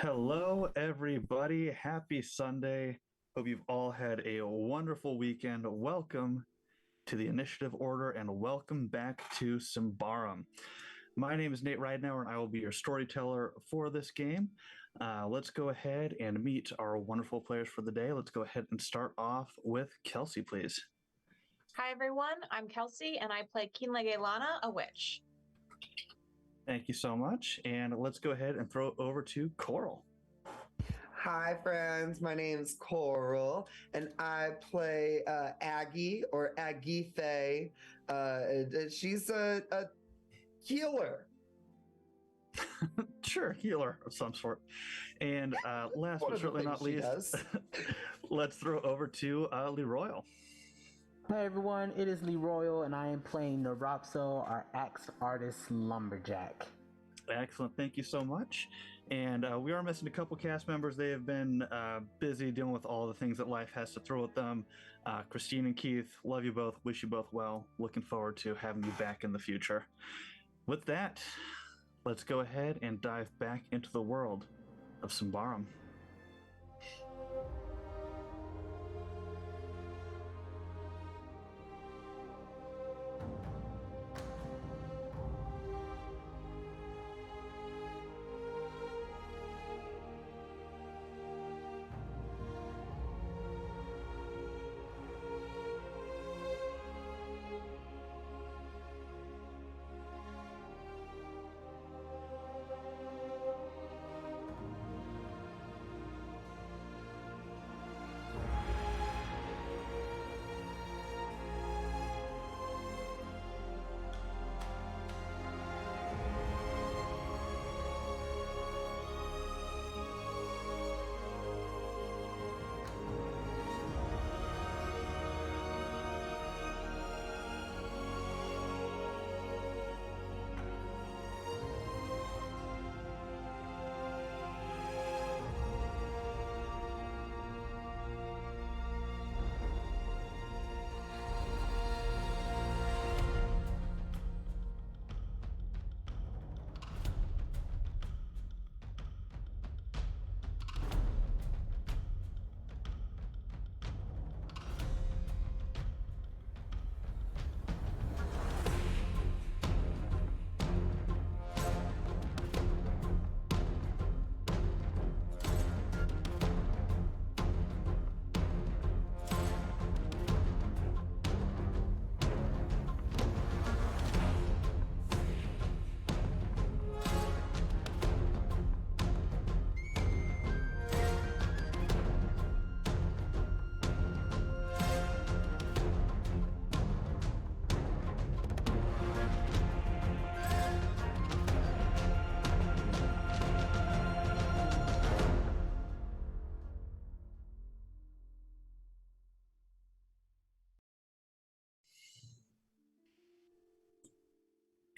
Hello, everybody. Happy Sunday. Hope you've all had a wonderful weekend. Welcome to the Initiative Order and welcome back to Symbaroum. My name is Nate Ridenauer and I will be your storyteller for this game. Let's go ahead and meet our wonderful players for the day. Let's go ahead and start off with Kelsey, please. Hi, everyone. I'm Kelsey, and I play Kinlegelana, a witch. Thank you so much. And let's go ahead and throw it over to Coral. Hi, friends. My name's Coral, and I play Aggie or Agithe. She's a healer. Sure, healer of some sort. And last but certainly not least, let's throw over to Leroy. Hi everyone, it is Leroy, and I am playing Nrobso, our axe artist lumberjack. Excellent, thank you so much. And we are missing a couple cast members. They have been busy dealing with all the things that life has to throw at them. Christine and Keith, love you both, wish you both well. Looking forward to having you back in the future. With that, let's go ahead and dive back into the world of Symbaroum.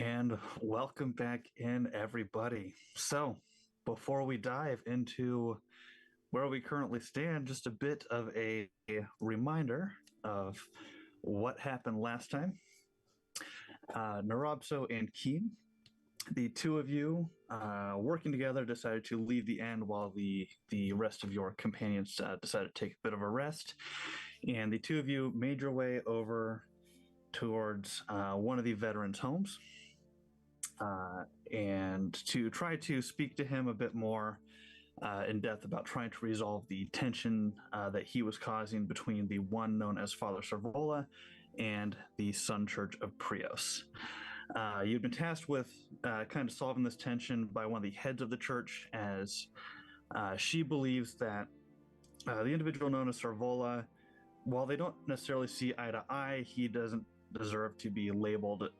And welcome back in, everybody. So, before we dive into where we currently stand, just a bit of a reminder of what happened last time. Nrobso and Keen, the two of you working together, decided to leave the end while the rest of your companions decided to take a bit of a rest. And the two of you made your way over towards one of the veterans' homes. And to try to speak to him a bit more in depth about trying to resolve the tension that he was causing between the one known as Father Servola and the Sun Church of Prios. You've been tasked with kind of solving this tension by one of the heads of the church, as she believes that the individual known as Servola, while they don't necessarily see eye to eye, he doesn't deserve to be labeled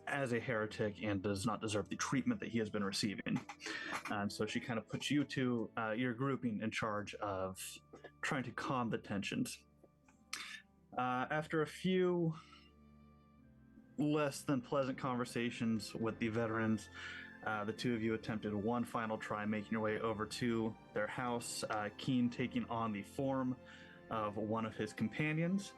as a heretic and does not deserve the treatment that he has been receiving. And so she kind of puts you two, your grouping, in charge of trying to calm the tensions. After a few less than pleasant conversations with the veterans, the two of you attempted one final try making your way over to their house, Keen taking on the form of one of his companions.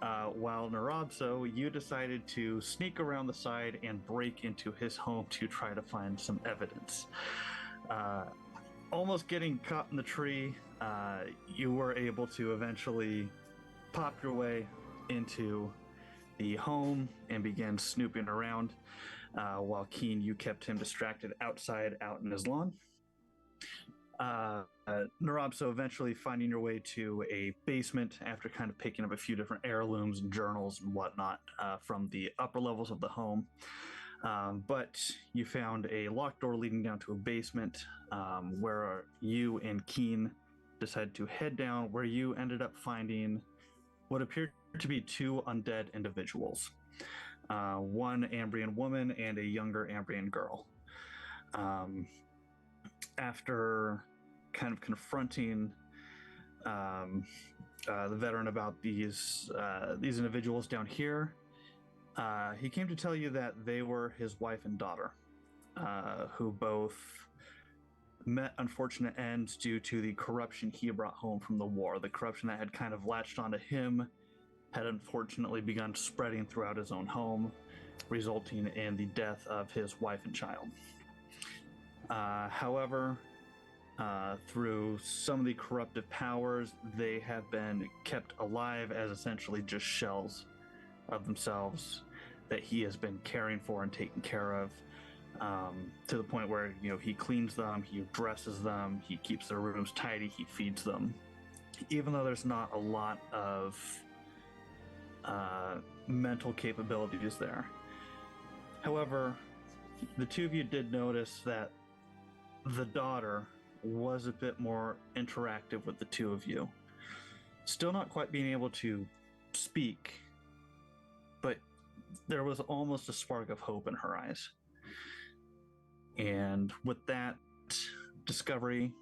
While Nrobso, you decided to sneak around the side and break into his home to try to find some evidence. almost getting caught in the tree, you were able to eventually pop your way into the home and began snooping around, while Keen, you kept him distracted outside out in his lawn. Nrobso eventually finding your way to a basement after kind of picking up a few different heirlooms and journals and whatnot from the upper levels of the home. But you found a locked door leading down to a basement where you and Keen decided to head down, where you ended up finding what appeared to be two undead individuals. One Ambrian woman and a younger Ambrian girl. After kind of confronting the veteran about these individuals down here, he came to tell you that they were his wife and daughter, who both met unfortunate ends due to the corruption he brought home from the war. The corruption that had kind of latched onto him had unfortunately begun spreading throughout his own home, resulting in the death of his wife and child. However, through some of the corruptive powers, they have been kept alive as essentially just shells of themselves that he has been caring for and taking care of, to the point where, you know, he cleans them, he dresses them, he keeps their rooms tidy, he feeds them. Even though there's not a lot of mental capabilities there. However, the two of you did notice that the daughter was a bit more interactive with the two of you. Still not quite being able to speak, but there was almost a spark of hope in her eyes. And with that discovery,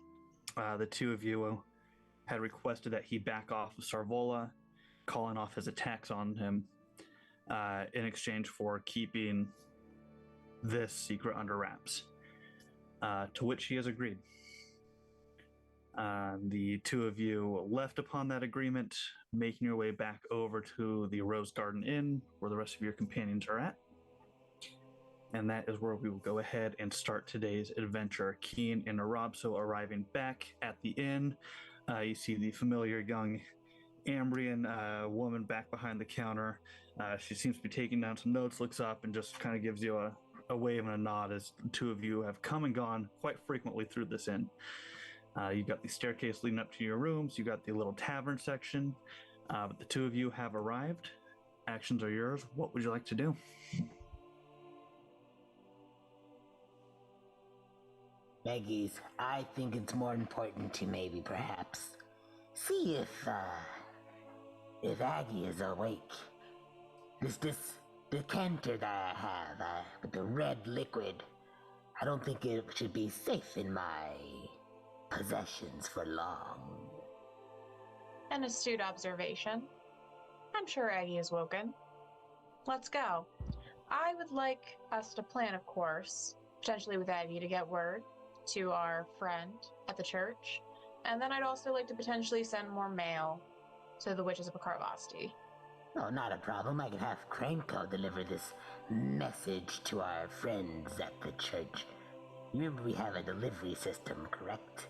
the two of you had requested that he back off of Sarvola, calling off his attacks on him, in exchange for keeping this secret under wraps, to which he has agreed. The two of you left upon that agreement, making your way back over to the Rose Garden Inn, where the rest of your companions are at. And that is where we will go ahead and start today's adventure. Keen and Nrobso arriving back at the inn. You see the familiar young Ambrian woman back behind the counter. She seems to be taking down some notes, looks up, and just kind of gives you a wave and a nod as the two of you have come and gone quite frequently through this inn. You've got the staircase leading up to your rooms. You've got the little tavern section. But the two of you have arrived. Actions are yours. What would you like to do? Meggies, I think it's more important to maybe perhaps see if Aggie is awake. This decanter that I have with the red liquid, I don't think it should be safe in my possessions for long. An astute observation. I'm sure Aggie is woken. Let's go. I would like us to plan, of course, potentially with Aggie, to get word to our friend at the church. And then I'd also like to potentially send more mail to the Witches of Akarvasti. No, not a problem. I can have Krenko deliver this message to our friends at the church. Remember, we have a delivery system, correct?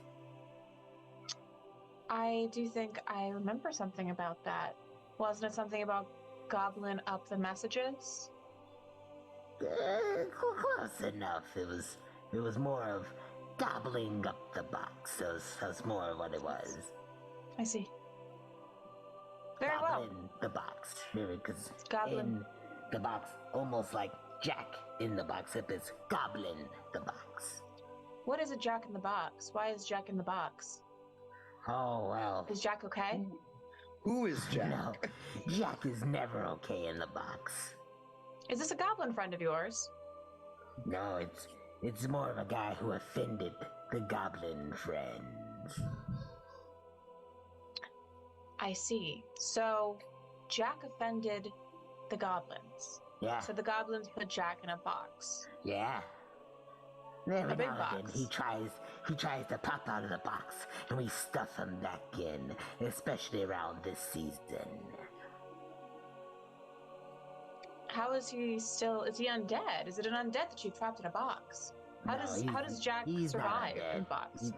I do think I remember something about that. Wasn't it something about gobbling up the messages? Close enough. It was more of gobbling up the box. That's more what it was. I see. Very well. Goblin the box. Because Goblin. in the box, almost like Jack in the box, except it's Goblin the box. What is a Jack in the box? Why is Jack in the box? Oh, well. Is Jack okay? Who is Jack? No, Jack is never okay in the box. Is this a goblin friend of yours? No, it's more of a guy who offended the goblin friends. I see. So, Jack offended the goblins. Yeah. So the goblins put Jack in a box. Yeah. Every A big now and box. then he tries to pop out of the box, and we stuff him back in, especially around this season. How is he still? Is he undead? Is it an undead that you trapped in a box? How No, does Jack he's not survive undead. in a box?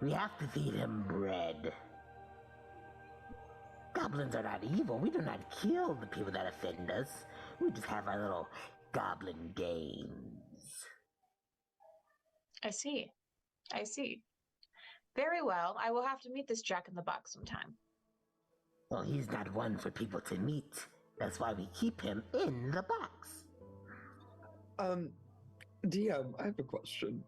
We have to feed him bread. Goblins are not evil. We do not kill the people that offend us. We just have our little goblin games. I see. I see. Very well. I will have to meet this Jack in the Box sometime. Well, he's not one for people to meet. That's why we keep him in the box. DM, I have a question.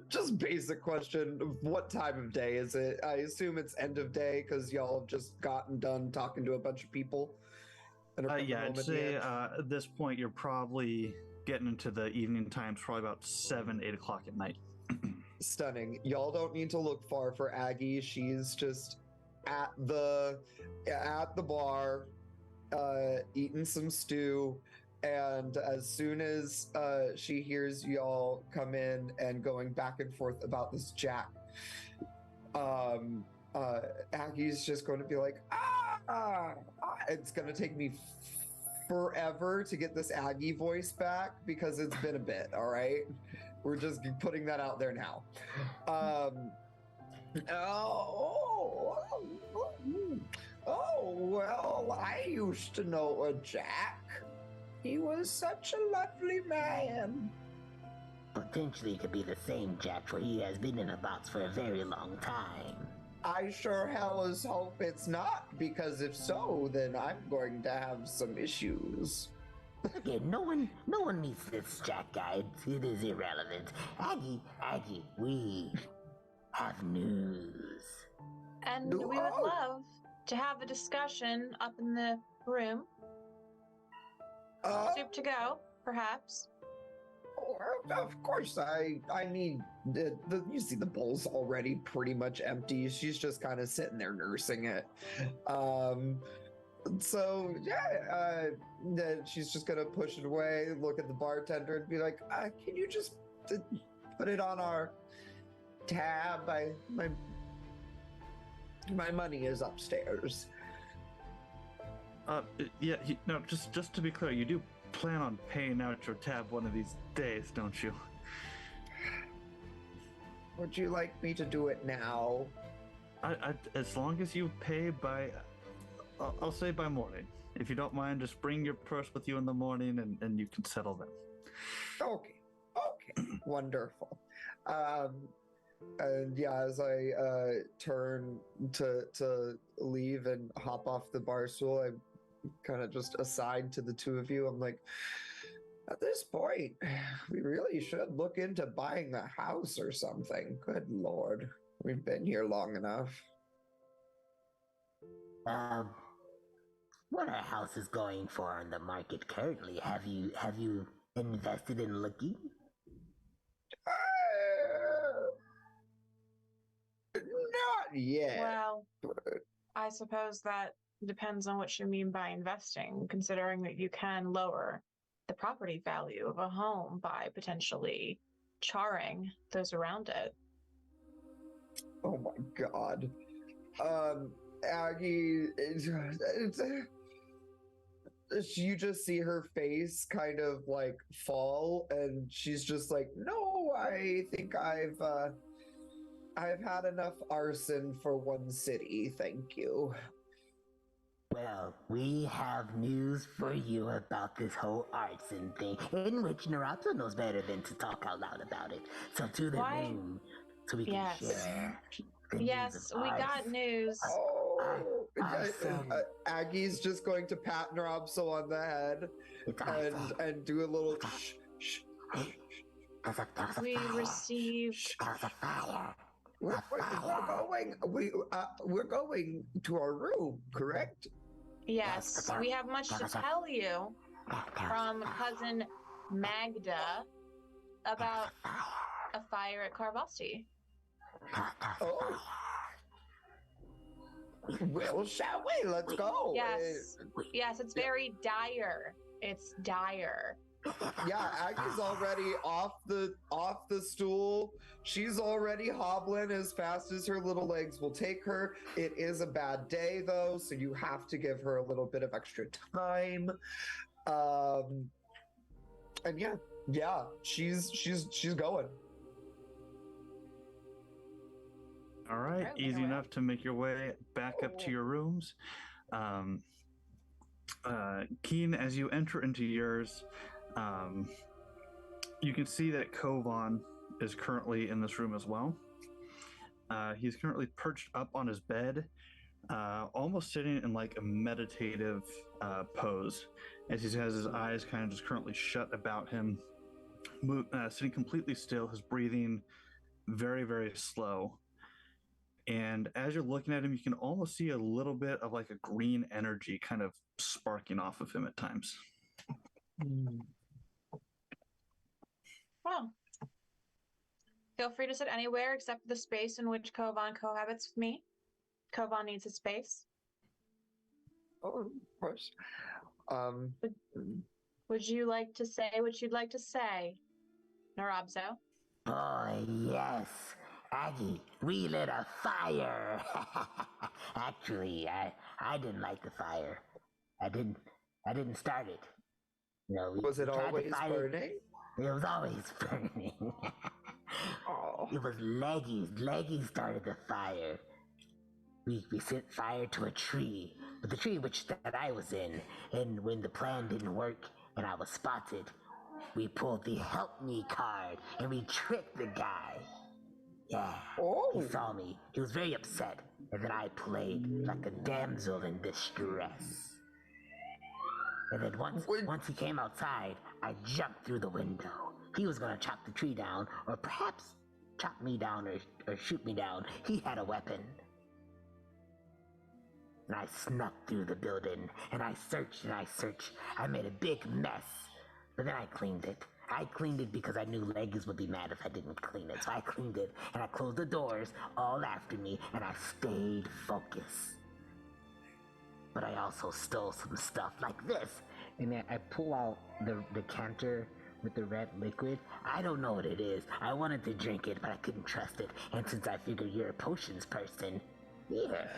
Just basic question. What time of day is it? I assume it's end of day because y'all have just gotten done talking to a bunch of people. And are Yeah, coming I'd home at the say end. at this point you're probably getting into the evening times, probably about 7, 8 o'clock at night. Stunning. Y'all don't need to look far for Aggie. She's just at the bar, eating some stew. And as soon as she hears y'all come in and going back and forth about this Jack, Aggie's just going to be like, it's going to take me forever to get this Aggie voice back because it's been a bit, all right? We're just putting that out there now. Well, I used to know a Jack. He was such a lovely man. Potentially it could be the same Jack, for he has been in a box for a very long time. I sure hell as hope it's not, because if so, then I'm going to have some issues. Again, no one meets this Jack guy. It is irrelevant. Aggie, we have news. And we would love to have a discussion up in the room. Soup to go, perhaps. Of course, I need you see the bowl's already pretty much empty. She's just kind of sitting there nursing it. So yeah, then she's just gonna push it away, look at the bartender, and be like, "Can you just put it on our tab? My money is upstairs." Yeah, no, just to be clear, you do plan on paying out your tab one of these days, don't you? Would you like me to do it now? As long as you pay by, I'll say by morning. If you don't mind, just bring your purse with you in the morning and you can settle them. Okay, wonderful. And yeah, as I turn to leave and hop off the bar stool, I kind of just aside to the two of you. I'm like, at this point, we really should look into buying a house or something. Good Lord, we've been here long enough. What are houses going for in the market currently? Have you invested in looking? Not yet. Well, I suppose that depends on what you mean by investing, considering that you can lower the property value of a home by potentially charring those around it. Oh my God. Aggie, you just see her face kind of like fall, and she's just like, "No, I think I've had enough arson for one city, thank you." Well, we have news for you about this whole arson thing, in which Nrobso knows better than to talk out loud about it. So to the room, so we can share. Yes, we got news. Aggie's just going to pat Nrobso on the head and do a little shh. We received. We're going to our room, correct? Yes, we have much to tell you from cousin Magda about a fire at Carvasti. Oh. Well, shall we? Let's go. Yes, it's very dire. It's dire. Yeah, Aggie's already off the stool. She's already hobbling as fast as her little legs will take her. It is a bad day though, so you have to give her a little bit of extra time. And yeah, she's going. All right, Right, easy right. enough to make your way back up to your rooms. Keen, as you enter into yours, you can see that Kovaan is currently in this room as well. He's currently perched up on his bed, almost sitting in like a meditative pose, as he has his eyes kind of just currently shut about him, sitting completely still, his breathing very, very slow. And as you're looking at him, you can almost see a little bit of like a green energy kind of sparking off of him at times. Well, feel free to sit anywhere except the space in which Kovaan cohabits with me. Kovaan needs a space. Oh, of course. Would you like to say what you'd like to say, Nrobso? Boy, yes. Aggie, we lit a fire. Actually, I didn't light the fire. I didn't start it. You know, Was it tried to always fight burning? It was always burning. Oh. It was Leggy. Leggy started the fire. We set fire to a tree, but the tree that I was in, and when the plan didn't work and I was spotted, we pulled the help me card and we tricked the guy. Yeah, Oh. he saw me. He was very upset, and then I played like a damsel in distress. And then once he came outside, I jumped through the window. He was gonna chop the tree down, or perhaps chop me down or shoot me down. He had a weapon. And I snuck through the building, and I searched and I searched. I made a big mess, but then I cleaned it. I cleaned it because I knew Leggies would be mad if I didn't clean it. So I cleaned it, and I closed the doors all after me, and I stayed focused. But I also stole some stuff like this. And then I pull out the decanter with the red liquid. I don't know what it is. I wanted to drink it, but I couldn't trust it. And since I figure you're a potions person, here.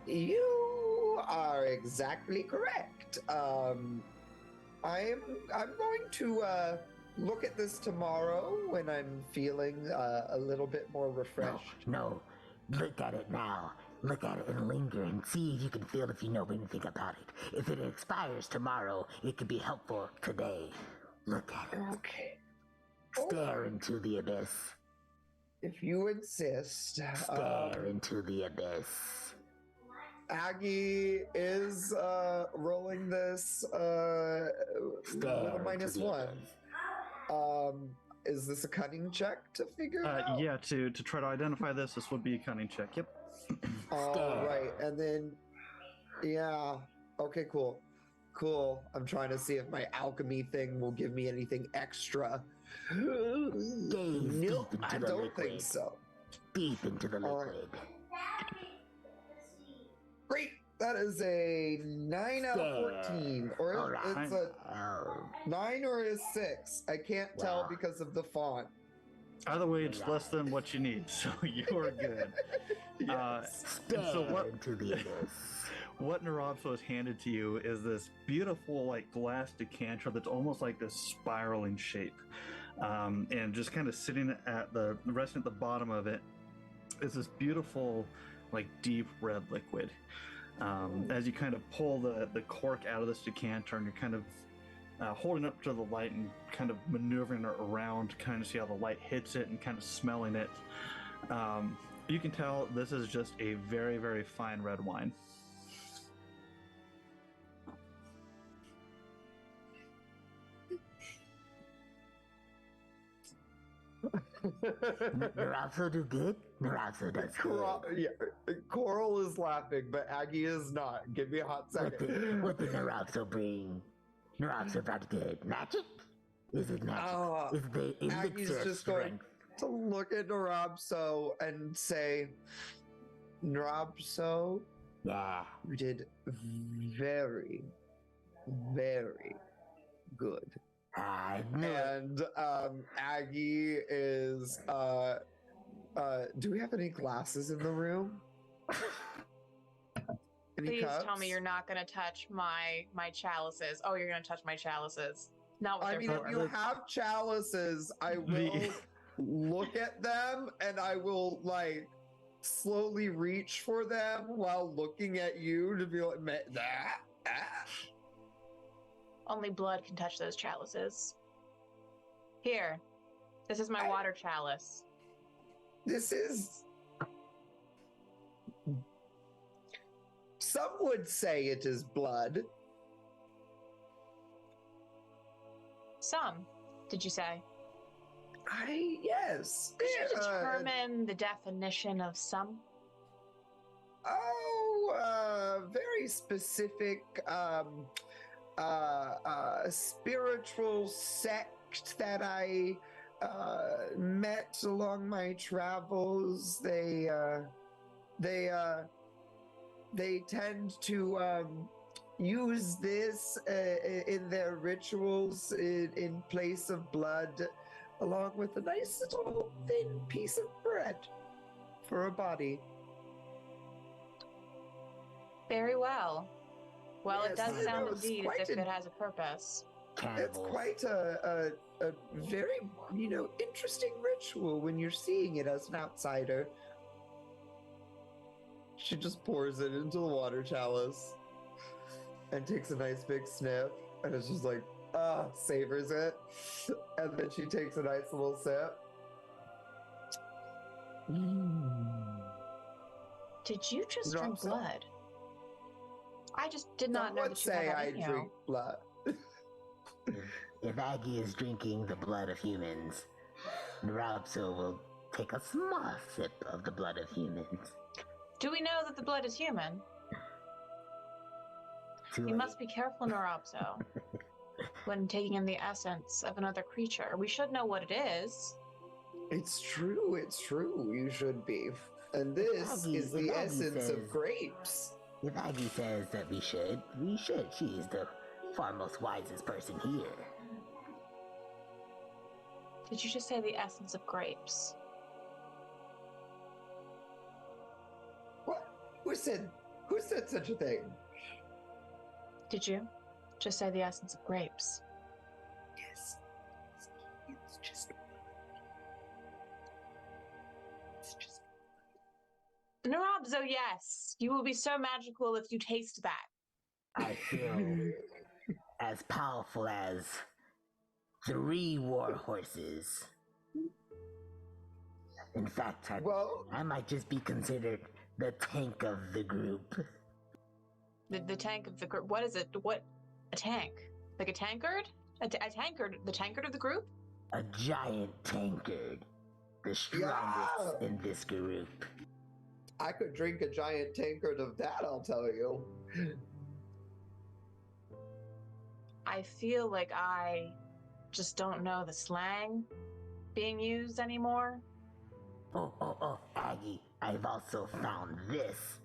You are exactly correct. I'm going to look at this tomorrow when I'm feeling a little bit more refreshed. No. Look at it now. Look at it and linger and see if you can feel if you know anything about it. If it expires tomorrow, it could be helpful today. Look at it. Okay. Stare into the abyss. If you insist. Stare into the abyss. Aggie is rolling this with a -1. Is this a cunning check to figure out? Yeah, to try to identify this would be a cunning check. Yep. All right, and then yeah, okay, cool. I'm trying to see if my alchemy thing will give me anything extra. Nope, I don't think so. Deep into the liquid. Great. That is a 9 out of 14, or it's a 9 or a 6. I can't tell because of the font. Either way, it's less than what you need, so you're good. Yes. And so into the abyss. what Nrobso has handed to you is this beautiful, like, glass decanter that's almost like this spiraling shape, and just kind of sitting at resting at the bottom of it is this beautiful, like, deep red liquid. As you kind of pull the cork out of this decanter, and you're kind of holding up to the light and kind of maneuvering it around to kind of see how the light hits it and kind of smelling it, you can tell this is just a very, very fine red wine. Nrobso do good? Nrobso does good. Yeah, Coral is laughing, but Aggie is not. Give me a hot second. What did Nrobso bring? Nrobso brought good. Magic? Is it magic? Is the Aggie's elixir just going strength? to look at Nrobso and say, Nrobso, Yeah. you did very, very good. I knew it. And Aggie is do we have any glasses in the room? Any Please cups? tell me you're not going to touch my chalices. Oh, you're going to touch my chalices. Not what I they're mean, if for. you have chalices, I will look at them and I will like slowly reach for them while looking at you to be like, Only blood can touch those chalices. Here, this is my water chalice. This is... Some would say it is blood. Some, did you say? Yes. Could you determine the definition of some? Very specific spiritual sect that I met along my travels. They tend to use this in their rituals in place of blood, along with a nice little thin piece of bread for a body. Very well. Well, Yes, it does I sound know, it's indeed quite as if an- it has a purpose. It's quite a very, interesting ritual when you're seeing it as an outsider. She just pours it into the water chalice and takes a nice big sniff, and it's just like, savors it. And then she takes a nice little sip. Did you just drink Nrobso? blood? I just did not Some know would that you had say that I in you. drink blood. If Aggie is drinking the blood of humans, Nrobso will take a small sip of the blood of humans. Do we know that the blood is human? You must be careful, Nrobso, when taking in the essence of another creature. We should know what it is. It's true, you should be. And this is the essence of grapes. If Aggie says that we should. She is the foremost wisest person here. Did you just say the essence of grapes? What? Who said such a thing? Did you just say the essence of grapes? Yes. It's just... Nrobso, yes. You will be so magical if you taste that. I feel as powerful as 3 war horses. In fact, I might just be considered the tank of the group. The tank of the group. What is it? What? A tank? Like a tankard? A tankard? The tankard of the group? A giant tankard. The strongest in this group. I could drink a giant tankard of that, I'll tell you. I feel like I just don't know the slang being used anymore. Oh, Aggie, I've also found this.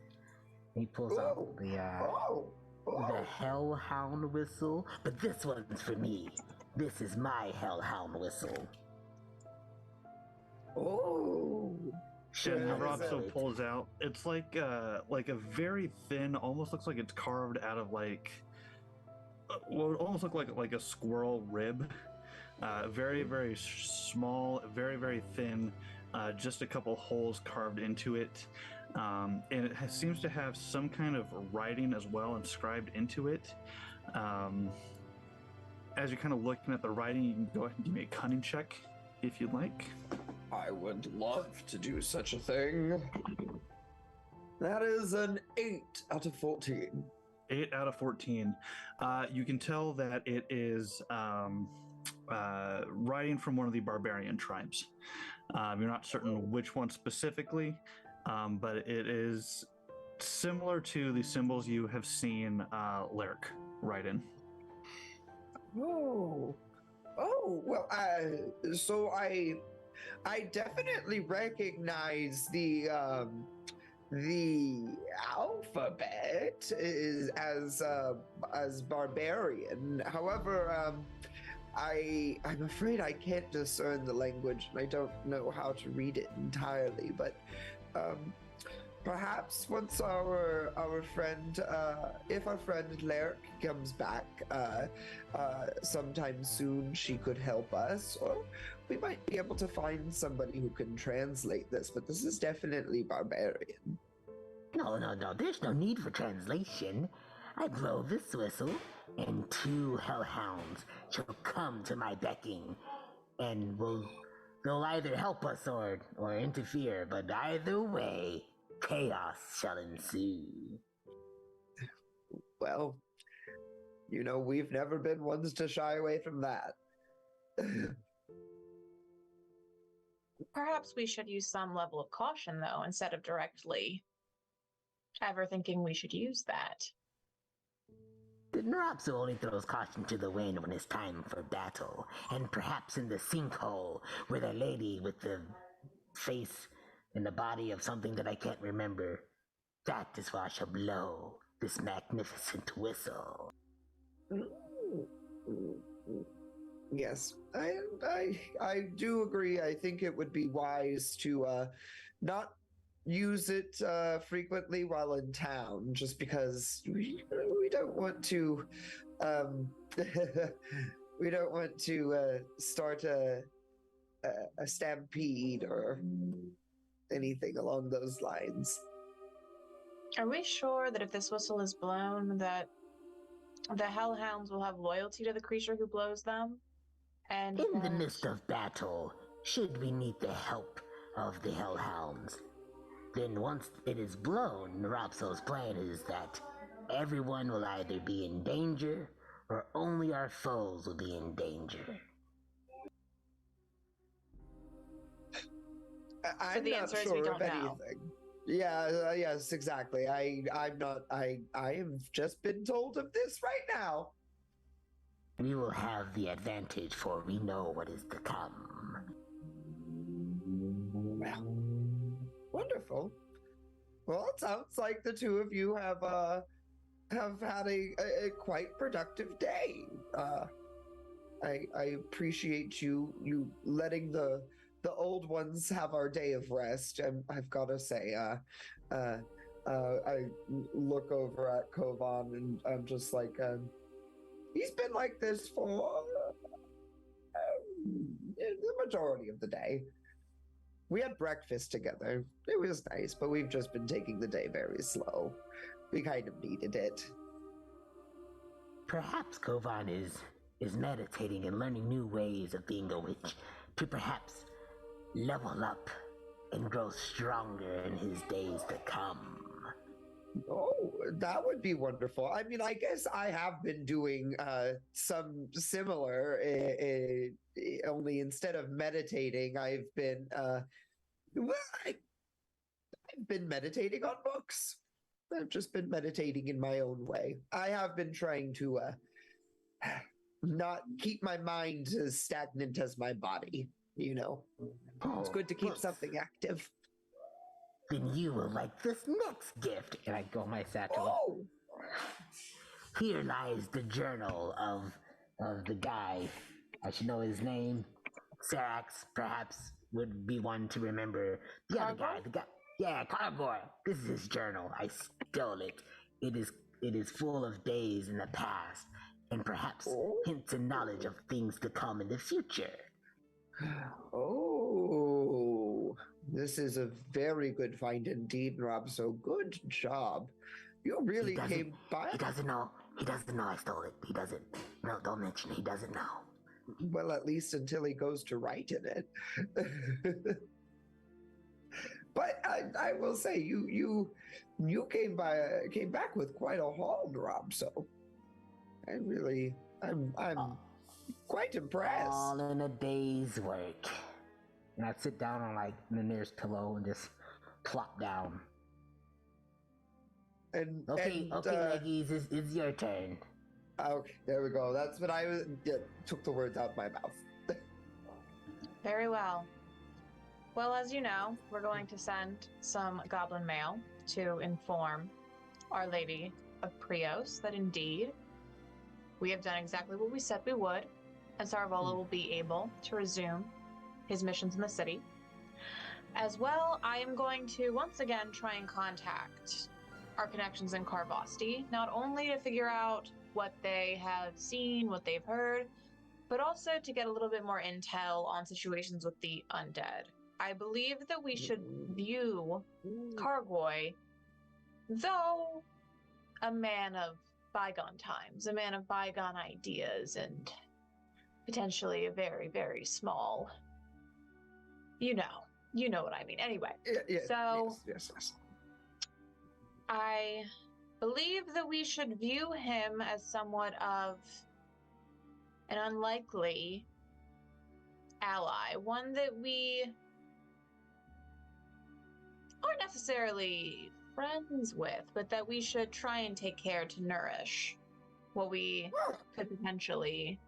He pulls out The hellhound whistle, but this one's for me. This is my hellhound whistle. Oh. And Nrobso pulls out. It's like a very thin, almost looks like it's carved out of like what would almost look like a squirrel rib. Very, very small, very, very thin. Just a couple holes carved into it. And it seems to have some kind of writing as well inscribed into it. As you're kind of looking at the writing, you can go ahead and give me a cunning check if you'd like. I would love to do such a thing. That is an 8 out of 14. 8 out of 14. You can tell that it is writing from one of the barbarian tribes. You're not certain which one specifically, but it is similar to the symbols you have seen Laerke write in. Oh, well, so I definitely recognize the alphabet as barbarian. However, I'm afraid I can't discern the language, and I don't know how to read it entirely. But perhaps once our friend, if our friend Laerke comes back sometime soon, she could help us, or we might be able to find somebody who can translate this. But this is definitely barbarian. No, there's no need for translation. I blow this whistle, and 2 hellhounds shall come to my becking, and they'll either help us or interfere, but either way, chaos shall ensue. Well, we've never been ones to shy away from that. Perhaps we should use some level of caution, though, instead of directly ever thinking we should use that. The Nrobso only throws caution to the wind when it's time for battle, and perhaps in the sinkhole where the lady with the face and the body of something that I can't remember, that is where I shall blow this magnificent whistle. Yes, I do agree. I think it would be wise to not use it frequently while in town, just because we don't want to we don't want to start a stampede or anything along those lines. Are we sure that if this whistle is blown, that the hellhounds will have loyalty to the creature who blows them? And in the midst of battle, should we need the help of the hellhounds, then once it is blown, Nrobso's plan is that everyone will either be in danger or only our foes will be in danger. I'm the not answer is sure we of don't know. anything. Yeah, yes, exactly. I'm not. I have just been told of this right now. We will have the advantage, for we know what is to come. Well, wonderful. Well, it sounds like the two of you have had a quite productive day. I appreciate you letting the old ones have our day of rest. I've got to say, I look over at Kovaan and I'm just like, he's been like this for the majority of the day. We had breakfast together. It was nice, but we've just been taking the day very slow. We kind of needed it. Perhaps Kovaan is meditating and learning new ways of being a witch to perhaps level up and grow stronger in his days to come. Oh, that would be wonderful. I mean, I guess I have been doing some similar, only instead of meditating, I've been I've been meditating on books. I've just been meditating in my own way. I have been trying to not keep my mind as stagnant as my body, It's good to keep something active. Then you will like this next gift. And I go my satchel. Oh! Here lies the journal of the guy. I should know his name. Sarax, perhaps, would be one to remember. The other guy, yeah, Cargor. This is his journal. I stole it. It is full of days in the past, and perhaps hints and knowledge of things to come in the future. Oh, this is a very good find indeed, Nrobso. Good job. You really came by. He doesn't know I stole it. He doesn't. No, don't mention it. He doesn't know. Well, at least until he goes to write in it. But I will say, you came back with quite a haul, Nrobso. I'm quite impressed. All in a day's work. And I sit down on like the nearest pillow and just plop down. Okay, Leggies, it's your turn. Okay, there we go. That's what took the words out of my mouth. Very well. Well, as you know, we're going to send some goblin mail to inform Our Lady of Prios that indeed we have done exactly what we said we would, and Sarvola will be able to resume his missions in the city. As well, I am going to once again try and contact our connections in Carvosti, not only to figure out what they have seen, what they've heard, but also to get a little bit more intel on situations with the undead. I believe that we should view Kargoy, though a man of bygone times, a man of bygone ideas, and potentially a very, very small, you know what I mean. Anyway, Yes. I believe that we should view him as somewhat of an unlikely ally, one that we aren't necessarily friends with, but that we should try and take care to nourish what we could potentially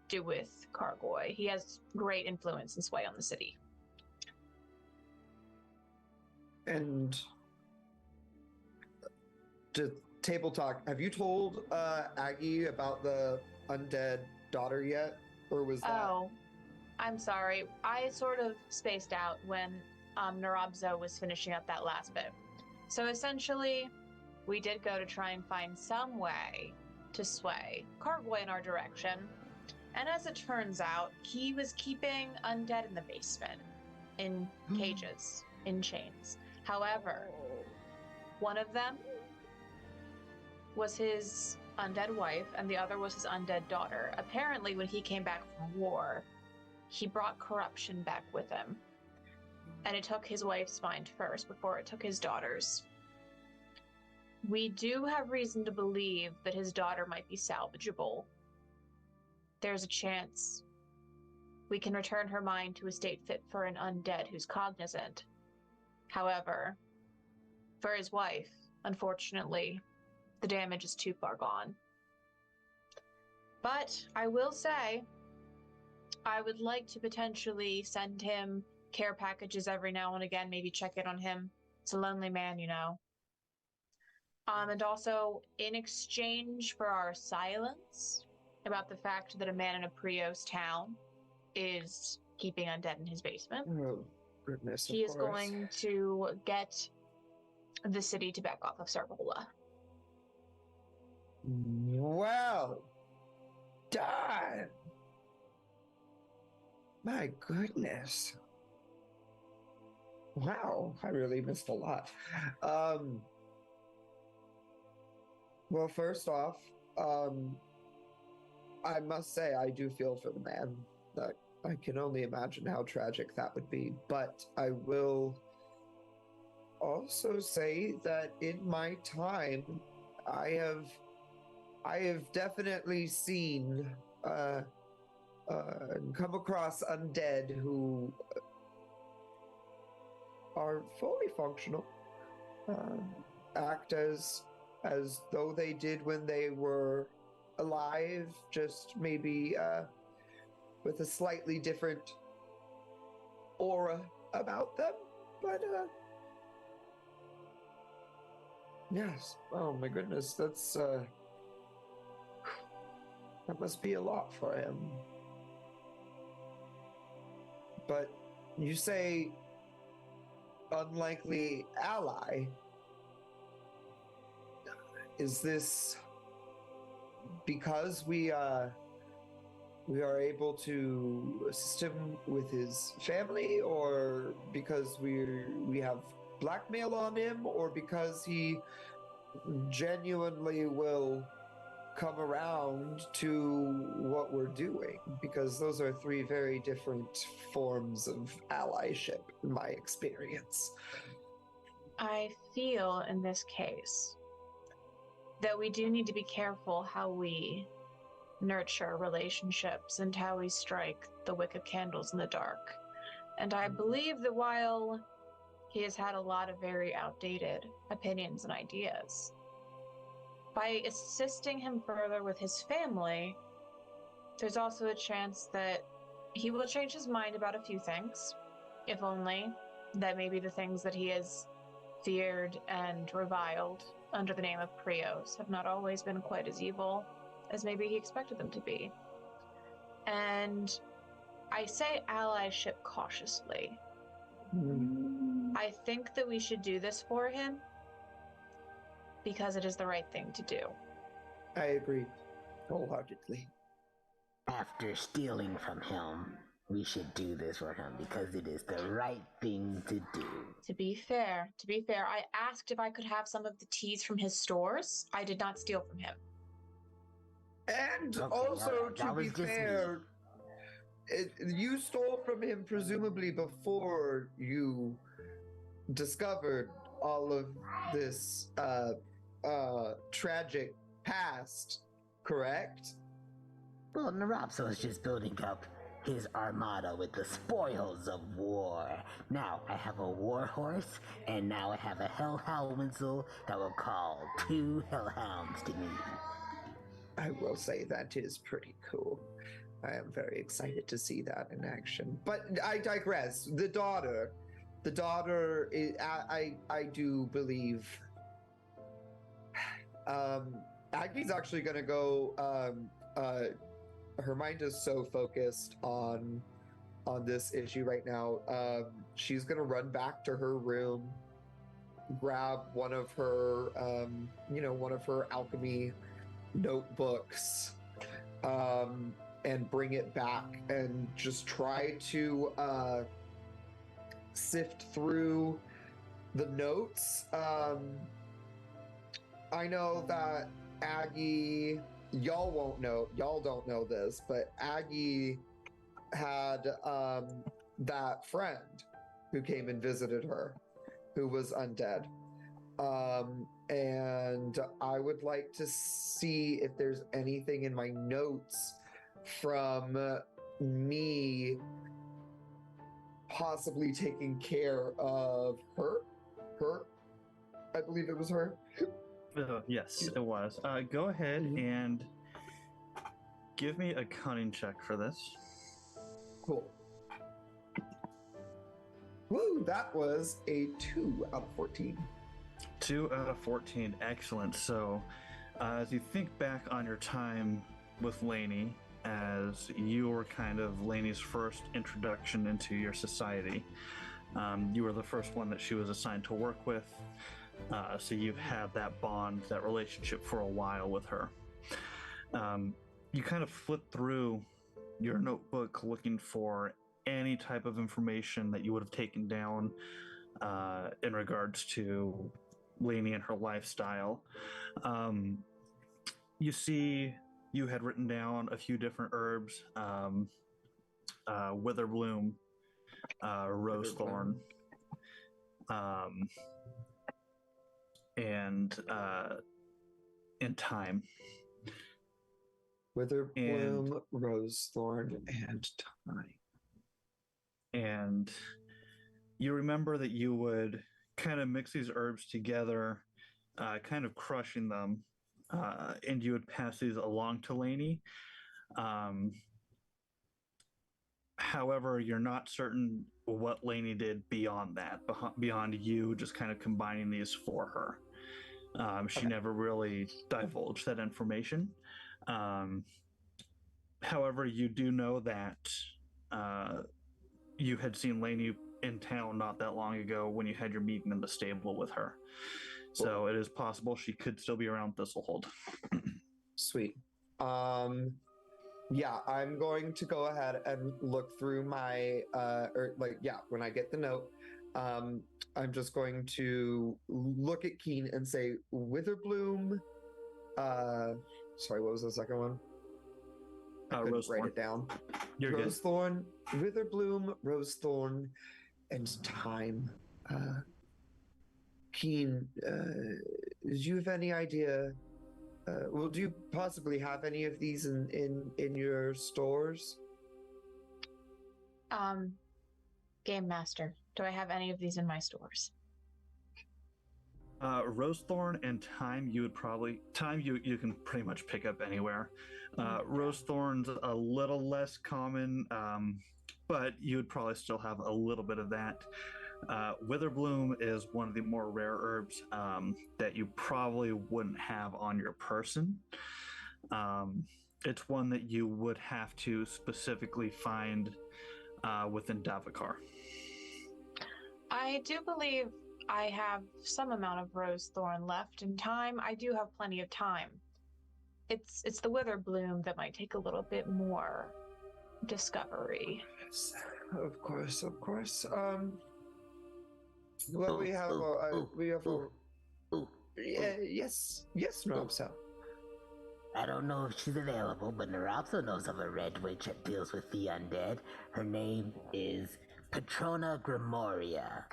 do with Kargoy. He has great influence and sway on the city. And to table talk, have you told Aggie about the undead daughter yet? Or was that... Oh, I'm sorry. I sort of spaced out when Nrobso was finishing up that last bit. So essentially, we did go to try and find some way to sway Kargoy in our direction. And as it turns out, he was keeping undead in the basement, in cages, in chains. However, one of them was his undead wife, and the other was his undead daughter. Apparently, when he came back from war, he brought corruption back with him. And it took his wife's mind first before it took his daughter's. We do have reason to believe that his daughter might be salvageable. There's a chance we can return her mind to a state fit for an undead who's cognizant. However, for his wife, unfortunately, the damage is too far gone. But I will say, I would like to potentially send him care packages every now and again, maybe check in on him. It's a lonely man, you know. And also, in exchange for our silence about the fact that a man in a Prios town is keeping undead in his basement, goodness, he is going to get the city to back off of Sarvola. Well done. My goodness. Wow, I really missed a lot. Well, first off, I must say I do feel for the man. That I can only imagine how tragic that would be. But I will also say that in my time, I have definitely seen come across undead who are fully functional, act as though they did when they were alive, just maybe with a slightly different aura about them. But yes, oh my goodness, that's that must be a lot for him. But you say unlikely ally. Is this because we are able to assist him with his family, or because we have blackmail on him, or because he genuinely will come around to what we're doing? Because those are three very different forms of allyship in my experience. I feel in this case that we do need to be careful how we nurture relationships and how we strike the wicked candles in the dark. And I believe that while he has had a lot of very outdated opinions and ideas, by assisting him further with his family, there's also a chance that he will change his mind about a few things, if only that maybe the things that he has feared and reviled under the name of Prios have not always been quite as evil as maybe he expected them to be. And I say allyship cautiously. I think that we should do this for him because it is the right thing to do. I agree wholeheartedly. After stealing from him, we should do this for him because it is the right thing to do. To be fair, I asked if I could have some of the teas from his stores. I did not steal from him. And Okay, also, that to was be just me. fair, you stole from him presumably before you discovered all of this tragic past, correct? Well, Nrobso is just building up his armada with the spoils of war. Now I have a war horse, and now I have a hellhound whistle that will call 2 hellhounds to me. I will say that is pretty cool. I am very excited to see that in action. But I digress. The daughter, is, I do believe. Aggie's actually going to go. Her mind is so focused on this issue right now. She's going to run back to her room, grab one of her, one of her alchemy notebooks, and bring it back and just try to sift through the notes. I know that Aggie, y'all don't know this, but Aggie had that friend who came and visited her, who was undead. And I would like to see if there's anything in my notes from me possibly taking care of her. I believe it was her. Yes, it was. Go ahead and give me a cunning check for this. Cool. Woo, that was a 2 out of 14. 2 out of 14, excellent. So, as you think back on your time with Lainey, as you were kind of Lainey's first introduction into your society, you were the first one that she was assigned to work with, so you've had that bond, that relationship for a while with her. You kind of flip through your notebook looking for any type of information that you would have taken down in regards to Lainey and her lifestyle. You see, you had written down a few different herbs, Witherbloom, Rosethorn, and Thyme. Witherbloom, Rosethorn, and Thyme. And you remember that you would kind of mix these herbs together, kind of crushing them, and you would pass these along to Lainey. However, you're not certain what Lainey did beyond that, beyond you just kind of combining these for her. She never really divulged that information. However, you do know that you had seen Lainey in town not that long ago when you had your meeting in the stable with her. So it is possible she could still be around Thistle Hold. Sweet. Yeah, I'm going to go ahead and look through my, when I get the note, I'm just going to look at Keen and say, Witherbloom, sorry, what was the second one? I couldn't write it down. You're Rosethorn, Witherbloom, Rosethorn, and Thyme. Keen, do you have any idea? Do you possibly have any of these in your stores? Game Master, do I have any of these in my stores? Rosethorn and Thyme, you can pretty much pick up anywhere. Rosethorn's a little less common, but you would probably still have a little bit of that. Witherbloom is one of the more rare herbs that you probably wouldn't have on your person. It's one that you would have to specifically find within Davokar. I do believe I have some amount of rose thorn left in time. I do have plenty of time. It's the wither bloom that might take a little bit more discovery. Yes, of course, of course. Well, we have yes, Nrobso. I don't know if she's available, but Nrobso knows of a red witch that deals with the undead. Her name is Patrona Grimoria.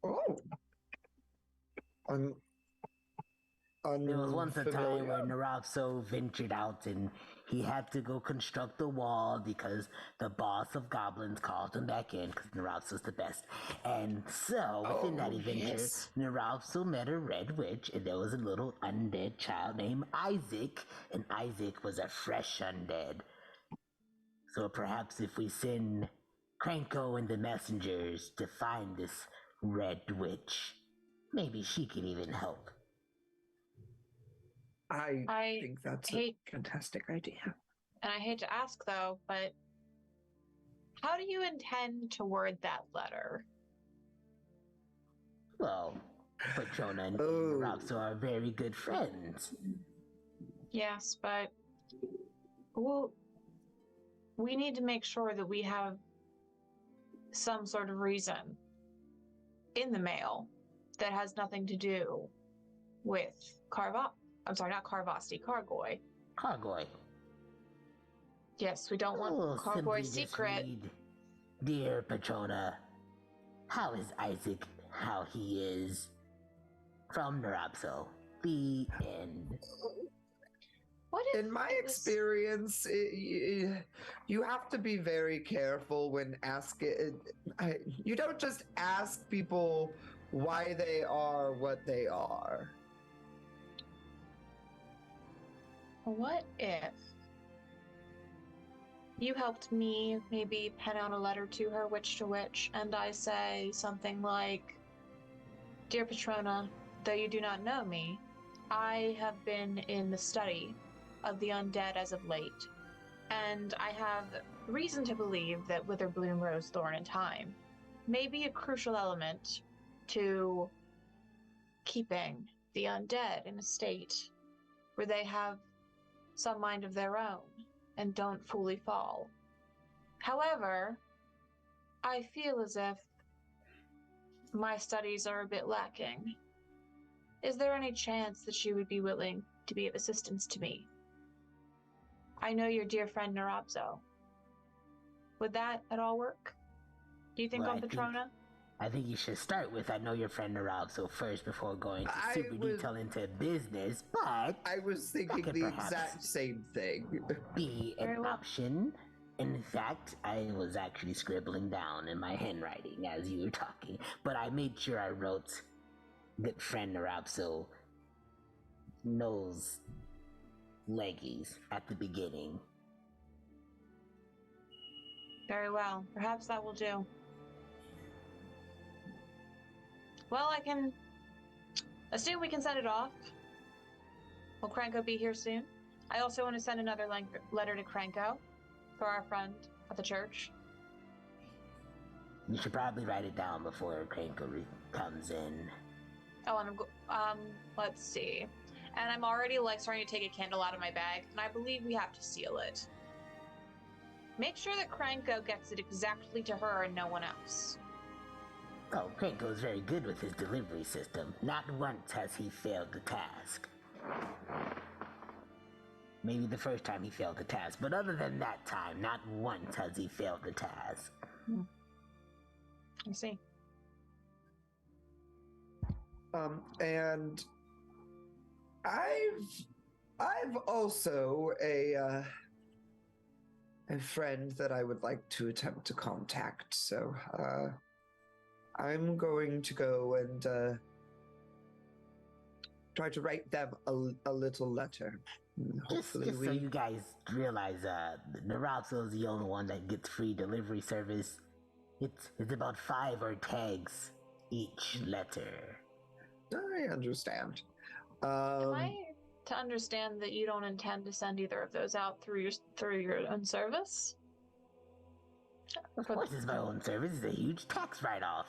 Oh. There was once a time Unfamiliar. where Nrobso ventured out and he had to go construct a wall because the boss of goblins called him back in because Nrobso's the best. And so, within that adventure, yes. Nrobso met a red witch, and there was a little undead child named Isaac, and Isaac was a fresh undead. So perhaps if we send Cranko and the messengers to find this red witch, maybe she can even help. I think that's a fantastic idea. And I hate to ask though, but how do you intend to word that letter? Well, Patrona and Nrobso are very good friends. Yes, but we need to make sure that we have some sort of reason in the mail that has nothing to do with I'm sorry, not Carvosti, Cargoy. Cargoy. Yes, we don't want Cargoy's secret. Read, Dear Patrona, how is Isaac? How he is? From Nrobso. The end. What if In my experience, you have to be very careful when asking. You don't just ask people why they are what they are. What if you helped me maybe pen out a letter to her, witch to witch, and I say something like, Dear Patrona, though you do not know me, I have been in the study of the undead as of late, and I have reason to believe that Witherbloom Rose Thorn in Time may be a crucial element to keeping the undead in a state where they have some mind of their own and don't fully fall. However, I feel as if my studies are a bit lacking. Is there any chance that she would be willing to be of assistance to me? I know your dear friend Nrobso. Would that at all work? Do you think on Patrona? I think you should start with I know your friend Nrobso first before going to super detail into business, but I was thinking the exact same thing. Be an option. In fact, I was actually scribbling down in my handwriting as you were talking, but I made sure I wrote good friend Nrobso knows leggies at the beginning. Very well. Perhaps that will do. Well, I can assume we can send it off. Will Cranko be here soon? I also want to send another letter to Cranko for our friend at the church. You should probably write it down before Cranko comes in. Oh, and let's see. And I'm already starting to take a candle out of my bag, and I believe we have to seal it. Make sure that Cranko gets it exactly to her and no one else. Oh, Cranko's very good with his delivery system. Not once has he failed the task. Maybe the first time he failed the task, but other than that time, not once has he failed the task. I see. And I've also a friend that I would like to attempt to contact. So I'm going to go and try to write them a little letter. Just so you guys realize, Nrobso is the only one that gets free delivery service. It's about 5 or tags each letter. I understand. Am I to understand that you don't intend to send either of those out through your own service? Of course, it's my own service. It's a huge tax write-off.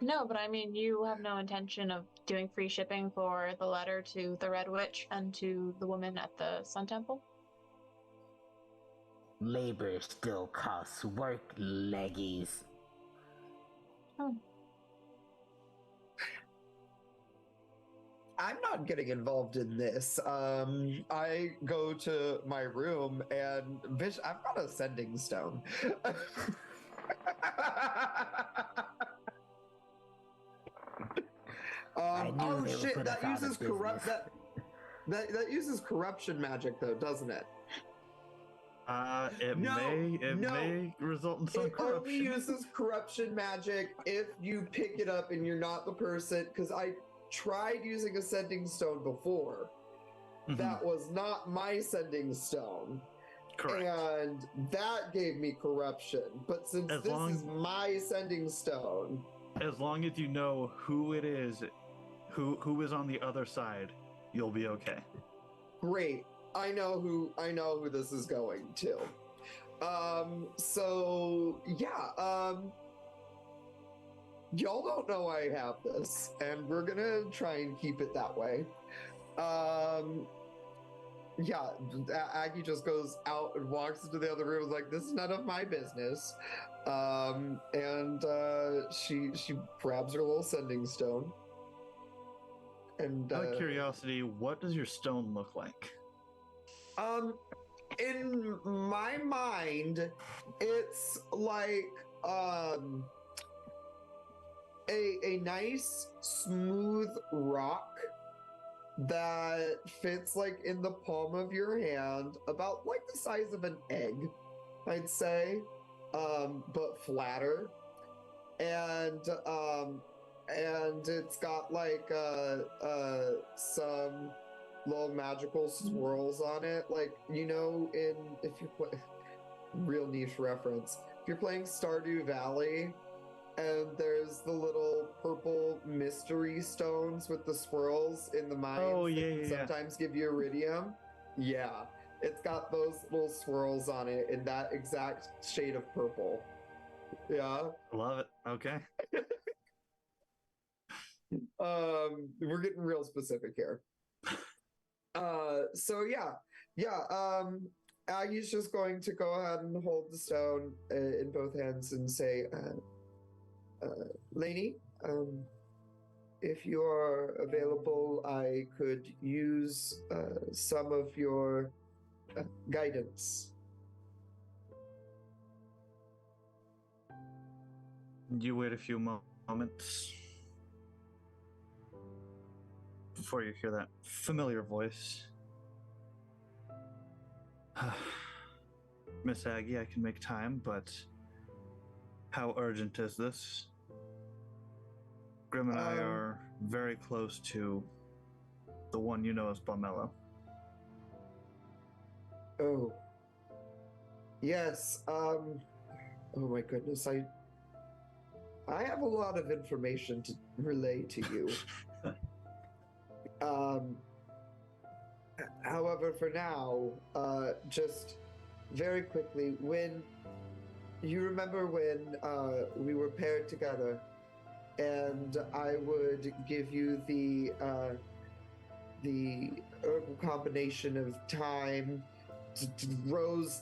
No, but I mean, you have no intention of doing free shipping for the letter to the Red Witch and to the woman at the Sun Temple? Labor still costs work, leggies. Oh. I'm not getting involved in this. I go to my room and bitch, I've got a sending stone. Oh shit! That uses that uses corruption magic though, doesn't it? It may result in some It corruption. only uses corruption magic if you pick it up and you're not the person. Because I tried using a sending stone before. Mhm. That was not my sending stone. Correct. And that gave me corruption. But since this is my sending stone, as long as you know who it is, who is on the other side, you'll be okay. Great. I know who this is going to. So yeah, y'all don't know I have this, and we're gonna try and keep it that way. Yeah, Aggie just goes out and walks into the other room, like, this is none of my business. And she grabs her little sending stone. And out of curiosity, what does your stone look like? In my mind, it's like a nice smooth rock that fits like in the palm of your hand, about like the size of an egg, I'd say, but flatter. And it's got like some little magical swirls on it, like, you know, if you play, real niche reference, if you're playing Stardew Valley and there's the little purple mystery stones with the swirls in the mines. Oh, yeah. Sometimes give you iridium. Yeah, it's got those little swirls on it in that exact shade of purple. Yeah. Love it. Okay. We're getting real specific here. So yeah. Aggie's just going to go ahead and hold the stone in both hands and say, Lainey, if you are available, I could use some of your guidance. You wait a few moments before you hear that familiar voice. Miss Aggie, I can make time, but how urgent is this? Grim and I are very close to the one you know as Balmello. Oh. Yes, oh my goodness, I have a lot of information to relay to you. However, for now, just very quickly, when you remember when we were paired together, and I would give you the herbal combination of thyme, rose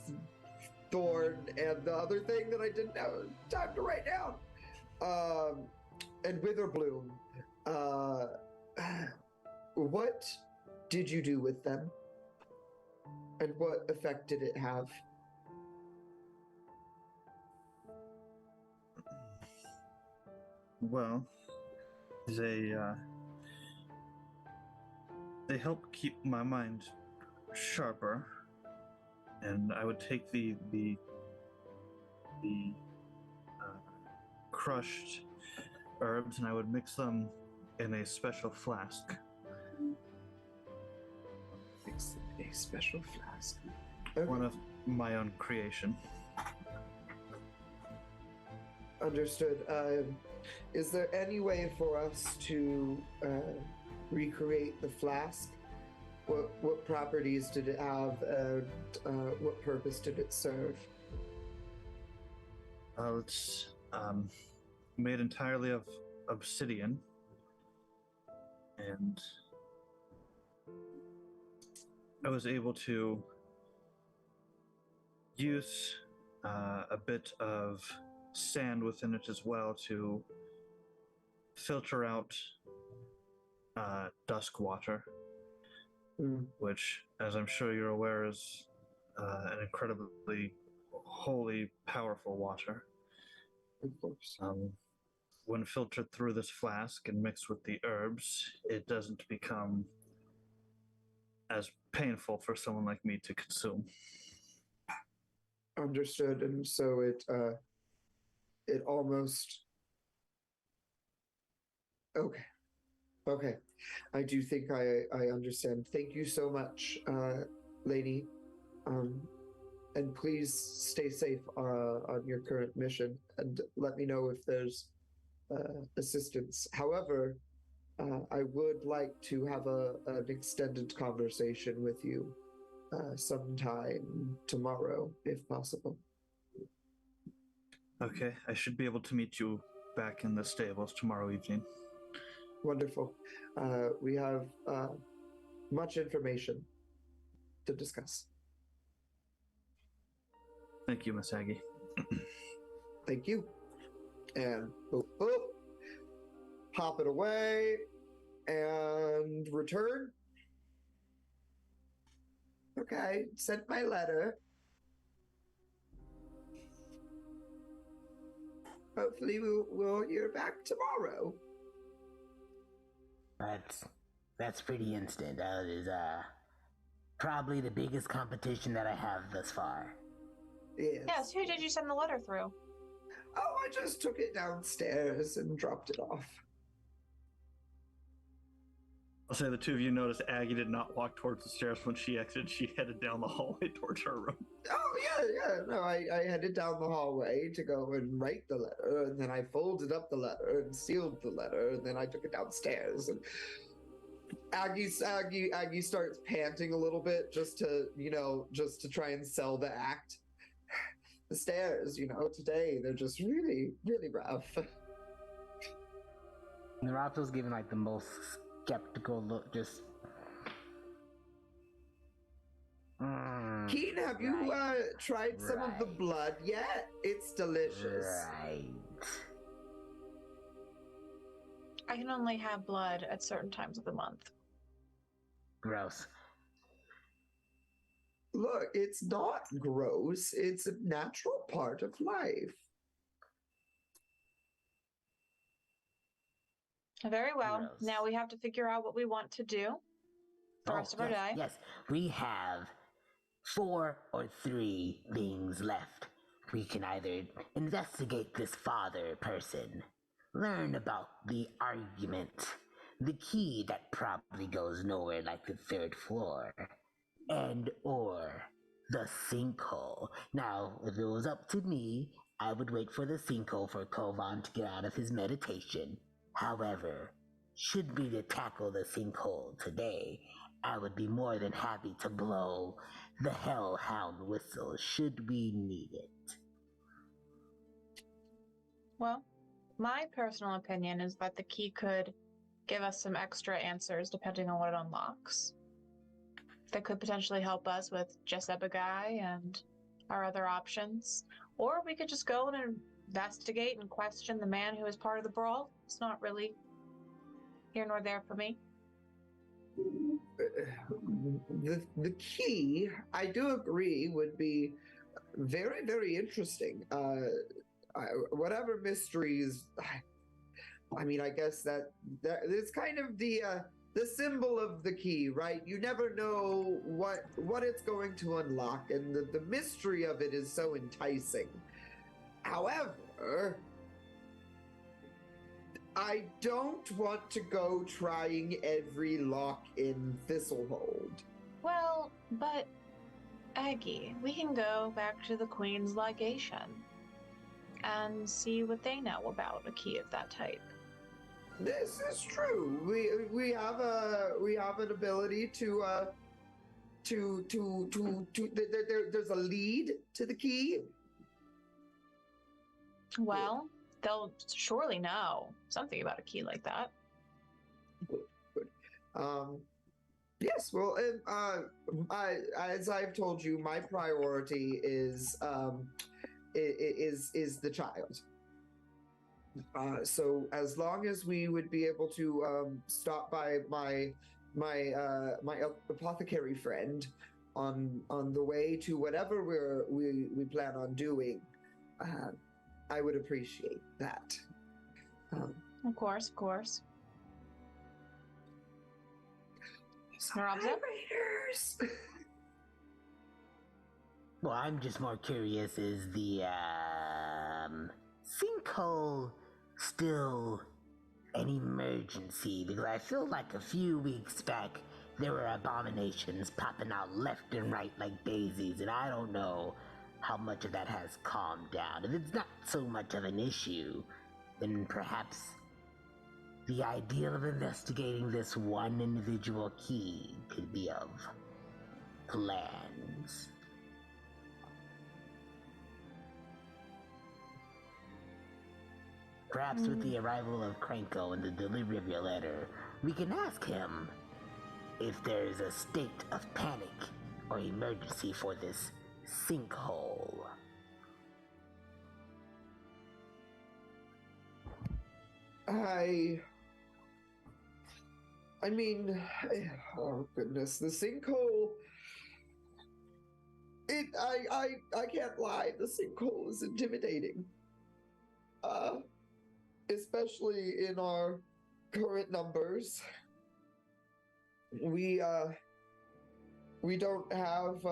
thorn, and the other thing that I didn't have time to write down, and witherbloom. What did you do with them? And what effect did it have? Well, they help keep my mind sharper, and I would take the crushed herbs and I would mix them in a special flask. Mix in a special flask. One of my own creation. Understood. Is there any way for us to recreate the flask? What properties did it have, and what purpose did it serve? It's made entirely of obsidian, and I was able to use a bit of sand within it as well to filter out dusk water, which, as I'm sure you're aware, is an incredibly holy, powerful water. Of course. When filtered through this flask and mixed with the herbs, it doesn't become as painful for someone like me to consume. Understood. And so it almost... Okay. I do think I understand. Thank you so much, lady. And please stay safe on your current mission, and let me know if there's assistance. However, I would like to have an extended conversation with you sometime tomorrow, if possible. Okay, I should be able to meet you back in the stables tomorrow evening. Wonderful. We have much information to discuss. Thank you, Miss Aggie. Thank you. And boop, boop. Pop it away and return. Okay, sent my letter. Hopefully we'll hear back tomorrow. That's pretty instant. That is probably the biggest competition that I have thus far. Yes, who did you send the letter through? Oh, I just took it downstairs and dropped it off. I'll say the two of you noticed Aggie did not walk towards the stairs when she exited. She headed down the hallway towards her room. Oh, yeah. No, I headed down the hallway to go and write the letter, and then I folded up the letter and sealed the letter, and then I took it downstairs. And Aggie starts panting a little bit just to try and sell the act. The stairs, today, they're just really, really rough. Nrobso's giving like the most skeptical look, just... Keen, have you tried some of the blood yet? It's delicious. Right. I can only have blood at certain times of the month. Gross. Look, it's not gross. It's a natural part of life. Very well. Gross. Now we have to figure out what we want to do for the rest of our day. Yes, we have 4 or 3 things left. We can either investigate this father person, learn about the argument, the key that probably goes nowhere like the 3rd floor, and or the sinkhole. Now, if it was up to me, I would wait for the sinkhole for Kovaan to get out of his meditation. However, should we tackle the sinkhole today, I would be more than happy to blow the hellhound whistle should we need it. Well, my personal opinion is that the key could give us some extra answers depending on what it unlocks. That could potentially help us with Jessebagai and our other options. Or we could just go and investigate and question the man who is part of the brawl. It's not really here nor there for me. The key, I do agree, would be very, very interesting. Whatever mysteries, I mean, I guess that it's kind of the symbol of the key, right? You never know what it's going to unlock, and the mystery of it is so enticing. However, I don't want to go trying every lock in Thistle Hold. Well, but Aggie, we can go back to the Queen's Legation and see what they know about a key of that type. This is true. We have an ability to there's a lead to the key. Well, they'll surely know something about a key like that. Good. Yes, well, as I've told you, my priority is the child. So as long as we would be able to stop by my apothecary friend on the way to whatever we plan on doing, I would appreciate that. Of course, of course. Nrobso? Raiders. Well, I'm just more curious, is the sinkhole still an emergency? Because I feel like a few weeks back there were abominations popping out left and right like daisies, and I don't know how much of that has calmed down. If it's not so much of an issue, then perhaps the idea of investigating this one individual key could be of plans. Perhaps with the arrival of Krenko and the delivery of your letter, we can ask him if there is a state of panic or emergency for this sinkhole. I mean, oh goodness, the sinkhole. I can't lie. The sinkhole is intimidating. Especially in our current numbers. We don't have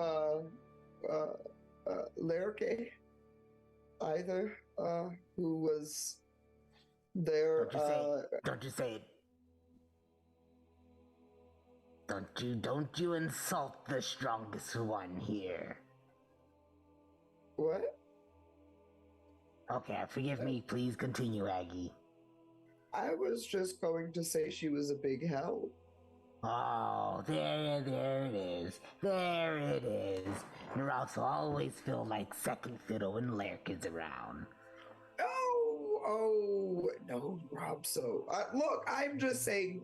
Laerke either, who was there. Don't you say it. Don't you insult the strongest one here. What? Okay, forgive me. Please continue, Aggie. I was just going to say she was a big help. Oh, there it is. There it is. Nrobso always feel like second fiddle when Laerke's around. Oh, no, Nrobso. Look, I'm just saying,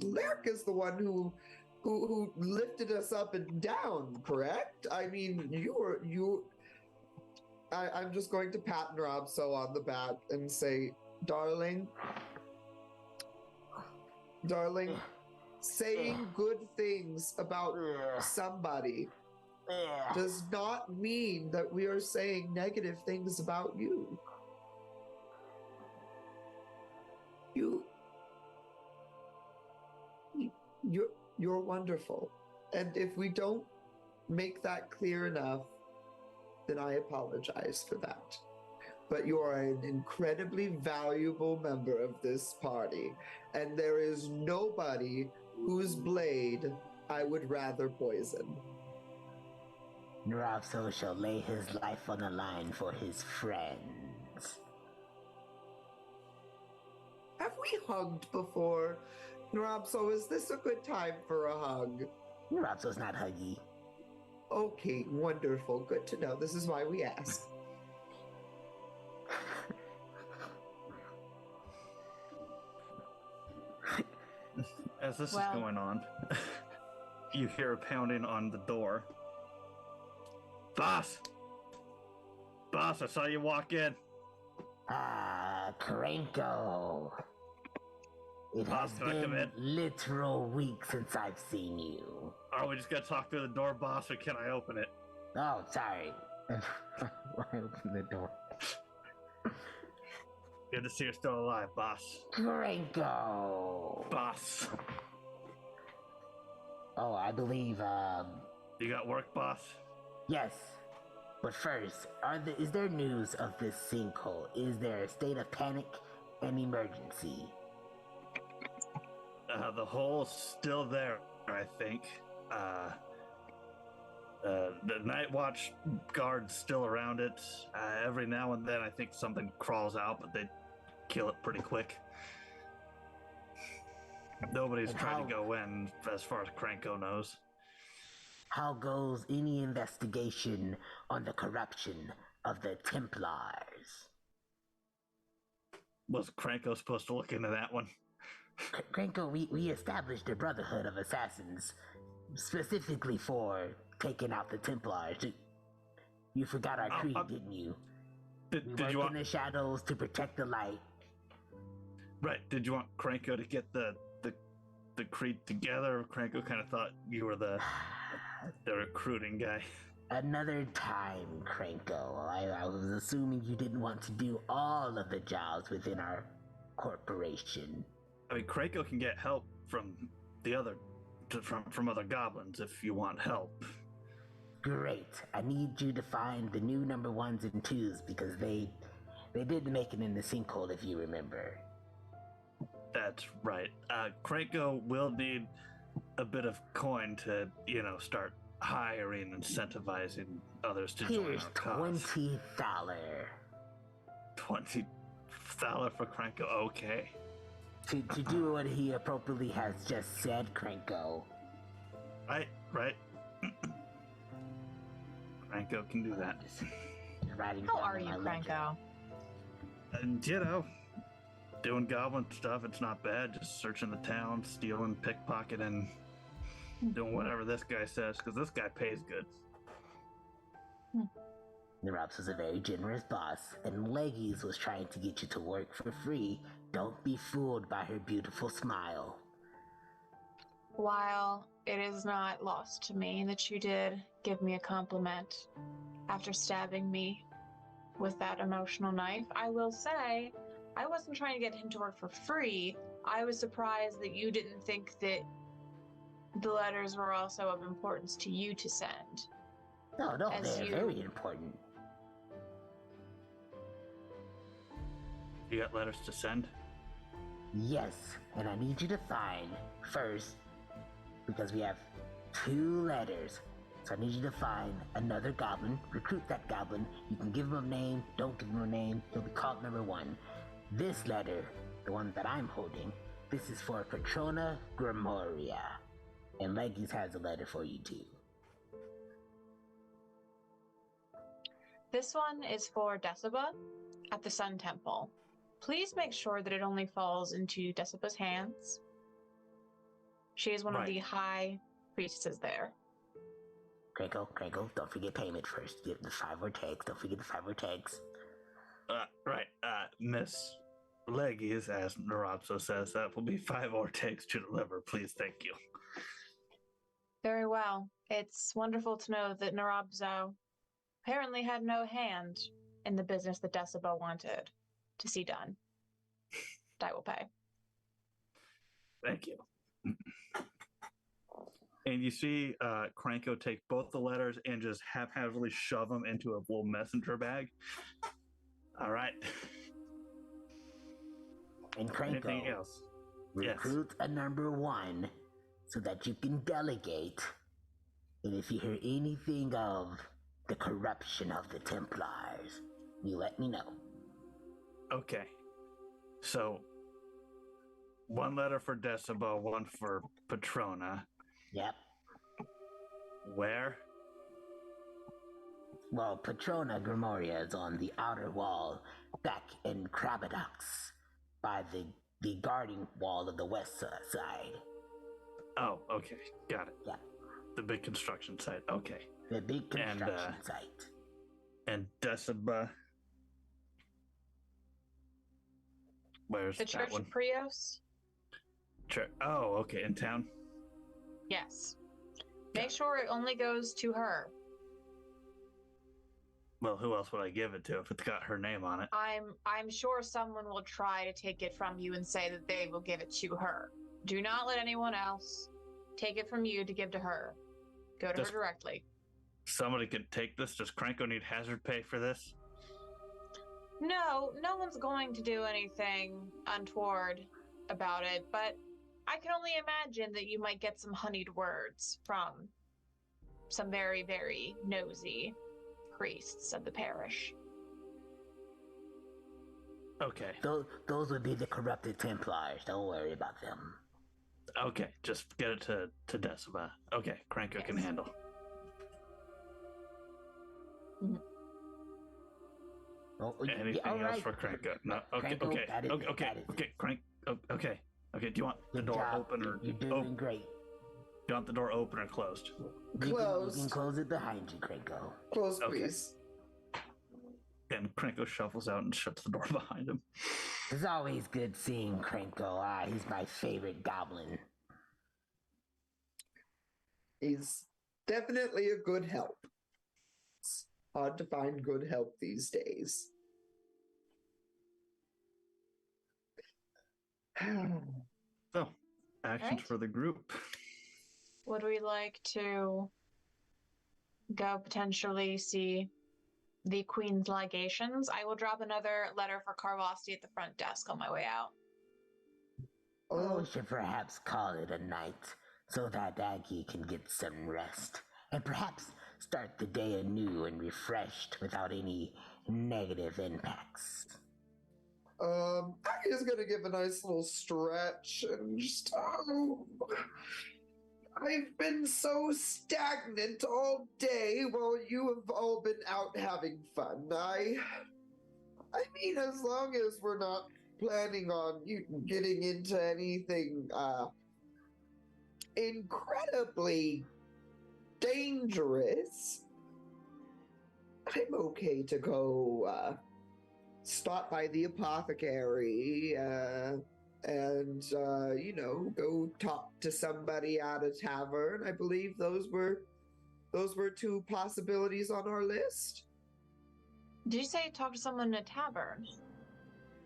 Laerke's the one who lifted us up and down, correct? I mean, I'm just going to pat Nrobso on the back and say, darling, saying good things about somebody does not mean that we are saying negative things about you. You're wonderful. And if we don't make that clear enough, then I apologize for that. But you are an incredibly valuable member of this party, and there is nobody whose blade I would rather poison. Nrobso shall lay his life on the line for his friends. Have we hugged before? Nrobso, is this a good time for a hug? Nrobso's not huggy. Okay, wonderful. Good to know. This is why we ask. As this is going on, you hear a pounding on the door. Boss! Boss, I saw you walk in. Ah, Krenko. It Boss, has can I come been in? literal weeks since I've seen you. Are we just gonna talk through the door, boss, or can I open it? Oh, sorry. Why open the door? Good to see you're still alive, boss. Krenko. Boss. Oh, I believe, You got work, boss? yes. But first, is there news of this sinkhole? Is there a state of panic and emergency? The hole's still there, I think. The night watch guard's still around it. Every now and then I think something crawls out, but they kill it pretty quick. Nobody's trying to go in as far as Krenko knows. How goes any investigation on the corruption of the Templars? Was Kranko supposed to look into that one? Krenko, we established a brotherhood of assassins specifically for taking out the Templars. You forgot our creed, didn't you? We work in the shadows to protect the light. Right. Did you want Kranko to get the creed together? Or Kranko kind of thought you were the recruiting guy. Another time, Kranko. I was assuming you didn't want to do all of the jobs within our corporation. I mean, Kranko can get help from the other, from other goblins if you want help. Great. I need you to find the new number 1s and 2s because they didn't make it in the sinkhole, if you remember. That's right. Kranko will need a bit of coin to, start hiring, incentivizing others to join our cause. $20. $20 for Kranko. Okay. To do what he appropriately has just said, Kranko. Right. Kranko can do that. How are you, Kranko? And, doing goblin stuff, it's not bad. Just searching the town, stealing, pickpocketing, doing whatever this guy says, because this guy pays good. Nrobso is a very generous boss, and Leggies was trying to get you to work for free. Don't be fooled by her beautiful smile. While it is not lost to me that you did give me a compliment after stabbing me with that emotional knife, I will say I wasn't trying to get him to work for free. I was surprised that you didn't think that the letters were also of importance to you to send. No, they're very important. You got letters to send? Yes, and I need you to find first, because we have 2 letters. So I need you to find another goblin, recruit that goblin. You can give him a name, don't give him a name, he'll be called number 1. This letter, the one that I'm holding, this is for Patrona Grimoria. And Leggies has a letter for you too. This one is for Decibel at the Sun Temple. Please make sure that it only falls into Decibel's hands. She is one of the high priestesses there. Kranko, don't forget payment first. Give the 5 or tags. Don't forget the 5 or tags. Right. Miss Leggies, as Nrobso says, that will be 5 or tags to deliver. Please, thank you. Very well. It's wonderful to know that Nrobso apparently had no hand in the business that Decibel wanted to see done. I will pay. Thank you. And you see Kranko take both the letters and just haphazardly shove them into a little messenger bag. All right. And Kranko, anything else? Recruit a number 1 so that you can delegate. And if you hear anything of the corruption of the Templars, you let me know. Okay. So, 1 letter for Decibel, 1 for Patrona. Yep. Where? Well, Patrona Grimoria is on the outer wall, back in Krabadox, by the guarding wall of the west side. Oh, okay. Got it. Yeah. The big construction site. Okay. The big construction site. And Decibel. Where's the that Church one? of Prios? Oh, okay. In town? Yes. Make sure it only goes to her. Well, who else would I give it to if it's got her name on it? I'm sure someone will try to take it from you and say that they will give it to her. Do not let anyone else take it from you to give to her. Go to her directly. Somebody could take this. Does Kranko need hazard pay for this? No one's going to do anything untoward about it, but I can only imagine that you might get some honeyed words from some very, very nosy priests of the parish. Okay. Those would be the corrupted Templars. Don't worry about them. Okay, just get it to Decibel. Okay, Kranko can handle. Anything all else right. for Cranko? No. Okay. Cranko, Okay. that is- Okay. that is it. Okay. Crank. Okay. Okay. Do you want the Good door job. open or You're doing great. Do you want the door open or closed? You Closed. can close it behind you, Cranko. Close, Okay. please. And Cranko shuffles out and shuts the door behind him. It's always good seeing Cranko. He's my favorite goblin. He's definitely a good help. It's hard to find good help these days. So, actions Right. for the group. Would we like to go potentially see the Queen's Ligations? I will drop another letter for Carvasti at the front desk on my way out. We should perhaps call it a night so that Aggie can get some rest and perhaps start the day anew and refreshed without any negative impacts. I'm just gonna give a nice little stretch and just I've been so stagnant all day while you have all been out having fun. I mean, as long as we're not planning on you getting into anything incredibly dangerous, I'm okay to go stop by the apothecary and go talk to somebody at a tavern. I believe those were two possibilities on our list. Did you say talk to someone in a tavern?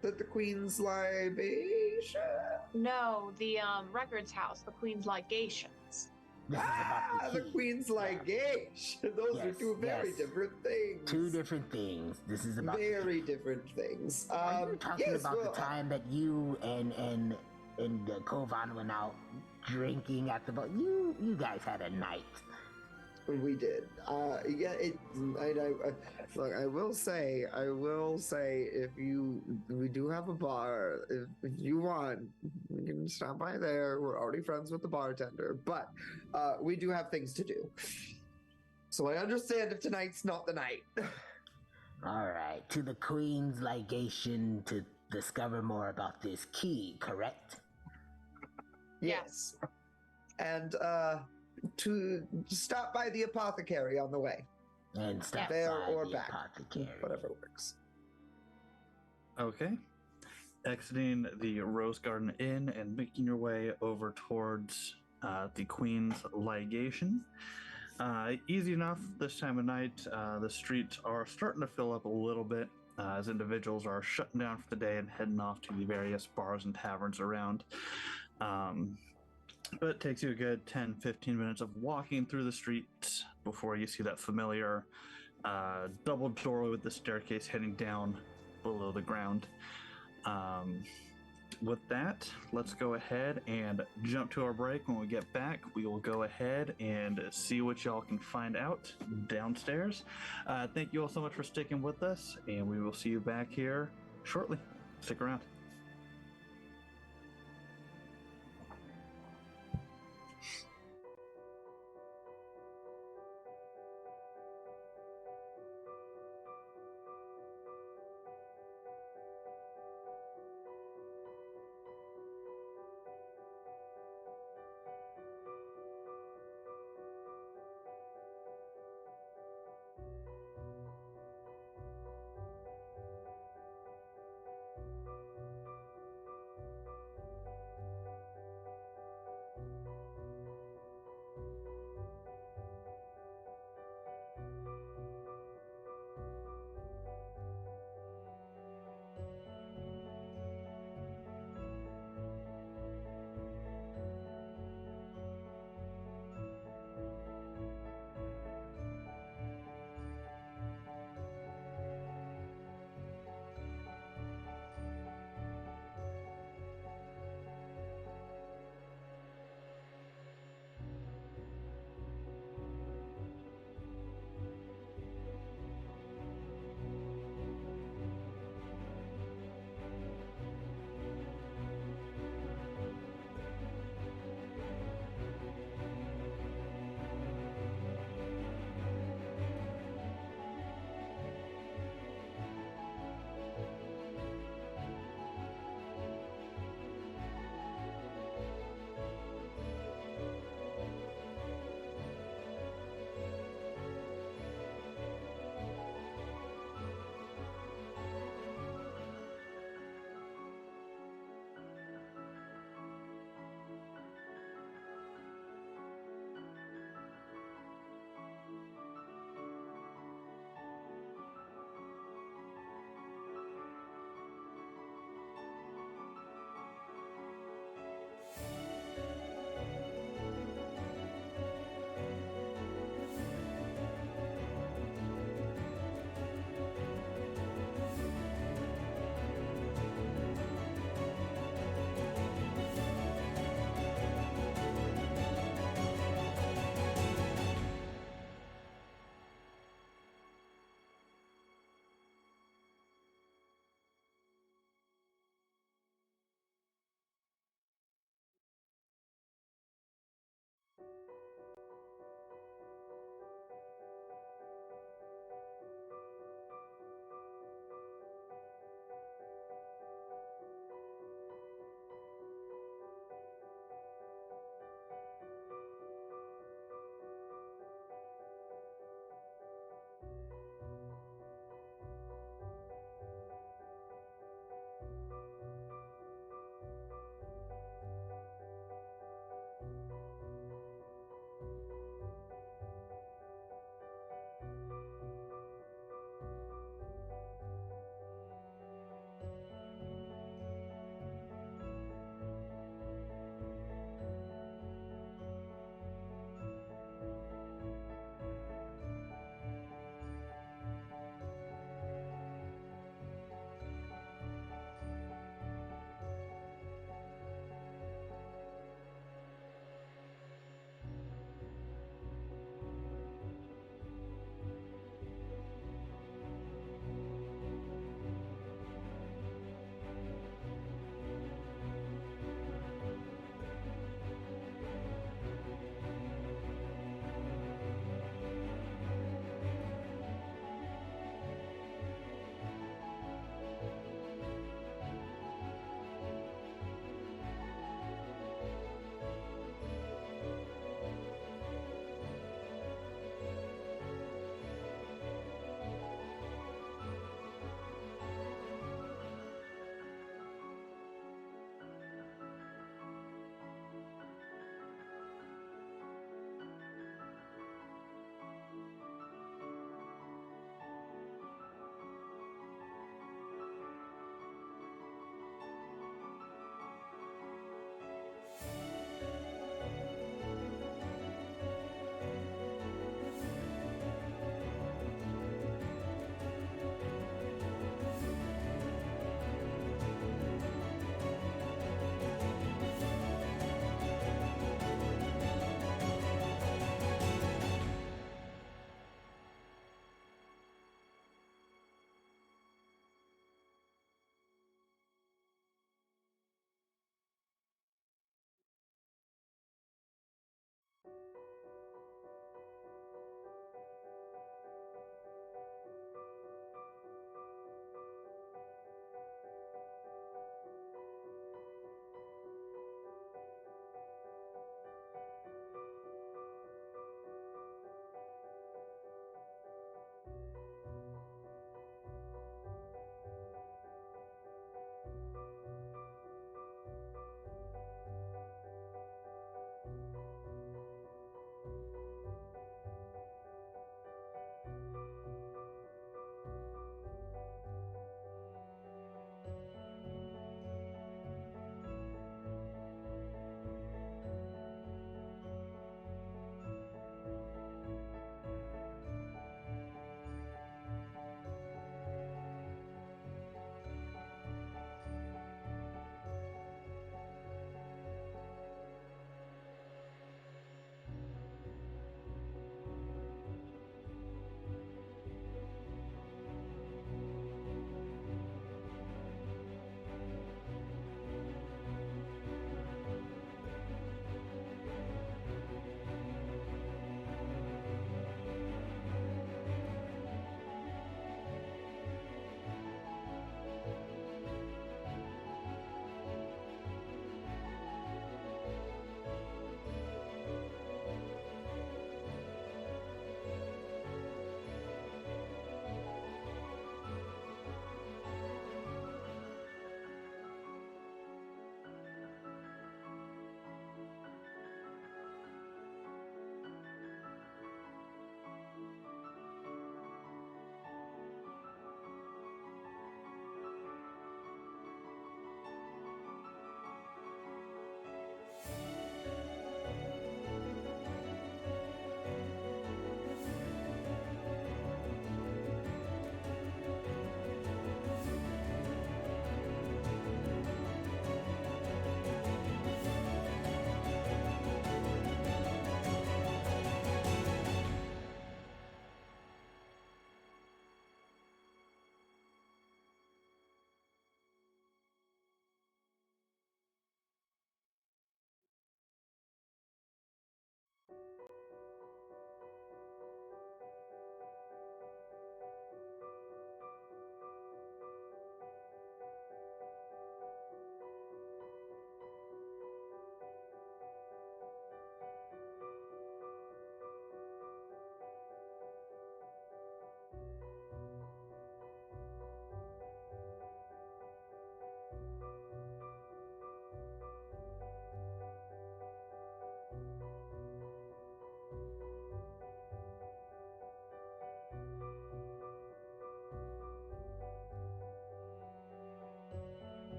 That the Queen's libation. No, the records house, the Queen's Ligations. This is about The key. Queen's ligation. Those are Yes, two very yes. different things. Two different things. This is about very different things. Are you talking yes, about well, the time that you and Kovaan went out drinking at the bar? You guys had a night. we did. Yeah. Look, I will say, we do have a bar. If you want, we can stop by there. We're already friends with the bartender, but we do have things to do. So I understand if tonight's not the night. All right, to the Queen's Ligation to discover more about this key, correct? Yes. And to stop by the apothecary on the way. And stop There by or the back. apothecary. Whatever works. Okay. Exiting the Rose Garden Inn and making your way over towards the Queen's Ligation. Easy enough this time of night. The streets are starting to fill up a little bit as individuals are shutting down for the day and heading off to the various bars and taverns around. But it takes you a good 10-15 minutes of walking through the streets before you see that familiar double doorway with the staircase heading down below the ground. With that, let's go ahead and jump to our break. When we get back, we will go ahead and see what y'all can find out downstairs. Thank you all so much for sticking with us, and we will see you back here shortly. Stick around.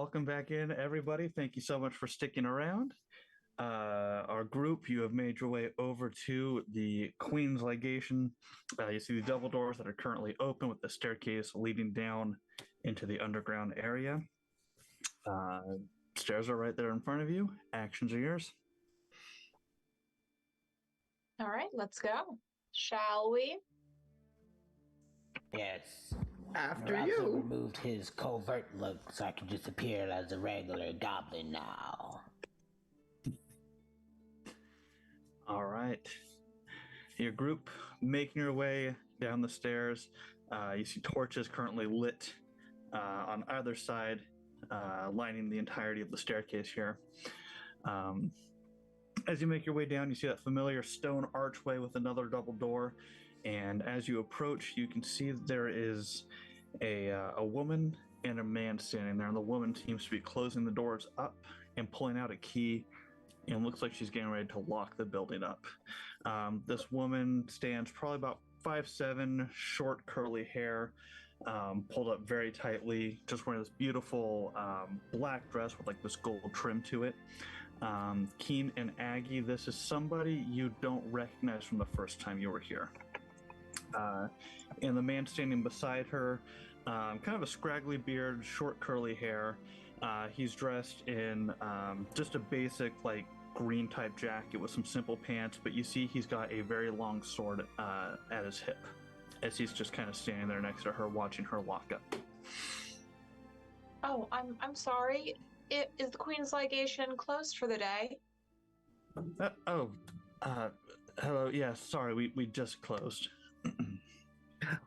welcome back in, everybody. Thank you so much for sticking around. Our group, you have made your way over to the Queen's Legation. You see the double doors that are currently open with the staircase leading down into the underground area. Stairs are right there in front of you. Actions are yours. All right, let's go. Shall we? Yes. After Nrobso you. removed his covert look so I can just appear as a regular goblin now. All right. Your group making your way down the stairs. You see torches currently lit on either side, lining the entirety of the staircase here. As you make your way down, you see that familiar stone archway with another double door. And as you approach, you can see that there is a woman and a man standing there. And the woman seems to be closing the doors up and pulling out a key. And looks like she's getting ready to lock the building up. This woman stands probably about 5'7", short curly hair, pulled up very tightly, just wearing this beautiful black dress with like this gold trim to it. Keen and Aggie, this is somebody you don't recognize from the first time you were here. And the man standing beside her, kind of a scraggly beard, short curly hair. He's dressed in just a basic like green type jacket with some simple pants, but you see he's got a very long sword at his hip as he's just kind of standing there next to her watching her lock up. Oh, I'm sorry. Is the Queen's Legation closed for the day? Hello. Yeah, sorry, we just closed.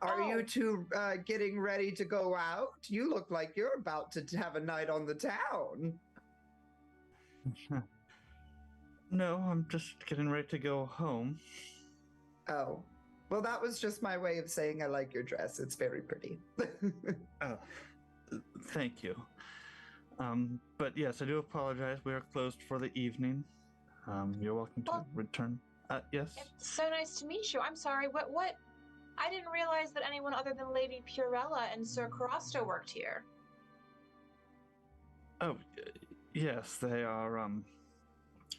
Are you two getting ready to go out? You look like you're about to have a night on the town. No, I'm just getting ready to go home. Oh, well, that was just my way of saying I like your dress. It's very pretty. Oh, thank you. But yes, I do apologize. We are closed for the evening. You're welcome to return. Yes? It's so nice to meet you. I'm sorry, what? I didn't realize that anyone other than Lady Purella and Sir Carasto worked here. Oh, yes, they are,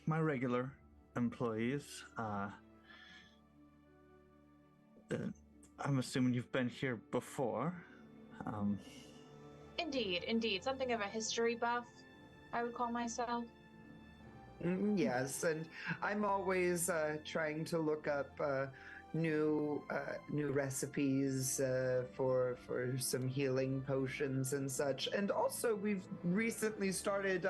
my regular employees. I'm assuming you've been here before. Indeed. Something of a history buff, I would call myself. Yes, and I'm always trying to look up new recipes for some healing potions and such. And also, we've recently started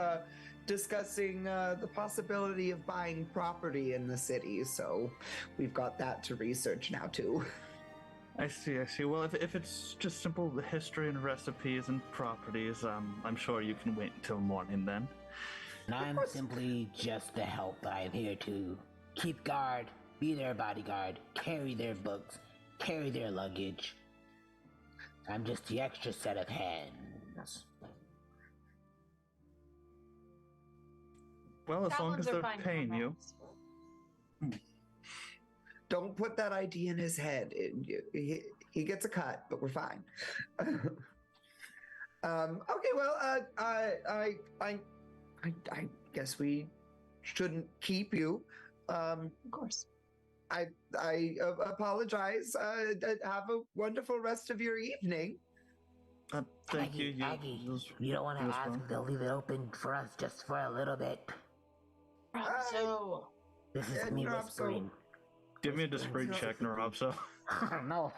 discussing the possibility of buying property in the city, so we've got that to research now too. I see. Well, if it's just simple history and recipes and properties, I'm sure you can wait until morning then. And I'm simply just the help. I'm here to keep guard, be their bodyguard, carry their books, carry their luggage. I'm just the extra set of hands. Well, as long as they're paying you. Don't put that idea in his head. He gets a cut, but we're fine. Okay, well, I guess we shouldn't keep you. Of course. I apologize. Have a wonderful rest of your evening. Thank Aggie, you. Aggie, you don't want to ask if they'll leave it open for us just for a little bit. Nrobso. This is me Nrobso. whispering. Give me a discreet check, Nrobso. No.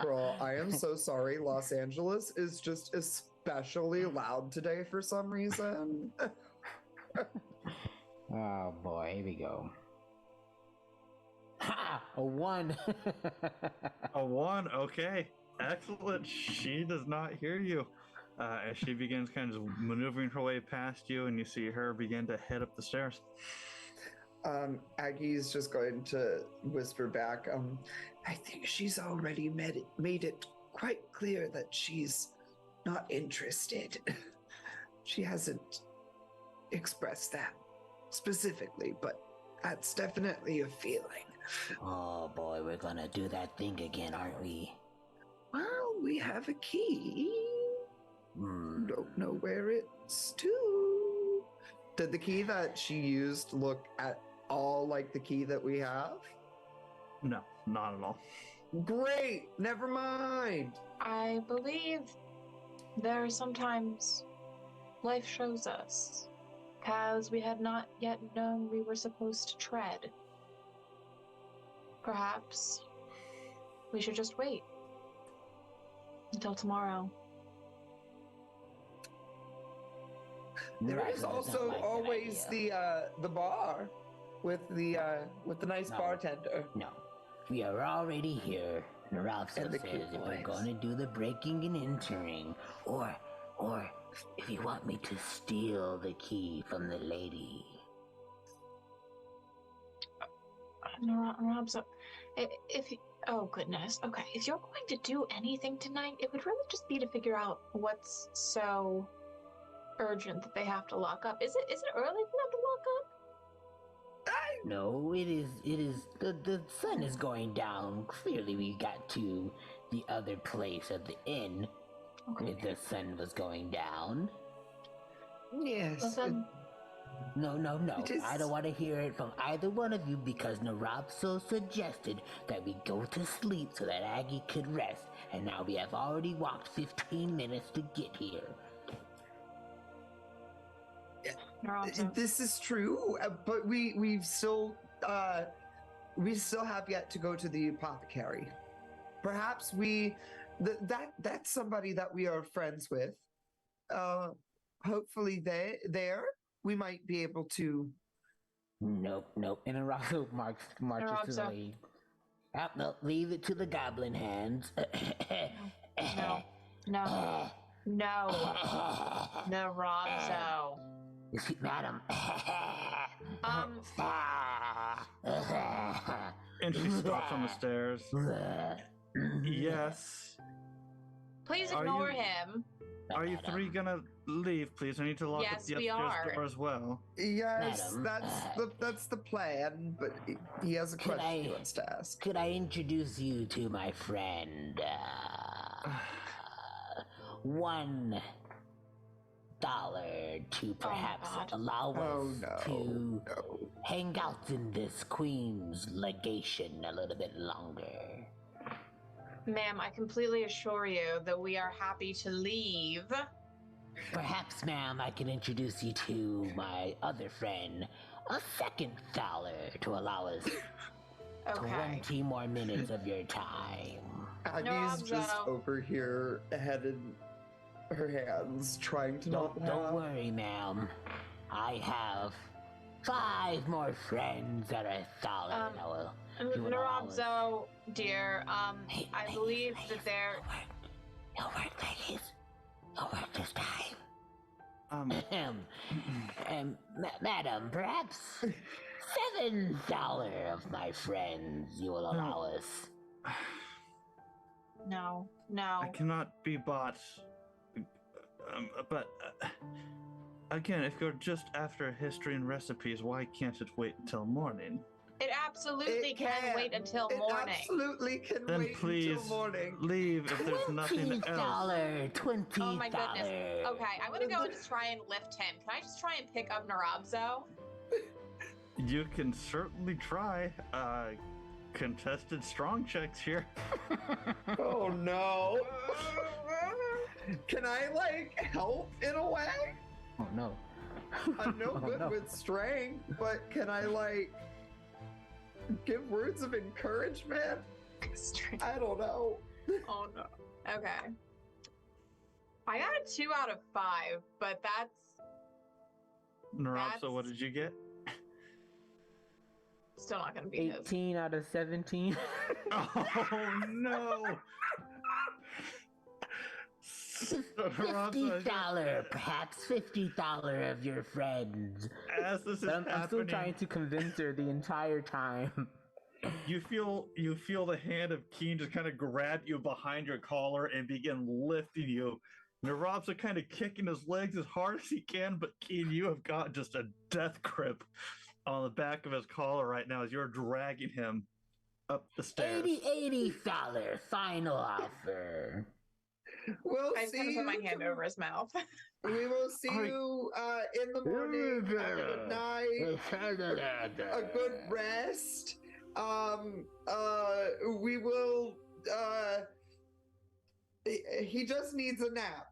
Bro, I am so sorry. Los Angeles is just especially loud today for some reason. Oh boy, here we go. Ha! A 1! A 1, okay. Excellent. She does not hear you. As she begins kind of maneuvering her way past you, and you see her begin to head up the stairs. Aggie's just going to whisper back, I think she's already made it quite clear that she's not interested. She hasn't expressed that specifically, but that's definitely a feeling. Oh boy, we're gonna do that thing again, aren't we? Well, we have a key. Hmm. Don't know where it's to. Did the key that she used look at all like the key that we have? No, not at all. Great, never mind. I believe there are sometimes life shows us paths we had not yet known we were supposed to tread. Perhaps we should just wait until tomorrow. There Right, is doesn't also like that always idea. the bar with the nice No. bartender. No, we are already here. Nrobso And the says cute if we're boys. going to do the breaking and entering, or if you want me to steal the key from the lady. Nrobso, oh goodness. Okay, if you're going to do anything tonight, it would really just be to figure out what's so urgent that they have to lock up. Is it early for them to lock up? No, it is, the sun is going down. Clearly we got to the other place at the inn Okay. if the sun was going down. Yes. Listen, No. It is- I don't want to hear it from either one of you because Nrobso suggested that we go to sleep so that Aggie could rest, and now we have already walked 15 minutes to get here. Nrobso. This is true, but we still have yet to go to the apothecary. Perhaps that's somebody that we are friends with. Hopefully we might be able to. Nope. And Nrobso marches to the Nrobso. lead. No, leave it to the goblin hands. No. Nrobso. Madam. And she stops on the stairs. Yes. Please Are ignore you- him. Are you three gonna leave, please? I need to lock up Yes, the we upstairs are. door as well. Yes, Madam. that's the plan. But he has a Could question he I- wants to ask. Could I introduce you to my friend? $1 to perhaps God. allow Oh us no! to No. hang out in this queen's legation a little bit longer. Ma'am, I completely assure you that we are happy to leave. Perhaps, ma'am, I can introduce you to my other friend, a $2 to allow us Okay. 20 more minutes of your time. Aggie's just Nrobso. over here, head in her hands, trying to Don't not worry, ma'am. I have 5 more friends that are solid. I will do it all. Nrobso, dear, Hey, I ladies, believe ladies, that there. It'll work, ladies. It'll work this time. Madam, perhaps $7 of my friends you will allow us. No. I cannot be bought. But again, if you're just after history and recipes, why can't it wait until morning? It absolutely It can can. wait until It morning. absolutely can Then wait please until morning. leave if there's nothing else. $20. Oh my goodness. Okay, I'm gonna go and try and lift him. Can I just try and pick up Nrobso? You can certainly try. Contested strong checks here. Oh no! Can I help in a way? Oh no. I'm no Oh, good no. with strength, but can I give words of encouragement? I don't know. Oh no. Okay. I got a 2 out of 5, but that's Nrobso, what did you get? still not gonna be his. 18 out of 17. Oh no! Nrobso, $50, perhaps $50 of your friends. as this is But I'm still happening, trying to convince her the entire time. you feel the hand of Keen just kind of grab you behind your collar and begin lifting you. Nrobso kind of kicking his legs as hard as he can, but Keen, you have got just a death grip on the back of his collar right now as you're dragging him up the stairs. $80 final offer. We'll I see kind of put my you hand over his mouth. We will see All right. you in the morning. Have a good night. A good rest. We will. He just needs a nap.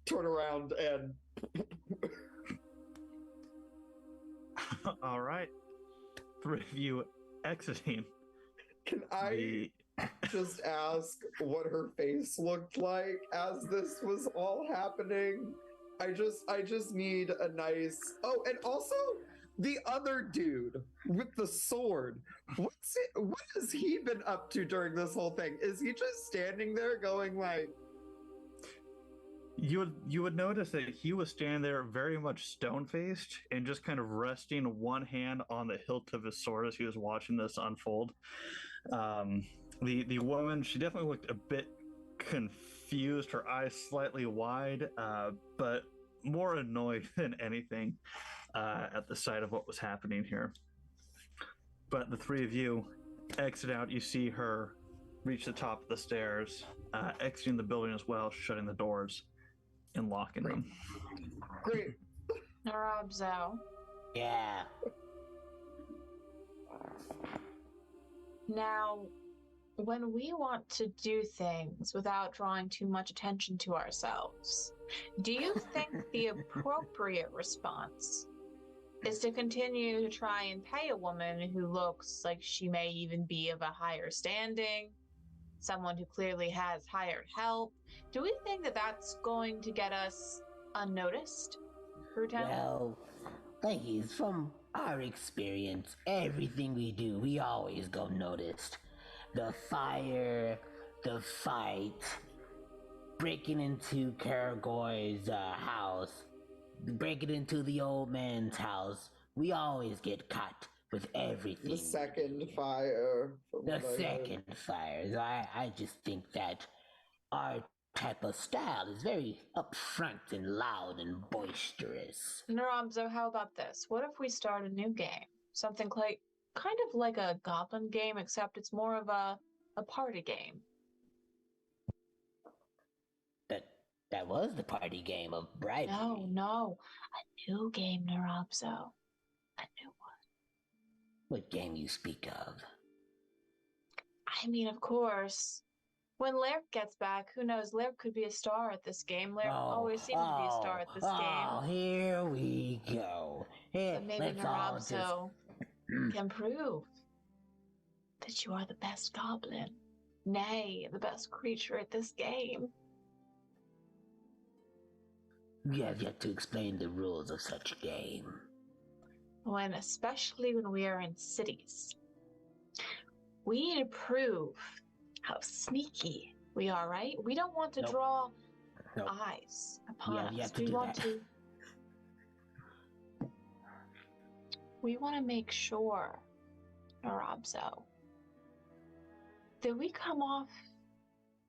Turn around and. All right. Three of you exiting. Can I just ask what her face looked like as this was all happening? I just need a nice. Oh, and also the other dude with the sword. What has he been up to during this whole thing? Is he just standing there going like? You would notice that he was standing there very much stone-faced and just kind of resting one hand on the hilt of his sword as he was watching this unfold. The woman, she definitely looked a bit confused, her eyes slightly wide, but more annoyed than anything at the sight of what was happening here. But the three of you exit out. You see her reach the top of the stairs, exiting the building as well, shutting the doors and locking them. Great. Nrobso. Yeah. Now, when we want to do things without drawing too much attention to ourselves, do you think the appropriate response is to continue to try and pay a woman who looks like she may even be of a higher standing, someone who clearly has hired help? Do we think that that's going to get us unnoticed, Fruitown? Well, ladies, from our experience, everything we do, we always go noticed. The fire, the fight, breaking into Karagoy's house, breaking into the old man's house. We always get caught with everything. The second fire. The second fires. I just think that our type of style is very upfront and loud and boisterous. Nrobso, how about this? What if we start a new game? Something like kind of like a goblin game, except it's more of a party game. That was the party game of bribery. No. A new game, Nrobso. A new one. What game you speak of? I mean, of course. When Laerke gets back, who knows? Laerke could be a star at this game. Laerke always seems to be a star at this game. Oh, here we go. But maybe Nrobso can prove that you are the best goblin. Nay, the best creature at this game. You have yet to explain the rules of such a game. Especially when we are in cities, we need to prove how sneaky we are, right? We don't want to draw eyes upon us. We want to make sure, Nrobso, that we come off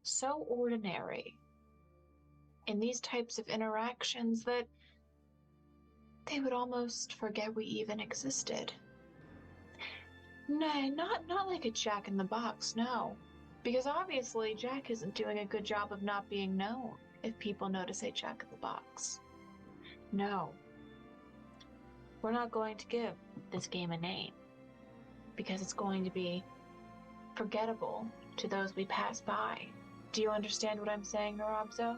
so ordinary in these types of interactions that they would almost forget we even existed. No, not like a Jack in the Box, no. Because obviously Jack isn't doing a good job of not being known if people notice a Jack in the Box. No. We're not going to give this game a name, because it's going to be forgettable to those we pass by. Do you understand what I'm saying, Nrobso?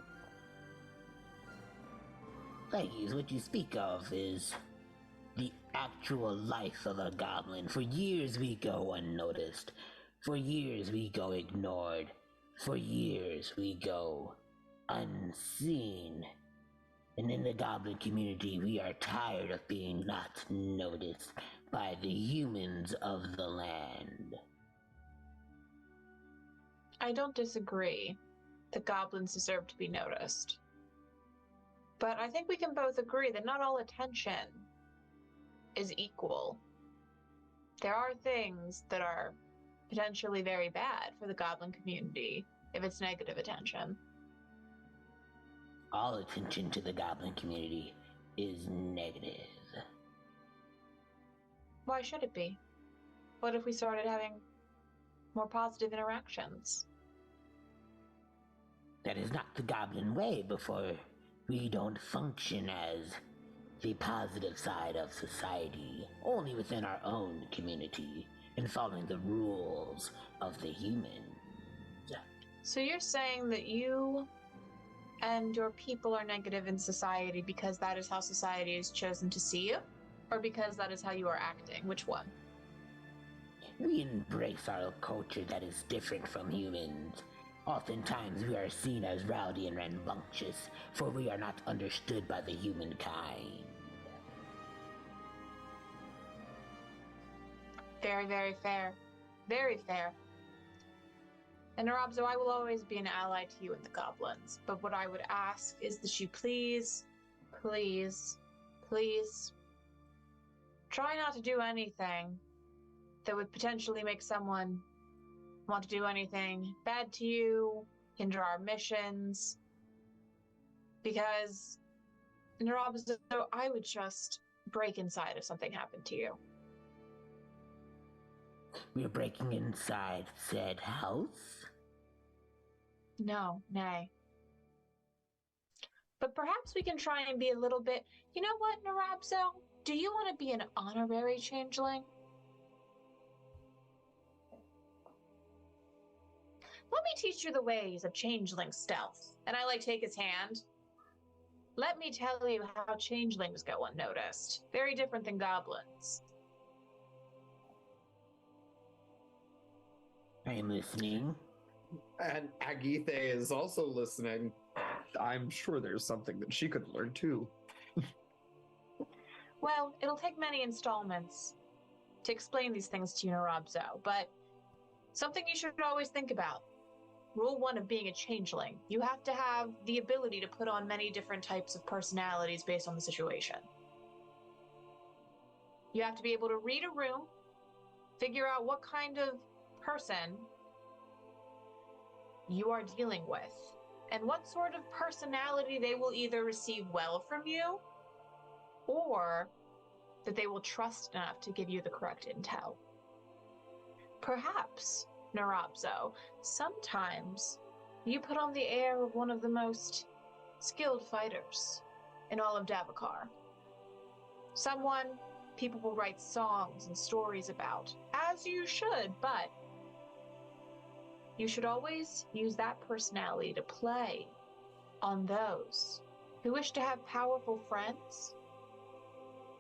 Ladies, what you speak of is the actual life of a goblin. For years we go unnoticed. For years we go ignored. For years we go unseen. And in the goblin community, we are tired of being not noticed by the humans of the land. I don't disagree. The goblins deserve to be noticed. But I think we can both agree that not all attention is equal. There are things that are potentially very bad for the goblin community if it's negative attention. All attention to the goblin community is negative. Why should it be? What if we started having more positive interactions? That is not the goblin way, before we don't function as the positive side of society, only within our own community, and following the rules of the human. So you're saying that you and your people are negative in society because that is how society has chosen to see you? Or because that is how you are acting? Which one? We embrace our culture that is different from humans. Oftentimes we are seen as rowdy and rambunctious, for we are not understood by the humankind. Very, very fair. Very fair. And Nrobso, I will always be an ally to you and the goblins, but what I would ask is that you please, please, please try not to do anything that would potentially make someone want to do anything bad to you, hinder our missions, because Nrobso, I would just break inside if something happened to you. We're breaking inside said house? No, nay. But perhaps we can try and be a little bit... You know what, Nrobso? Do you want to be an honorary changeling? Let me teach you the ways of changeling stealth. And I, take his hand. Let me tell you how changelings go unnoticed. Very different than goblins. I am listening. And Agithe is also listening. I'm sure there's something that she could learn too. Well, it'll take many installments to explain these things to you, Nrobso, but something you should always think about. Rule 1 of being a changeling. You have to have the ability to put on many different types of personalities based on the situation. You have to be able to read a room, figure out what kind of person you are dealing with, and what sort of personality they will either receive well from you, or that they will trust enough to give you the correct intel. Perhaps, Nrobso, sometimes you put on the air of one of the most skilled fighters in all of Davokar. Someone people will write songs and stories about, as you should, but you should always use that personality to play on those who wish to have powerful friends,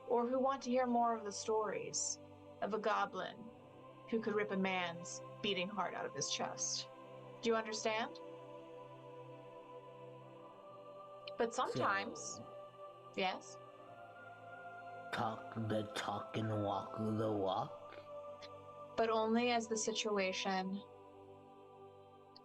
or who want to hear more of the stories of a goblin who could rip a man's beating heart out of his chest. Do you understand? But sometimes, yes? Talk the talk and walk the walk. But only as the situation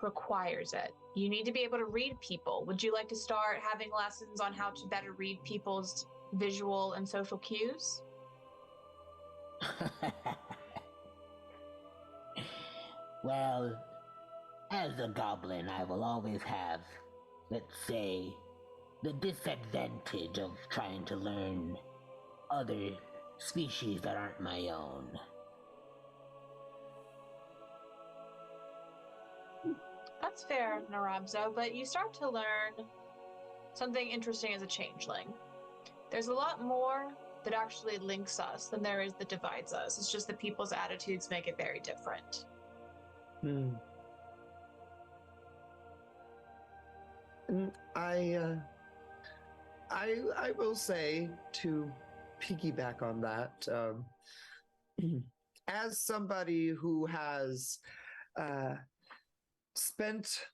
requires it. You need to be able to read people. Would you like to start having lessons on how to better read people's visual and social cues? Well, as a goblin, I will always have, let's say, the disadvantage of trying to learn other species that aren't my own. That's fair, Nrobso, but you start to learn something interesting as a changeling. There's a lot more that actually links us than there is that divides us. It's just that people's attitudes make it very different. I will say, to piggyback on that, as somebody who has spent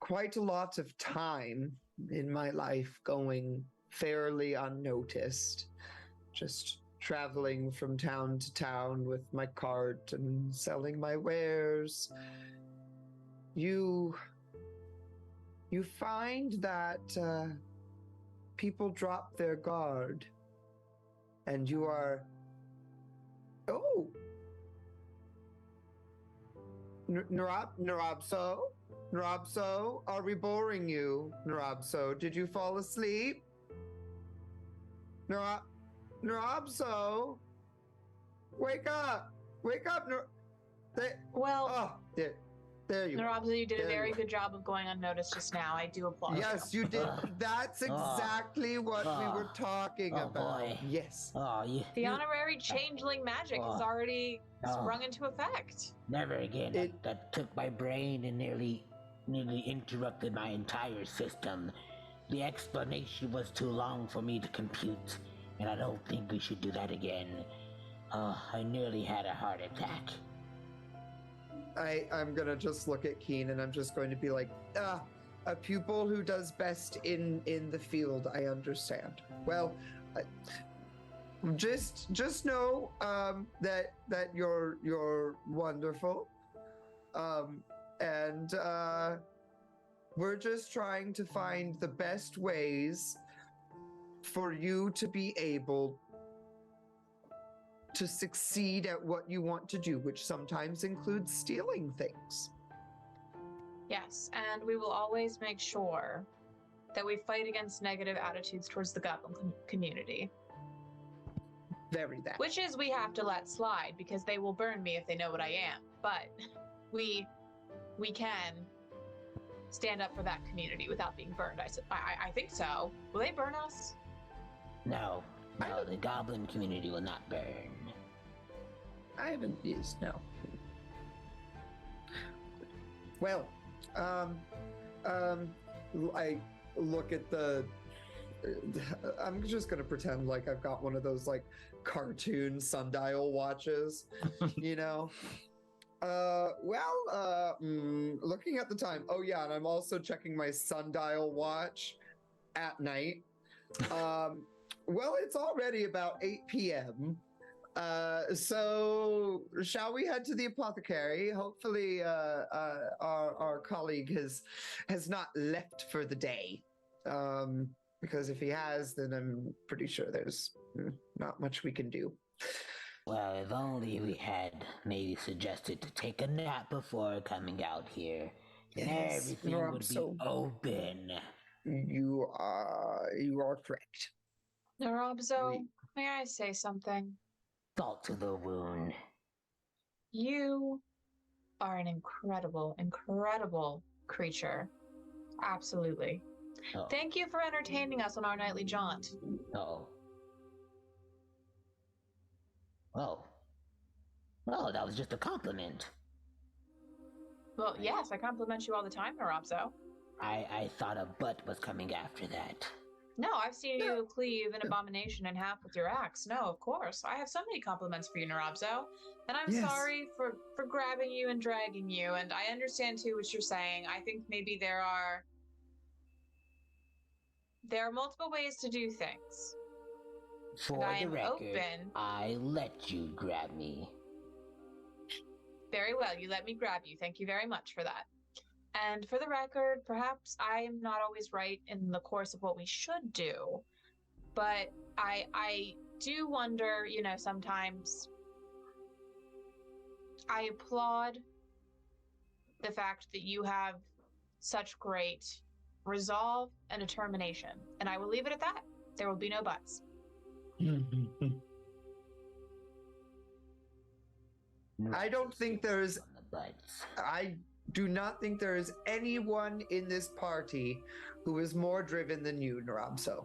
quite a lot of time in my life going fairly unnoticed, just traveling from town to town with my cart and selling my wares, you find that people drop their guard, and you are, Nrobso? Nrobso, are we boring you? Nrobso, did you fall asleep? Nrobso? Wake up! Wake up! There you go. Nrobso, you did a There very you good job of going unnoticed just now. I do applaud Yes, you did. That's Oh. exactly what we were talking Oh, about. boy. Yes. Oh, you. The honorary changeling magic has already sprung into effect. Never again. That took my brain and nearly interrupted my entire system. The explanation was too long for me to compute, and I don't think we should do that again. I nearly had a heart attack. I'm gonna just look at Keen and I'm just going to be like, a pupil who does best in the field. I understand. Well, just know that you're wonderful, and we're just trying to find the best ways for you to be able to succeed at what you want to do, which sometimes includes stealing things. Yes, and we will always make sure that we fight against negative attitudes towards the goblin community. Very that. Which is we have to let slide because they will burn me if they know what I am. But we can stand up for that community without being burned. I think so. Will they burn us? No, the goblin community will not burn. I haven't used no. Well, I look at the. I'm just gonna pretend like I've got one of those like cartoon sundial watches, you know. Looking at the time. Oh yeah, and I'm also checking my sundial watch at night. Well, it's already about 8 p.m. So shall we head to the apothecary? Hopefully, our colleague has not left for the day. Because if he has, then I'm pretty sure there's not much we can do. Well, if only we had maybe suggested to take a nap before coming out here. Yes, Everything would be open. You are correct. Nrobso, may I say something? Salt to the wound. You are an incredible, incredible creature. Absolutely. Oh. Thank you for entertaining us on our nightly jaunt. Oh. Oh. Oh, that was just a compliment. Well, yes, I compliment you all the time, Nrobso. I thought a butt was coming after that. No, I've seen you cleave an abomination in half with your axe. No, of course. I have so many compliments for you, Nrobso. And I'm sorry for grabbing you and dragging you, and I understand too what you're saying. I think maybe there are multiple ways to do things. For the record, I let you grab me. Very well, you let me grab you. Thank you very much for that. And for the record, perhaps I am not always right in the course of what we should do, but I do wonder, you know, sometimes I applaud the fact that you have such great resolve and determination, and I will leave it at that. There will be no buts. I don't think there's. I do not think there is anyone in this party who is more driven than you, Nrobso.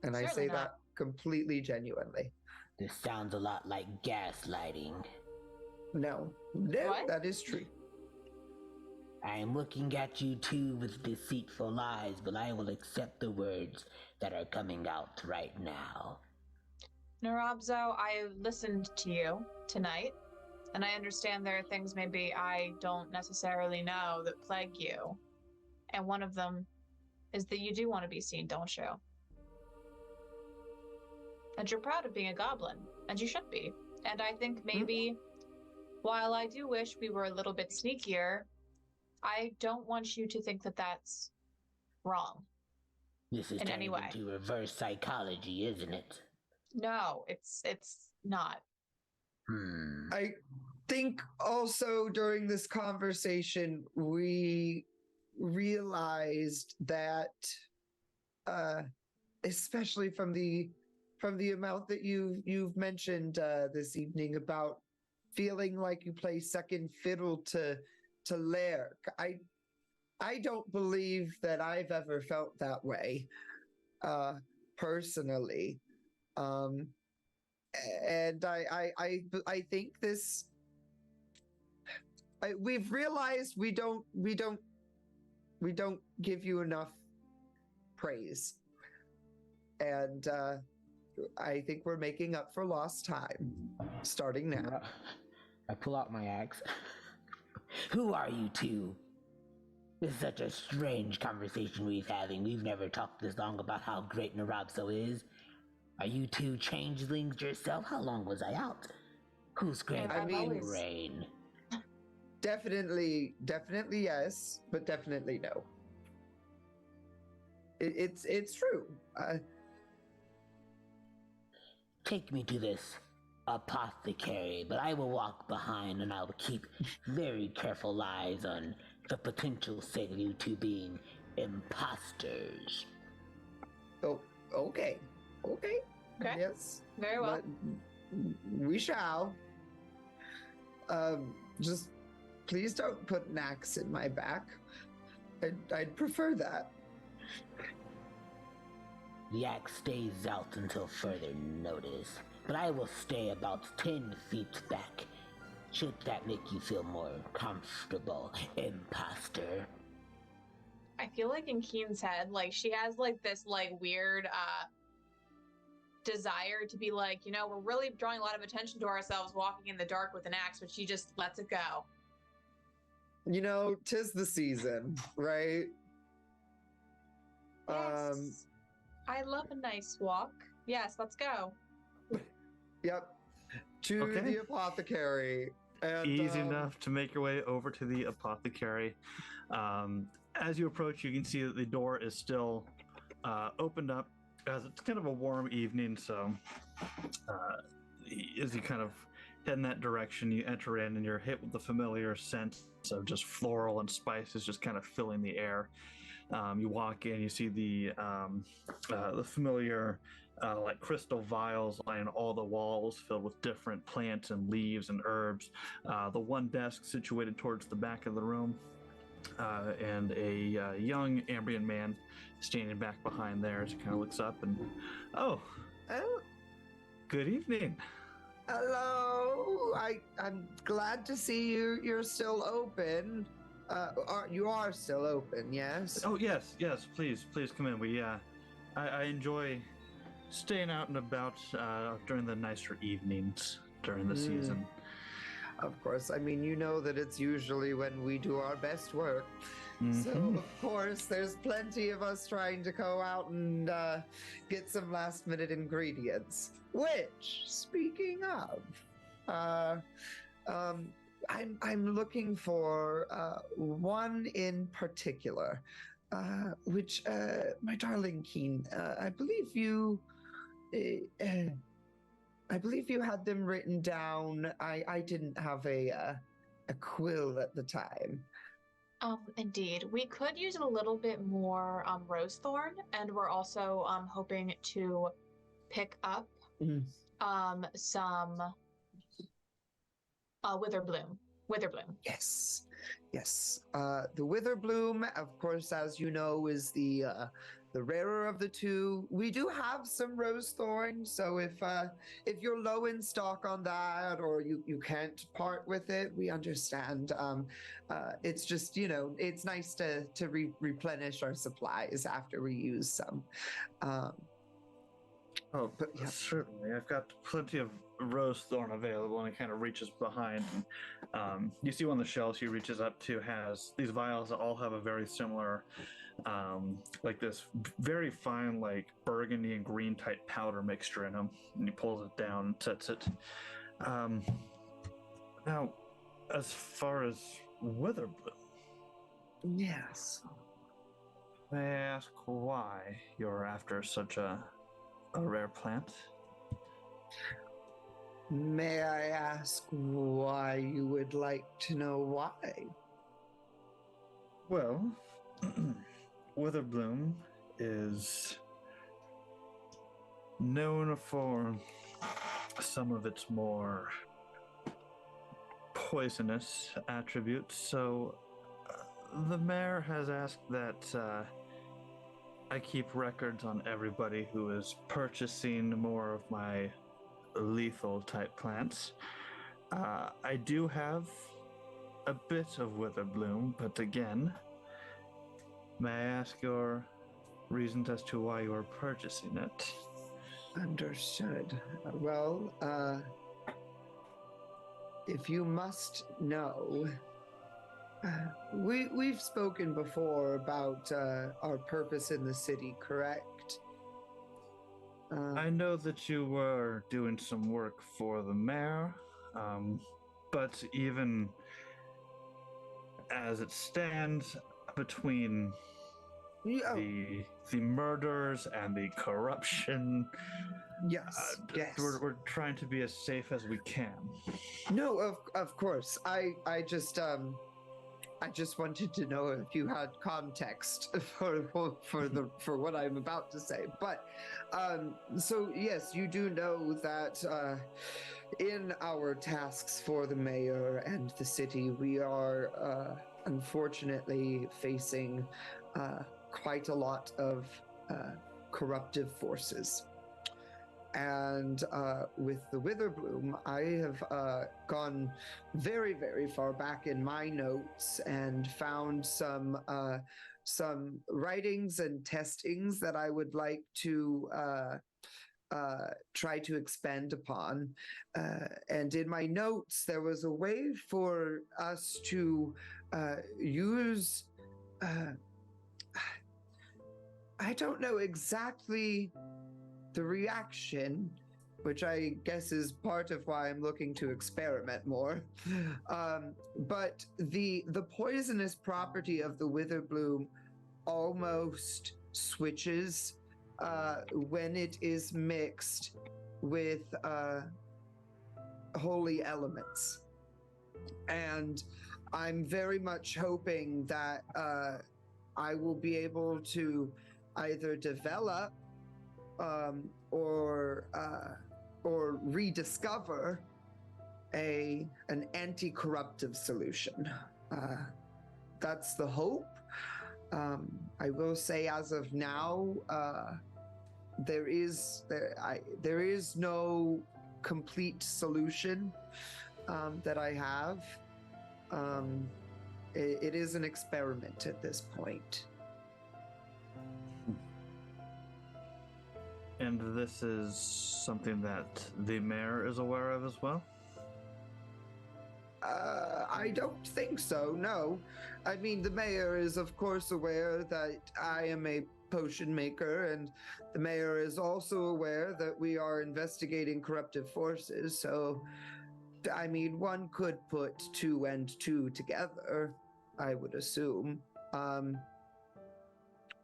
And I say that completely genuinely. This sounds a lot like gaslighting. No, that is true. I am looking at you too with deceitful lies, but I will accept the words that are coming out right now. Nrobso, I listened to you tonight, and I understand there are things maybe I don't necessarily know that plague you. And one of them is that you do want to be seen, don't you? And you're proud of being a goblin, and you should be. And I think maybe, while I do wish we were a little bit sneakier, I don't want you to think that that's wrong. This is in any way. To reverse psychology, isn't it? No, it's not. I think also during this conversation we realized that, especially from the amount that you've mentioned this evening about feeling like you play second fiddle to Laerke. I don't believe that I've ever felt that way, personally. And I think this. We've realized we don't give you enough praise, and I think we're making up for lost time, starting now. I pull out my axe. Who are you two? This is such a strange conversation we've having. We've never talked this long about how great Nrobso is. Are you two changelings yourself? How long was I out? Who's granting rain? Definitely yes, but definitely no. It's true. Take me to this apothecary, but I will walk behind and I will keep very careful eyes on the potential sake of you two being imposters. Oh, okay. Yes. Very well. We shall. Just please don't put an axe in my back. I'd prefer that. The axe stays out until further notice, but I will stay about 10 feet back. Should that make you feel more comfortable, imposter? I feel like in Keen's head, like she has like this like weird desire to be like, we're really drawing a lot of attention to ourselves walking in the dark with an axe, but she just lets it go. 'Tis the season, right? Yes. I love a nice walk. Yes, let's go. Yep. To the apothecary. And, easy enough to make your way over to the apothecary. As you approach, you can see that the door is still opened up, as it's kind of a warm evening. So as you kind of head in that direction, you enter in and you're hit with the familiar scent of just floral and spices just kind of filling the air. You walk in, you see the familiar like crystal vials lining all the walls filled with different plants and leaves and herbs. The one desk situated towards the back of the room, and a young Ambrian man standing back behind there as he kind of looks up and, oh, good evening. Hello. I'm glad to see you're still open. You are still open, yes? Oh, yes, please come in. I enjoy staying out and about during the nicer evenings during the season. Of course. I mean, you know that it's usually when we do our best work. Mm-hmm. So, of course, there's plenty of us trying to go out and get some last-minute ingredients. Which, speaking of, I'm looking for one in particular, which, my darling Keen, I believe you had them written down. I didn't have a quill at the time. Indeed. We could use a little bit more rose thorn, and we're also hoping to pick up some Witherbloom. Yes. The Witherbloom, of course, as you know, is the rarer of the two. We do have some rose thorn, so if you're low in stock on that, or you can't part with it, we understand. It's just, it's nice to replenish our supplies after we use some. But yeah, certainly. I've got plenty of rose thorn available, and he kind of reaches behind. And, you see one of the shelves he reaches up to has these vials that all have a very similar, like this very fine, like burgundy and green type powder mixture in them. And he pulls it down and sets it. Now, as far as Witherbloom, yes, may I ask why you're after such a rare plant? May I ask why you would like to know why? Well, Witherbloom is known for some of its more poisonous attribute. So the mayor has asked that I keep records on everybody who is purchasing more of my lethal type plants. I do have a bit of Witherbloom, but again, may I ask your reasons as to why you are purchasing it? Understood. Well, if you must know, we've spoken before about our purpose in the city, correct? I know that you were doing some work for the mayor, but even as it stands between the murders and the corruption, yes, yes. We're trying to be as safe as we can. No, of course. I just wanted to know if you had context for what I'm about to say. But so yes, you do know that in our tasks for the mayor and the city, we are unfortunately facing quite a lot of corruptive forces. And with the Witherbloom, I have gone very, very far back in my notes and found some writings and testings that I would like to try to expand upon. And in my notes, there was a way for us to use. I don't know exactly the reaction, which I guess is part of why I'm looking to experiment more. But the poisonous property of the Witherbloom almost switches when it is mixed with holy elements. And I'm very much hoping that I will be able to either develop or rediscover an anti-corruptive solution. That's the hope. I will say, as of now, there is no complete solution that I have. It is an experiment at this point. And this is something that the mayor is aware of as well? I don't think so, no. I mean, the mayor is, of course, aware that I am a potion maker, and the mayor is also aware that we are investigating corruptive forces, so, I mean, one could put 2 and 2 together, I would assume. I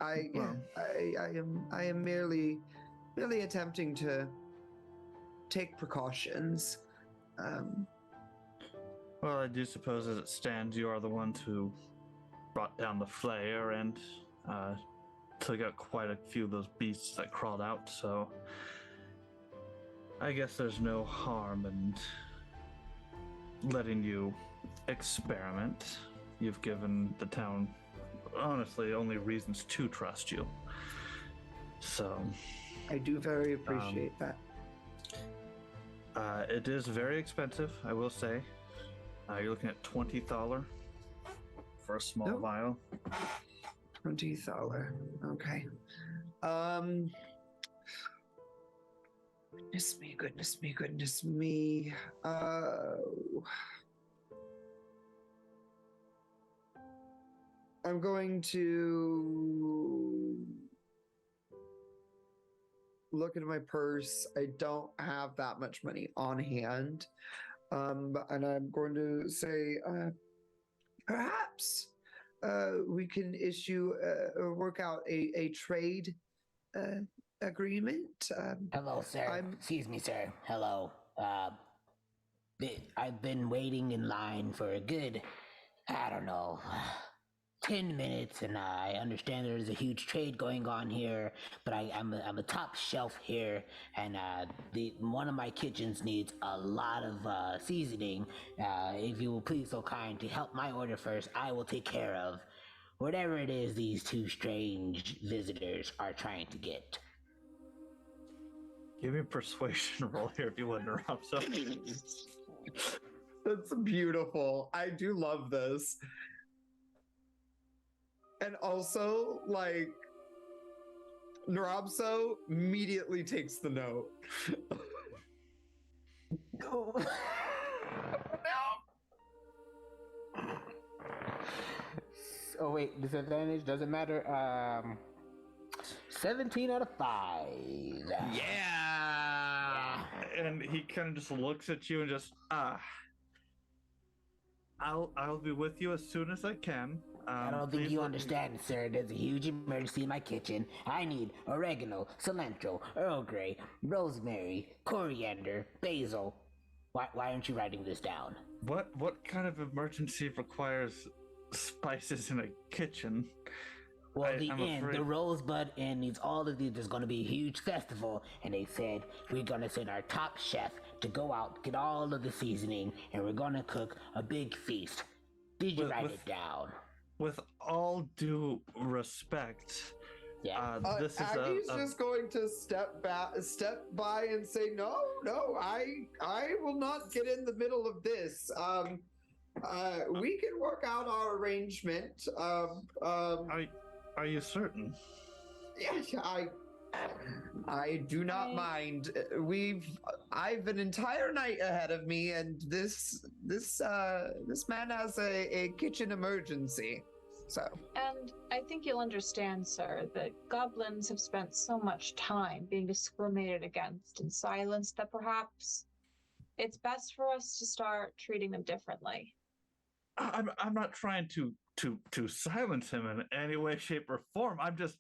am merely attempting to take precautions. Well, I do suppose as it stands, you are the ones who brought down the flare and took out quite a few of those beasts that crawled out, so I guess there's no harm in letting you experiment. You've given the town, honestly, only reasons to trust you. So I do very appreciate that. It is very expensive, I will say. You're looking at 20 thaler for a small vial. 20 thaler. Okay. Goodness me. I'm going to look into my purse. I don't have that much money on hand. And I'm going to say, perhaps we can issue or work out a trade agreement. Hello, sir. Excuse me, sir. Hello. I've been waiting in line for a good, I don't know, 10 minutes, and I understand there's a huge trade going on here, but I'm a top shelf here, and one of my kitchens needs a lot of seasoning. If you will please so kind to help my order first, I will take care of whatever it is these two strange visitors are trying to get. Give me a persuasion roll here if you would, Nrobso. That's beautiful. I do love this. And also, like, Nrobso immediately takes the note. No. Oh wait, disadvantage doesn't matter. 17 out of 5. Yeah. And he kind of just looks at you and just I'll be with you as soon as I can. I don't think you understand, sir. There's a huge emergency in my kitchen. I need oregano, cilantro, Earl Grey, rosemary, coriander, basil. Why aren't you writing this down? What kind of emergency requires spices in a kitchen? Well, the Rosebud Inn needs all of these. There's going to be a huge festival, and they said we're going to send our top chef to go out, get all of the seasoning, and we're going to cook a big feast. Did you write it down? With all due respect, yeah. This is Aggie's just going to step by and say, no, I will not get in the middle of this. We can work out our arrangement. Are you certain? Yes, I do not mind. I've an entire night ahead of me, and this man has a kitchen emergency. So. And I think you'll understand, sir, that goblins have spent so much time being discriminated against and silenced that perhaps it's best for us to start treating them differently. I'm not trying to silence him in any way, shape, or form. I'm just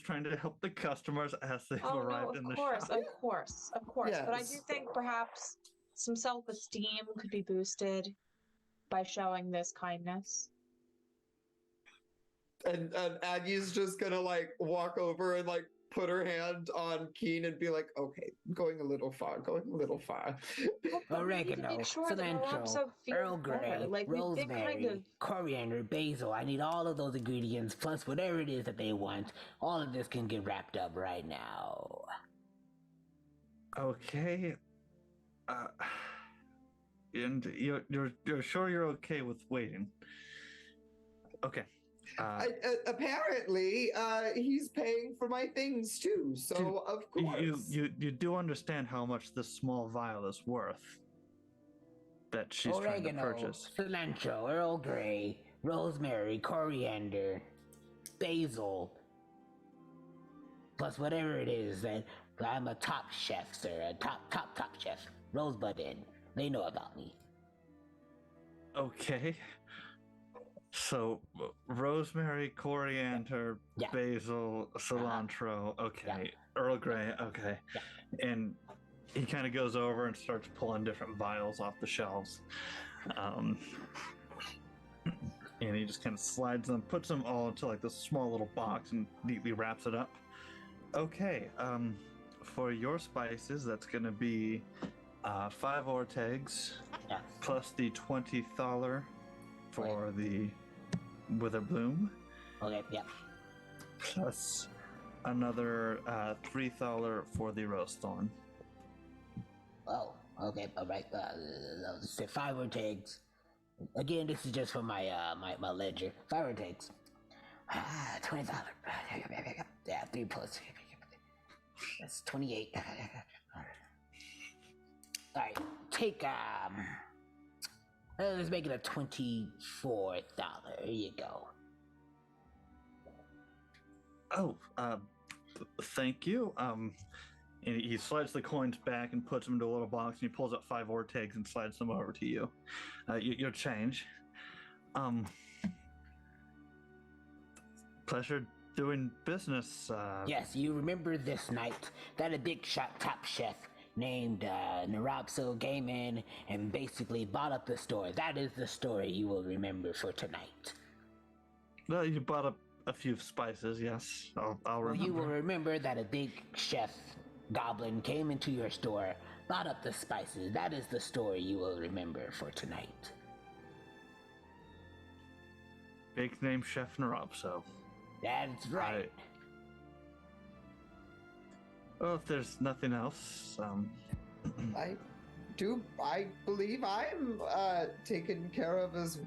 trying to help the customers as they've arrived in the shop. Of course. Yes. But I do think perhaps some self-esteem could be boosted by showing this kindness. And Aggie's just gonna like walk over and like put her hand on Keen and be like, okay, going a little far. Oregano, cilantro, Earl Grey, rosemary, coriander, basil. I need all of those ingredients, plus whatever it is that they want. All of this can get wrapped up right now. Okay. And you're sure you're okay with waiting? Okay. Apparently, he's paying for my things too, so of course. You do understand how much this small vial is worth that she's trying to purchase? Cilantro, Earl Grey, rosemary, coriander, basil, plus whatever it is that I'm a top chef, sir, a top chef. Rosebud Inn. They know about me. Okay. So, rosemary, coriander, basil, cilantro, okay. Earl Grey, okay. And he kind of goes over and starts pulling different vials off the shelves. And he just kind of slides them, puts them all into like this small little box and neatly wraps it up. Okay, for your spices, that's going to be 5 Ortegs, plus the 20 Thaler for the Witherbloom. Okay, yeah. Plus another 3 Thaler for the Rosethorn. Oh, okay, all right. Let's say 5 Ortegs. Again, this is just for my my ledger. 5 Ortegs. $20. Yeah, 3 plus. That's 28. All right, take let's make it a $24. Here you go. Oh, thank you. And he slides the coins back and puts them into a little box, and he pulls out 5 Ortegs and slides them over to you. Your change. Pleasure doing business. Yes, you remember this night that a big shot top chef named Nrobso came in and basically bought up the store. That is the story you will remember for tonight. Well, you bought a few spices, yes. I'll Well, remember. you will remember that a big chef goblin came into your store, bought up the spices. That is the story you will remember for tonight. Big name Chef Nrobso. That's right. Well, if there's nothing else, I believe I'm taken care of as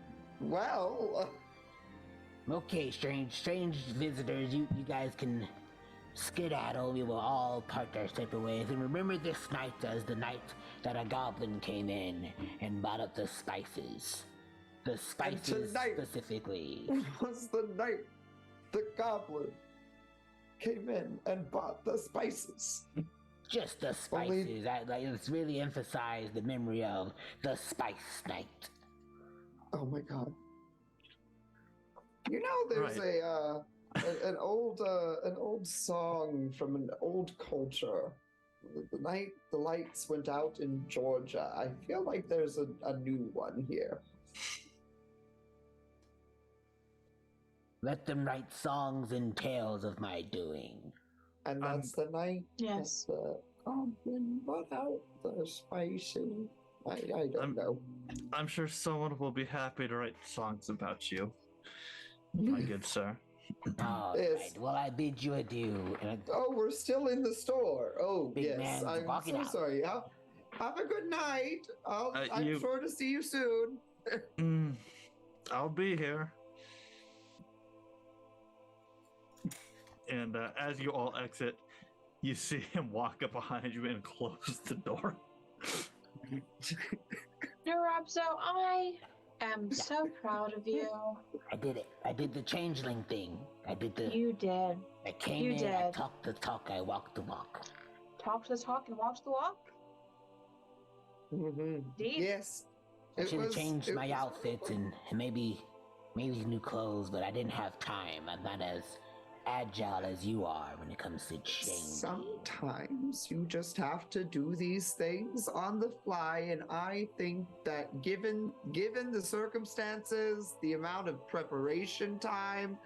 well. Okay, strange visitors, you guys can skedaddle. We will all part our separate ways. And remember this night as the night that a goblin came in and bought up the spices. The spices specifically. Was the night the goblin came in and bought the spices. Just the spices. It's really emphasized the memory of the Spice Night. Oh my god. You know, there's an old song from an old culture. The night the lights went out in Georgia. I feel like there's a new one here. Let them write songs and tales of my doing. And that's the night. Yes. The goblin brought out the spices. I don't know. I'm sure someone will be happy to write songs about you, my good sir. All Yes. right. Well, I bid you adieu. Oh, we're still in the store. Oh, Big yes. man's I'm walking so out. sorry. Have a good night. I'm You- sure to see you soon. I'll be here. And as you all exit, you see him walk up behind you and close the door. Nrobso, I am so proud of you. I did it. I did the changeling thing. I did the. You did. I came You in. I did. talked the talk. I walked the walk. Talk the talk and walk the walk. Mhm. Indeed. Yes. I should have changed my was- outfit and maybe new clothes, but I didn't have time. I'm not as agile as you are when it comes to changing. Sometimes you just have to do these things on the fly, and I think that given the circumstances, the amount of preparation time,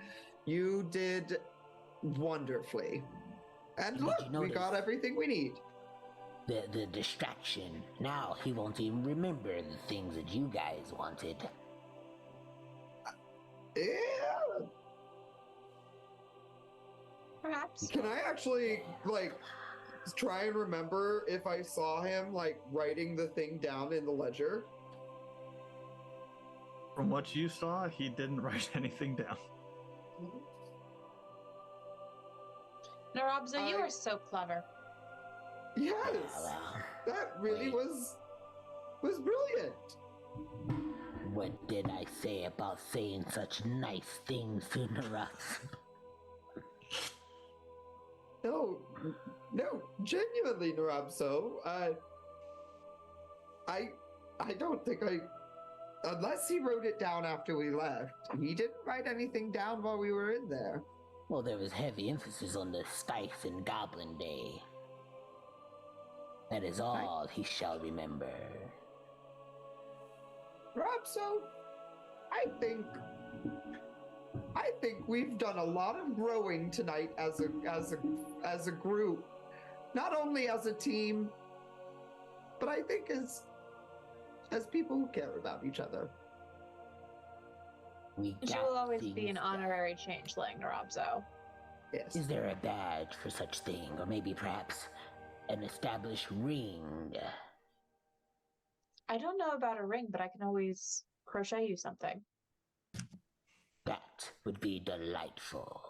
you did wonderfully. And Did look, you we notice? got everything we need. The distraction. Now he won't even remember the things that you guys wanted. Yeah. Perhaps. Can I actually try and remember if I saw him writing the thing down in the ledger? From what you saw, he didn't write anything down. Nrobso, you I- are so clever. Yes. Well, That really Wait. was brilliant. what did I say about saying such nice things to Nrobso? No, genuinely, Nrobso. I don't think unless he wrote it down after we left. He didn't write anything down while we were in there. Well, there was heavy emphasis on the Spice and Goblin Day. That is all he shall remember. Nrobso, I think we've done a lot of growing tonight as a group. Not only as a team, but I think as people who care about each other. We You got will always be things an done. honorary changeling, Nrobso. Yes. Is there a badge for such thing, or maybe perhaps an established ring? I don't know about a ring, but I can always crochet you something. That would be delightful.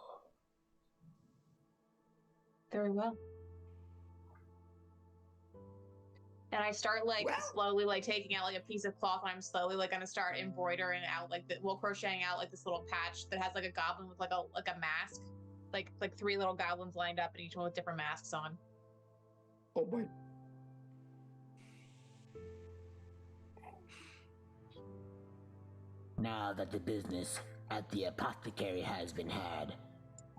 Very well. And I start Well- slowly taking out a piece of cloth, and I'm slowly gonna start embroidering out crocheting out this little patch that has a goblin with a mask, like 3 little goblins lined up, and each one with different masks on. Oh my. Now that the business at the apothecary has been had,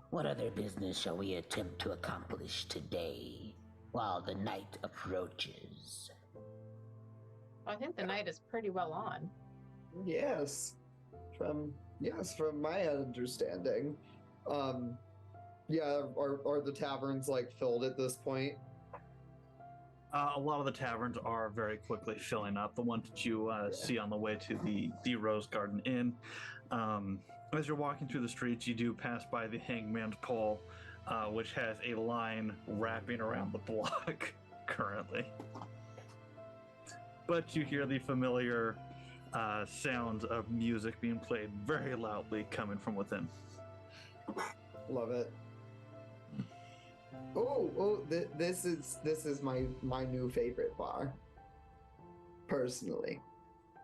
what other business shall we attempt to accomplish today while the night approaches? I think the night is pretty well on. Yes. From Yes, from my understanding. Yeah, are the taverns like filled at this point? A lot of the taverns are very quickly filling up. The one that you see on the way to the Rose Garden Inn. As you're walking through the streets, you do pass by the Hangman's Pole, which has a line wrapping around the block currently. But you hear the familiar sounds of music being played very loudly coming from within. Love it. This is my new favorite bar. Personally,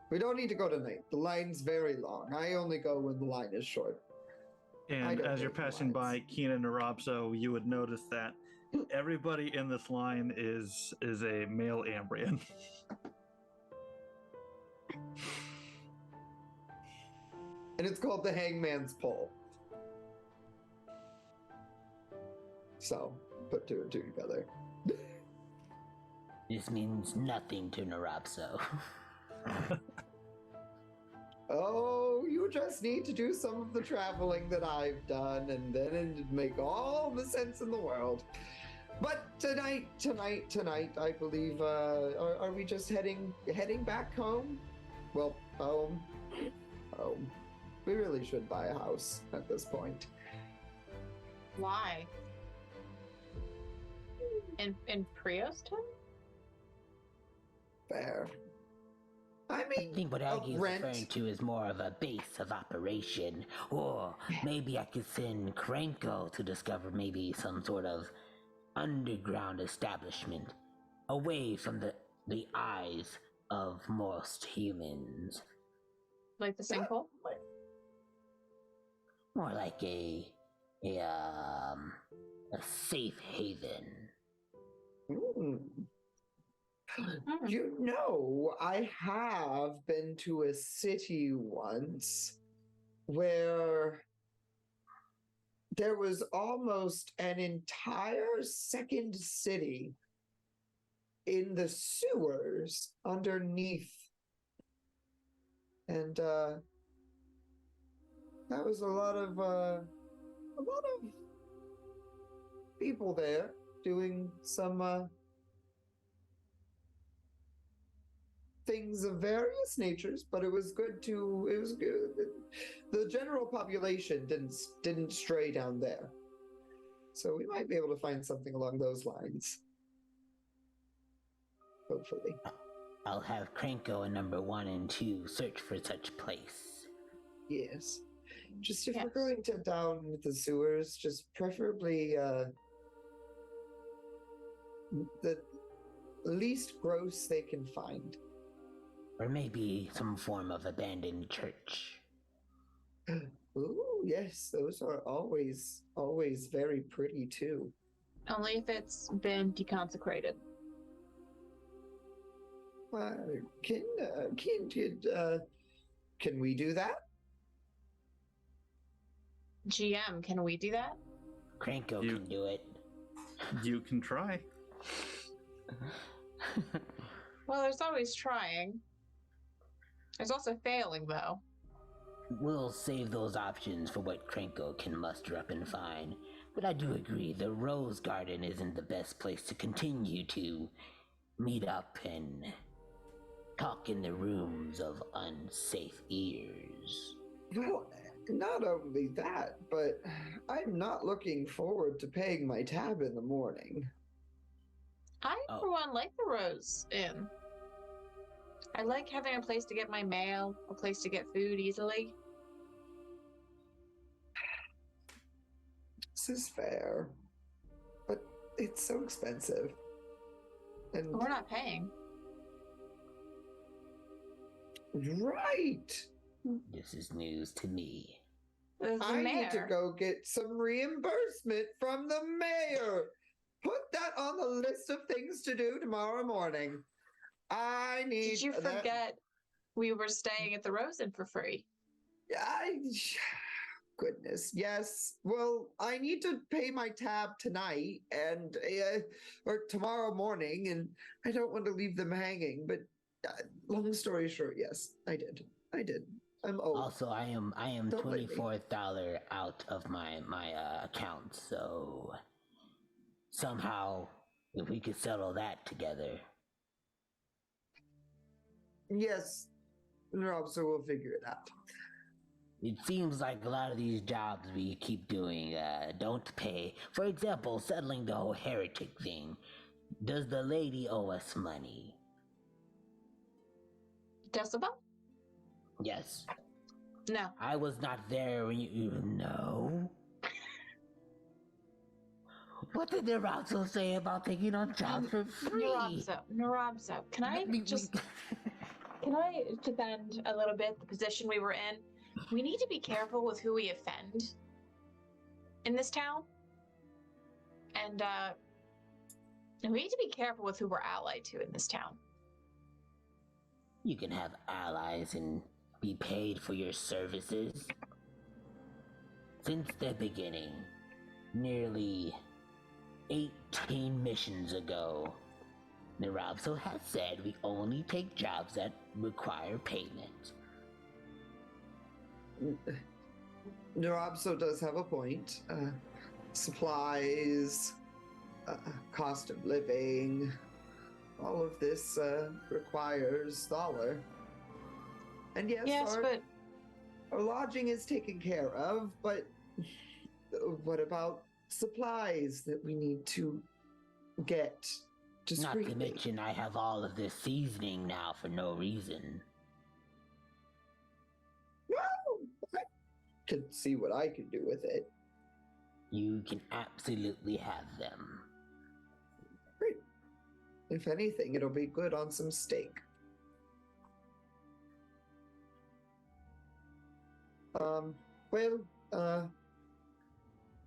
we don't need to go tonight. The line's very long. I only go when the line is short. And as you're passing by Keen and Nrobso, you would notice that everybody in this line is a male Ambrian. And it's called the Hangman's Pole. So, put two and two together. This means nothing to Nrobso. Oh, you just need to do some of the traveling that I've done, and then it'd make all the sense in the world. But tonight, I believe, are we just heading back home? Well, home. We really should buy a house at this point. Why? In Prioston? Fair. I mean, I think what Aggie is rent. referring to is more of a base of operation. Or maybe I could send Krenko to discover maybe some sort of underground establishment away from the eyes of most humans. Like the sinkhole? More like a safe haven. You know, I have been to a city once where there was almost an entire second city in the sewers underneath. And that was a lot of people there doing some things of various natures, but it was good. The general population didn't stray down there, so we might be able to find something along those lines, hopefully. I'll have Krenko and number 1 and 2 search for such place. Yes, just if we're going to down the sewers, just preferably the least gross they can find. Or maybe some form of abandoned church. Ooh, yes, those are always very pretty too. Only if it's been deconsecrated. Can we do that? GM, can we do that? Krenko can do it. You can try. Well, there's always trying. There's also failing, though. We'll save those options for what Krenko can muster up and find. But I do agree, the Rose Garden isn't the best place to continue to meet up and talk in the rooms of unsafe ears. Well, not only that, but I'm not looking forward to paying my tab in the morning. I, for one, like the Rose Inn. I like having a place to get my mail, a place to get food easily. This is fair, but it's so expensive. And We're not paying. Right! This is news to me. I need to go get some reimbursement from the mayor. Put that on the list of things to do tomorrow morning. I need. Did you forget we were staying at the Rose Inn for free? Goodness, yes. Well, I need to pay my tab tonight and or tomorrow morning, and I don't want to leave them hanging. But long story short, yes, I did. I'm old. Also, I am Don't blame me. $24 out of my account, so somehow if we could settle that together. Yes, Nrobso will figure it out. It seems like a lot of these jobs we keep doing don't pay. For example, settling the whole heretic thing. Does the lady owe us money? Decibel? Yes. No. I was not there when you know. What did Nrobso say about taking on jobs for free? Nrobso, can I defend a little bit the position we were in? We need to be careful with who we offend in this town. And we need to be careful with who we're allied to in this town. You can have allies and be paid for your services. Since the beginning, nearly 18 missions ago, Nrobso has said we only take jobs that require payment. Nrobso does have a point. Supplies, cost of living, all of this requires dollar. And yes, but our lodging is taken care of, but what about supplies that we need to get discreetly? Not to mention I have all of this seasoning now for no reason. Well, I can see what I can do with it. You can absolutely have them. Great. If anything, it'll be good on some steak.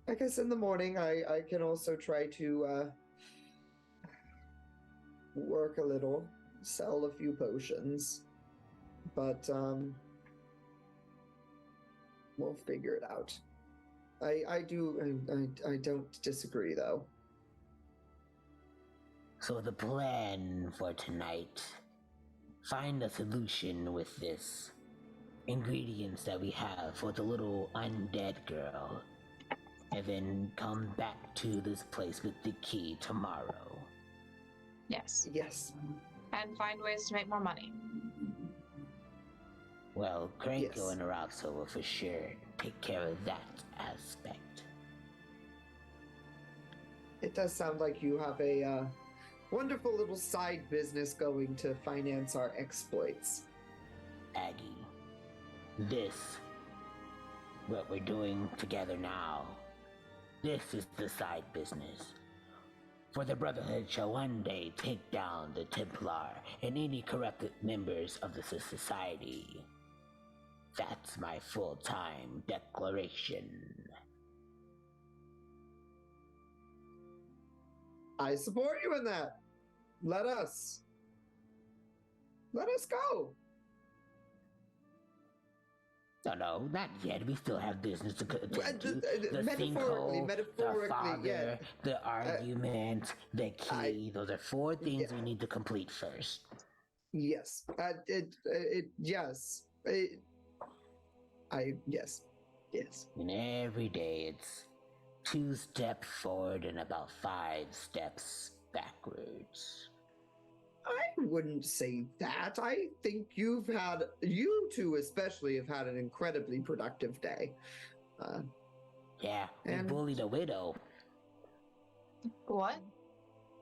I guess in the morning I can also try to work a little, sell a few potions, but we'll figure it out. I don't disagree though. So the plan for tonight, find a solution with this ingredients that we have for the little undead girl, and then come back to this place with the key tomorrow. yes. Yes. And find ways to make more money. Well, Cranko Yes. and Nrobso will for sure take care of that aspect. It does sound like you have a wonderful little side business going to finance our exploits. Aggie, this, what we're doing together now, this is the side business. For the Brotherhood shall one day take down the Templar and any corrupted members of the society. That's my full-time declaration. I support you in that. Let us go. No, not yet. We still have business to attend to. The Metaphorically, sinkhole, the father, yeah. the argument, the key. Those are 4 things yeah. we need to complete first. Yes. Yes. Yes. And every day it's 2 steps forward and about 5 steps backwards. I wouldn't say that. I think you two especially have had an incredibly productive day. Yeah, we And bullied a widow. what?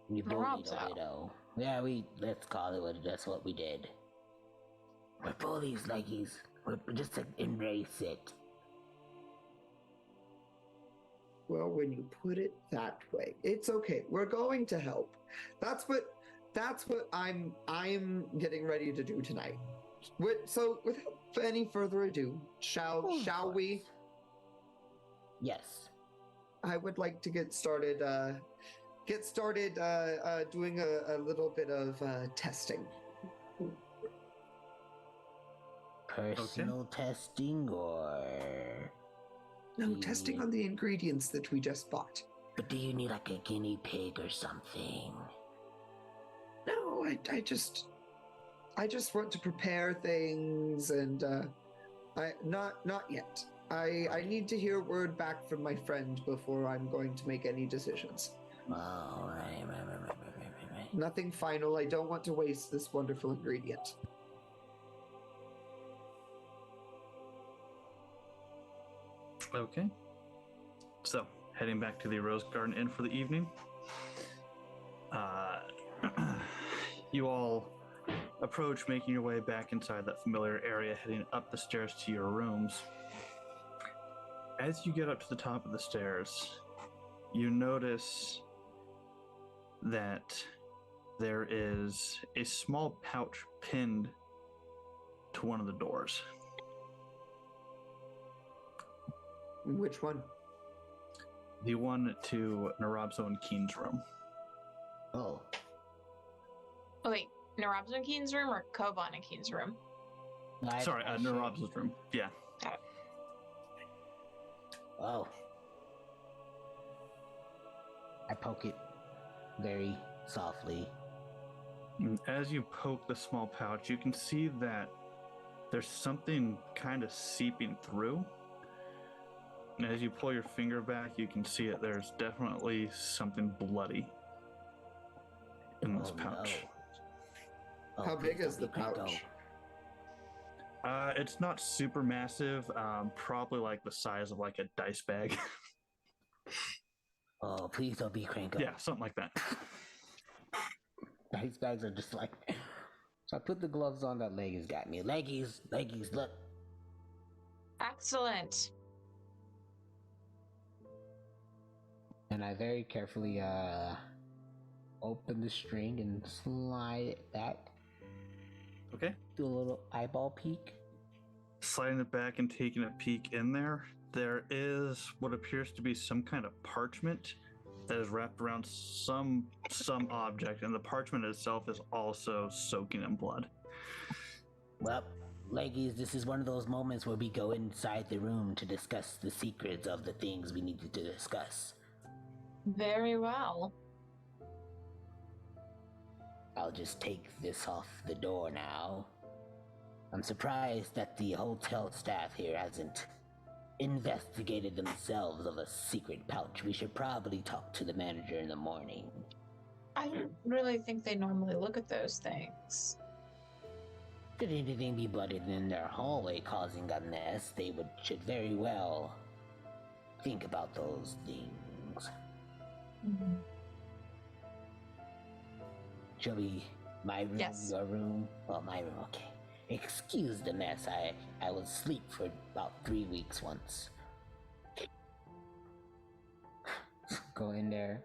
We bullied Nrobso. a widow. Yeah, let's call it that's what we did. We're bullies, leggies. We're just to embrace it. Well, when you put it that way, it's okay. We're going to help. That's what I'm getting ready to do tonight. So, without any further ado, shall we? Yes. I would like to get started doing a little bit of testing. Personal testing or... No, testing on the ingredients that we just bought. But do you need like a guinea pig or something? No, I just want to prepare things and Not yet. I need to hear word back from my friend before I'm going to make any decisions. Oh, right. Nothing final. I don't want to waste this wonderful ingredient. Okay. So, heading back to the Rose Garden Inn for the evening. You all approach, making your way back inside that familiar area, heading up the stairs to your rooms. As you get up to the top of the stairs, you notice that there is a small pouch pinned to one of the doors. Which one? The one to Nrobso and Keen's room. Oh. Oh, wait. Nrobso and Keen's room or Kovaan and Keen's room? Sorry, Nrobso's room. Yeah. Got it. Oh. I poke it very softly. As you poke the small pouch, you can see that there's something kind of seeping through. And as you pull your finger back, you can see it. There's definitely something bloody in this pouch. No. Oh, How big please is don't the be Cranko. pouch? It's not super massive. Probably like the size of like a dice bag. Oh, please don't be Cranko. Yeah, something like that. Dice bags are just like. So I put the gloves on that Leggies got me. Leggies, look. Excellent. And I very carefully open the string and slide it back. Okay. Do a little eyeball peek. Sliding it back and taking a peek in there, there is what appears to be some kind of parchment that is wrapped around some object, and the parchment itself is also soaking in blood. Well, Leggies, this is one of those moments where we go inside the room to discuss the secrets of the things we needed to discuss. Very well. I'll just take this off the door now. I'm surprised that the hotel staff here hasn't investigated themselves of a secret pouch. We should probably talk to the manager in the morning. I don't really think they normally look at those things. Should anything be blooded in their hallway causing a mess, they should very well think about those things. Mm-hmm. Shall we? My room, Yes. Your room? Well, my room, okay. Excuse the mess, I was asleep for about 3 weeks once. Go in there.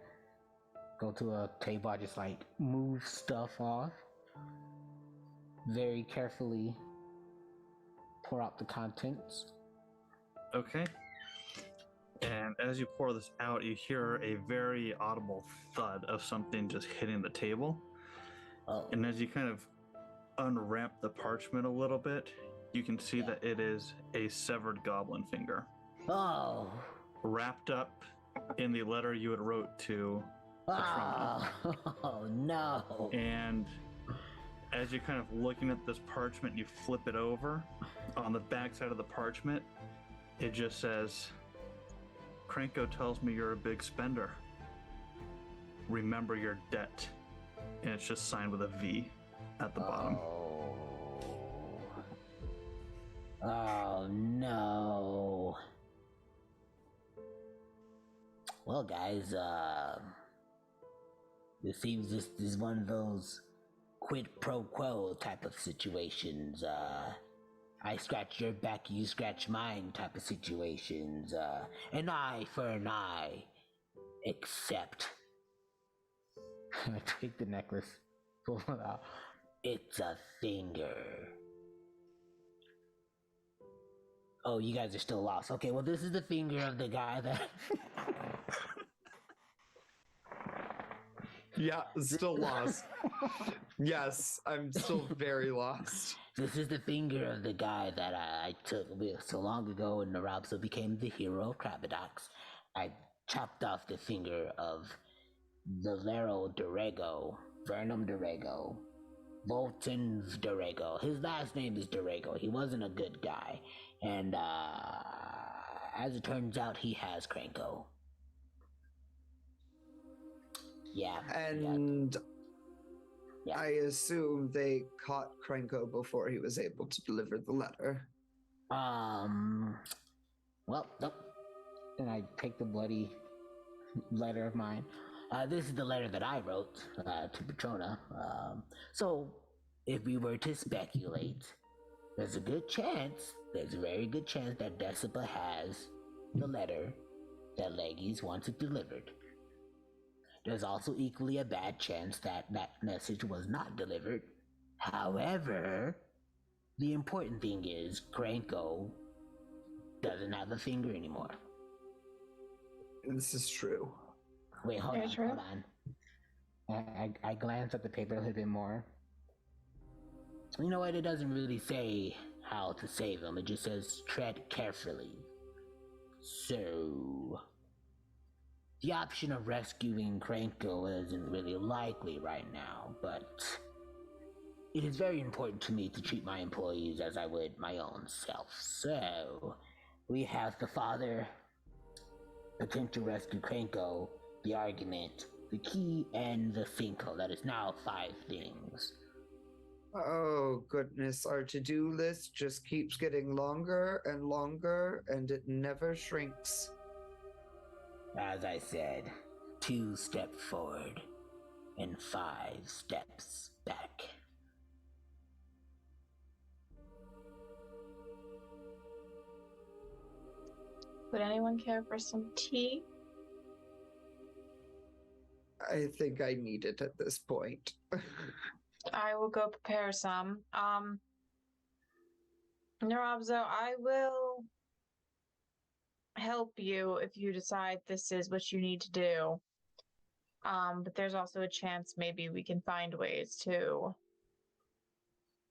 Go to a table. I just like move stuff off. Very carefully pour out the contents. Okay. And as you pour this out, you hear a very audible thud of something just hitting the table. Oh, And as you kind of unwrap the parchment a little bit, you can see that it is a severed goblin finger oh, wrapped up in the letter you had wrote to the Throne. oh, no. And as you're kind of looking at this parchment, you flip it over. On the back side of the parchment, it just says, Cranko tells me you're a big spender. Remember your debt. And it's just signed with a V at the bottom. Oh, no. Well, guys, it seems this is one of those quid pro quo type of situations. I scratch your back, you scratch mine type of situations. An eye for an eye. Except I take the necklace, pull it out. it's a finger. Oh, you guys are still lost. Okay, well, this is the finger of the guy that... Yeah, still lost. Yes, I'm still very lost. This is the finger of the guy that I took so long ago when Nrobso became the hero of Krabidox. I chopped off the finger of the Vernum Durego, Volton's Dorego. His last name is Dorego. He wasn't a good guy. And as it turns out, he has Cranko. Yeah. And Yeah. I assume they caught Cranko before he was able to deliver the letter. Well, nope. And I take the bloody letter of mine. This is the letter that I wrote to Petrona. So, if we were to speculate, there's a very good chance that Decipa has the letter that Leggies wants it delivered. There's also equally a bad chance that that message was not delivered. However, the important thing is Cranko doesn't have a finger anymore. This is true. Wait, hold on. I glance at the paper a little bit more. You know what? It doesn't really say how to save him. It just says tread carefully. So, the option of rescuing Cranko isn't really likely right now, but it is very important to me to treat my employees as I would my own self. So, we have the father, potential rescue Cranko, the argument, the key, and the sinkhole. That is now 5 things. Oh, goodness. Our to-do list just keeps getting longer and longer, and it never shrinks. As I said, 2 steps forward and 5 steps back. Would anyone care for some tea? I think I need it at this point. I will go prepare some. Nrobso, I will help you if you decide this is what you need to do. But there's also a chance maybe we can find ways to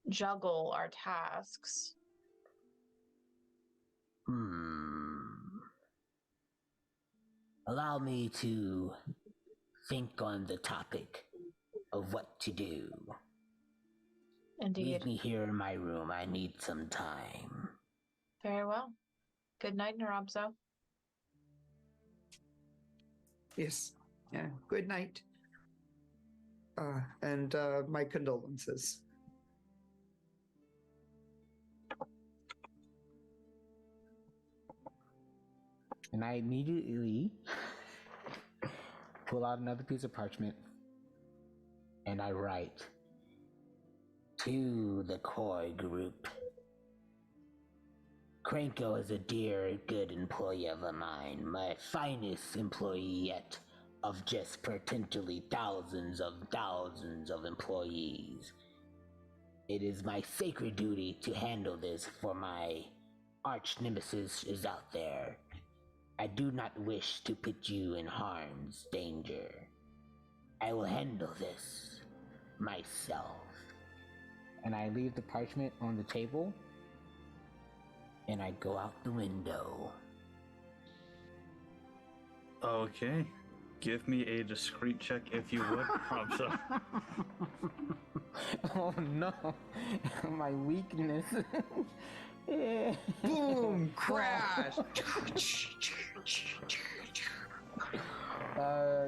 juggle our tasks. Allow me to think on the topic of what to do. Indeed. Leave me here in my room. I need some time. Very well. Good night, Nrobso. Yes. Yeah. Good night. And my condolences. And I immediately pull out another piece of parchment and I write, to the core group. Cranko is a dear, good employee of mine, my finest employee yet, of just potentially thousands of employees. It is my sacred duty to handle this, for my arch nemesis is out there. I do not wish to put you in harm's danger. I will handle this myself. and I leave the parchment on the table. And I go out the window. Okay. Give me a discreet check if you would, Nrobso. Oh no, my weakness. Boom! Crash!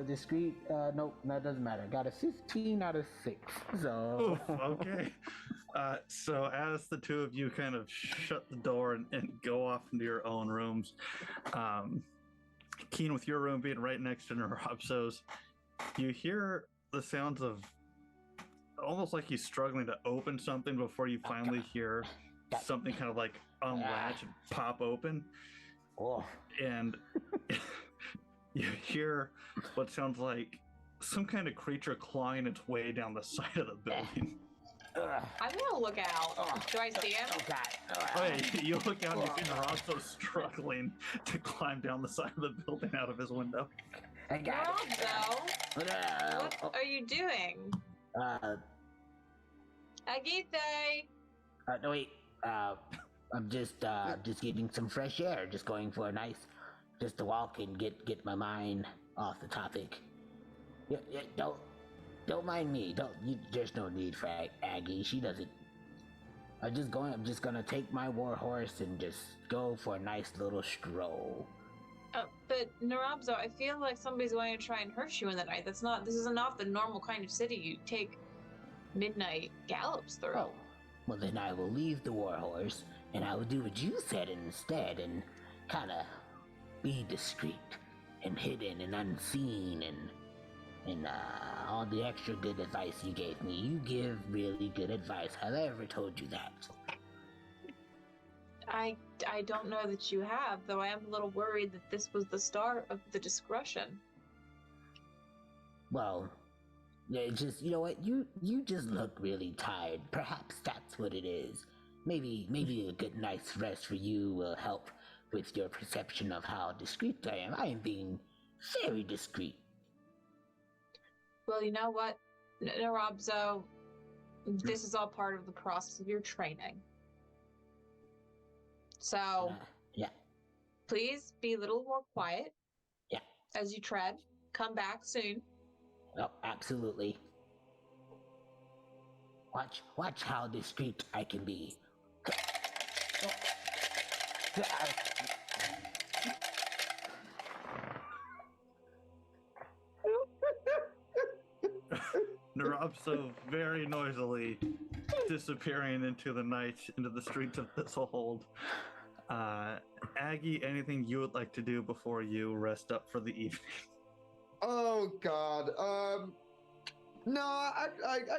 Discreet, nope, that doesn't matter. Got a 15 out of 6, so... Oof, okay. So as the two of you kind of shut the door and go off into your own rooms, Keen, with your room being right next to Nrobso's, you hear the sounds of almost like he's struggling to open something before you finally hear something kind of like unlatch and pop open. Oh. And you hear what sounds like some kind of creature clawing its way down the side of the building. I'm gonna look out. Do I see him? Oh God. Oh yeah, you look out and you see Nrobso struggling to climb down the side of the building out of his window. I got it. Nrobso, what are you doing? Agithe! No wait. I'm just getting some fresh air. Just going for a nice, just to walk and get my mind off the topic. Yeah, Don't mind me. There's no need for Aggie. She doesn't. I'm just gonna take my war horse and just go for a nice little stroll. But Nrobso, I feel like somebody's going to try and hurt you in the night. This isn't off the normal kind of city you take midnight gallops through. Oh, well then I will leave the war horse and I will do what you said instead and kind of be discreet and hidden and unseen and all the extra good advice you gave me. You give really good advice. Have I ever told you that? I don't know that you have, though I am a little worried that this was the start of the discretion. Well, just, you know what, you just look really tired. Perhaps that's what it is. Maybe a good night's rest for you will help with your perception of how discreet I am. I am being very discreet. Well, you know what, Nrobso, this is all part of the process of your training. So, yeah. Please be a little more quiet. Yeah. As you tread. Come back soon. Oh, absolutely. Watch how discreet I can be. Nrobso very noisily disappearing into the night, into the streets of Thistle Hold. Aggie, anything you would like to do before you rest up for the evening? Oh God. No, I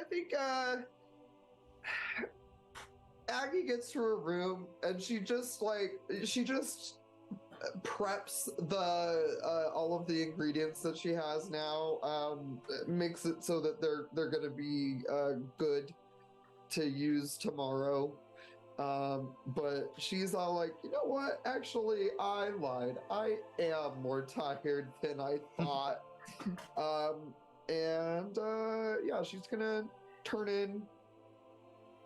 think Aggie gets to her room and she just preps the all of the ingredients that she has now, makes it so that they're gonna be good to use tomorrow. But she's all like, you know what? Actually, I lied. I am more tired than I thought. Yeah, she's gonna turn in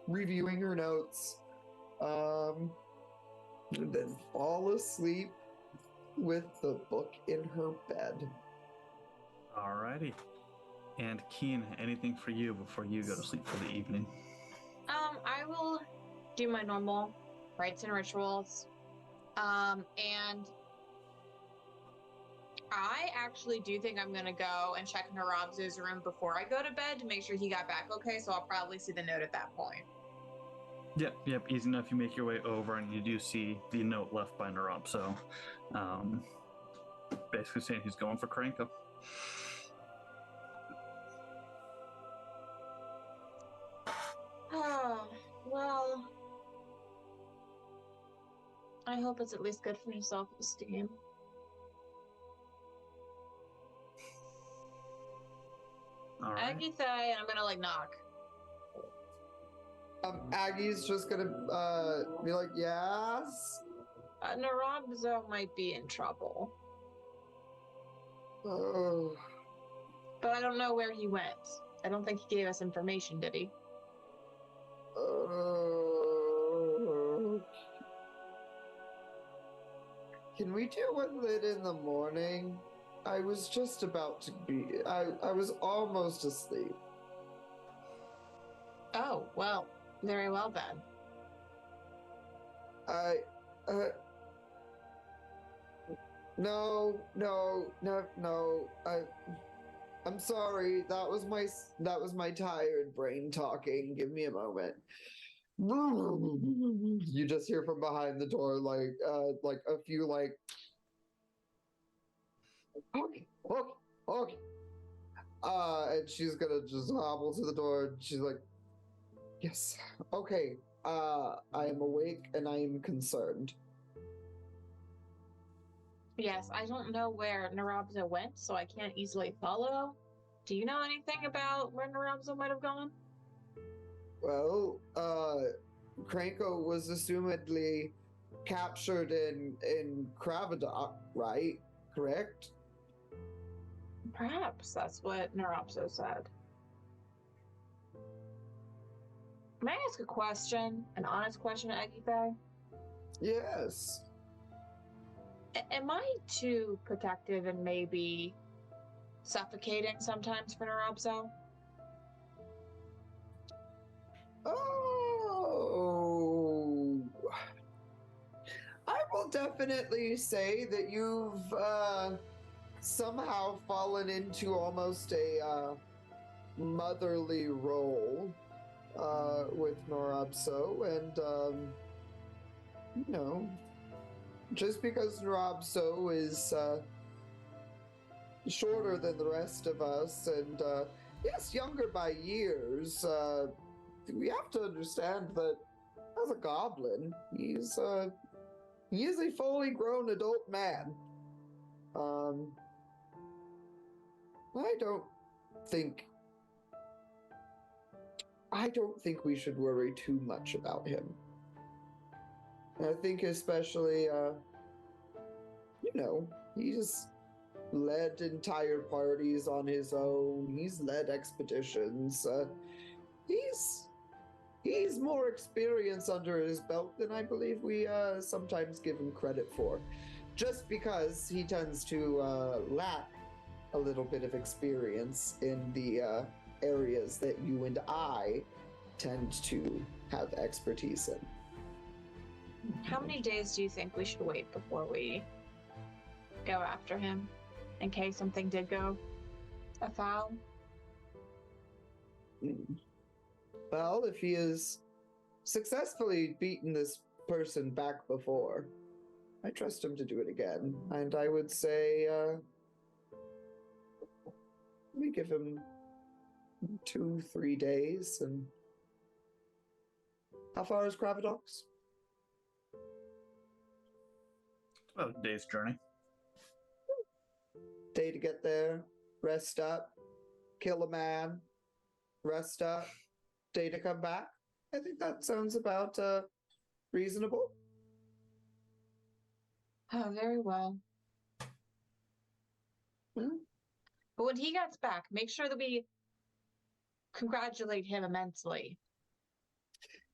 reviewing her notes, and then fall asleep with the book in her bed. Alrighty. And Keen, anything for you before you go to sleep for the evening? I will do my normal rites and rituals. And I actually do think I'm gonna go and check Nrobso's room before I go to bed to make sure he got back okay, so I'll probably see the note at that point. Yep, easy enough. You make your way over and you do see the note left by Nrobso. Basically saying he's going for Kranko. Oh, well, I hope it's at least good for his self-esteem. Alright. Agithe, and I'm gonna knock. Aggie's just gonna be like, yes? Nrobso might be in trouble. Oh. But I don't know where he went. I don't think he gave us information, did he? Can we do it in the morning? I was just about to be. I was almost asleep. Oh, well, very well then. No. I'm sorry. That was my tired brain talking. Give me a moment. You just hear from behind the door like a few okay. And she's gonna just hobble to the door and she's like, yes, okay. I am awake and I am concerned. Yes, I don't know where Nrobso went, so I can't easily follow. Do you know anything about where Nrobso might have gone? Well, Kranko was assumedly captured in Kravadok, right? Correct? Perhaps that's what Nrobso said. May I ask a question? An honest question, Agithe? Yes. Am I too protective and maybe suffocating sometimes for Nrobso? definitely say that you've somehow fallen into almost a motherly role with Nrobso, and you know, just because Nrobso is shorter than the rest of us, and yes, younger by years, we have to understand that as a goblin, he is a fully grown adult man. I don't think we should worry too much about him. I think especially, he's led entire parties on his own. He's led expeditions. He's more experience under his belt than I believe we sometimes give him credit for. Just because he tends to lack a little bit of experience in the areas that you and I tend to have expertise in. How many days do you think we should wait before we go after him, in case something did go afoul? Well, if he has successfully beaten this person back before, I trust him to do it again. And I would say, we give him 2-3 days. And how far is Kravadox? About a day's journey. Day to get there, rest up, kill a man, rest up, day to come back. I think that sounds about reasonable. Oh, very well. Hmm? But when he gets back, make sure that we congratulate him immensely.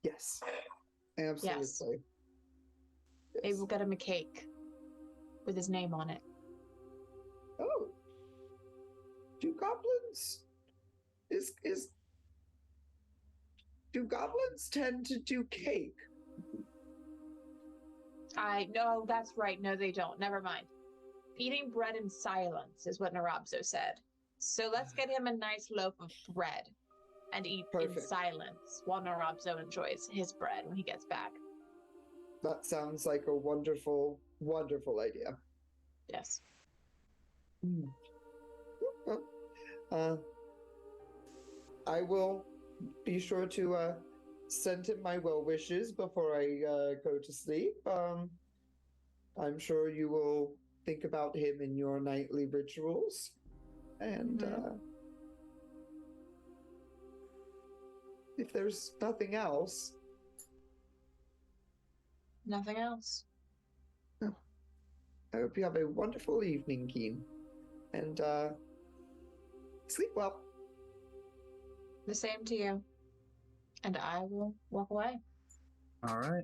Yes, absolutely. Yes. Yes. Maybe we'll get him a cake with his name on it. Oh, do goblins do goblins tend to do cake? No, that's right. No, they don't. Never mind. Eating bread in silence is what Nrobso said. So let's get him a nice loaf of bread and eat in silence while Nrobso enjoys his bread when he gets back. That sounds like a wonderful, wonderful idea. Yes. I will be sure to send him my well wishes before I go to sleep. I'm sure you will think about him in your nightly rituals. And if there's nothing else... Nothing else. I hope you have a wonderful evening, Keen. And sleep well. The same to you. And I will walk away. All right.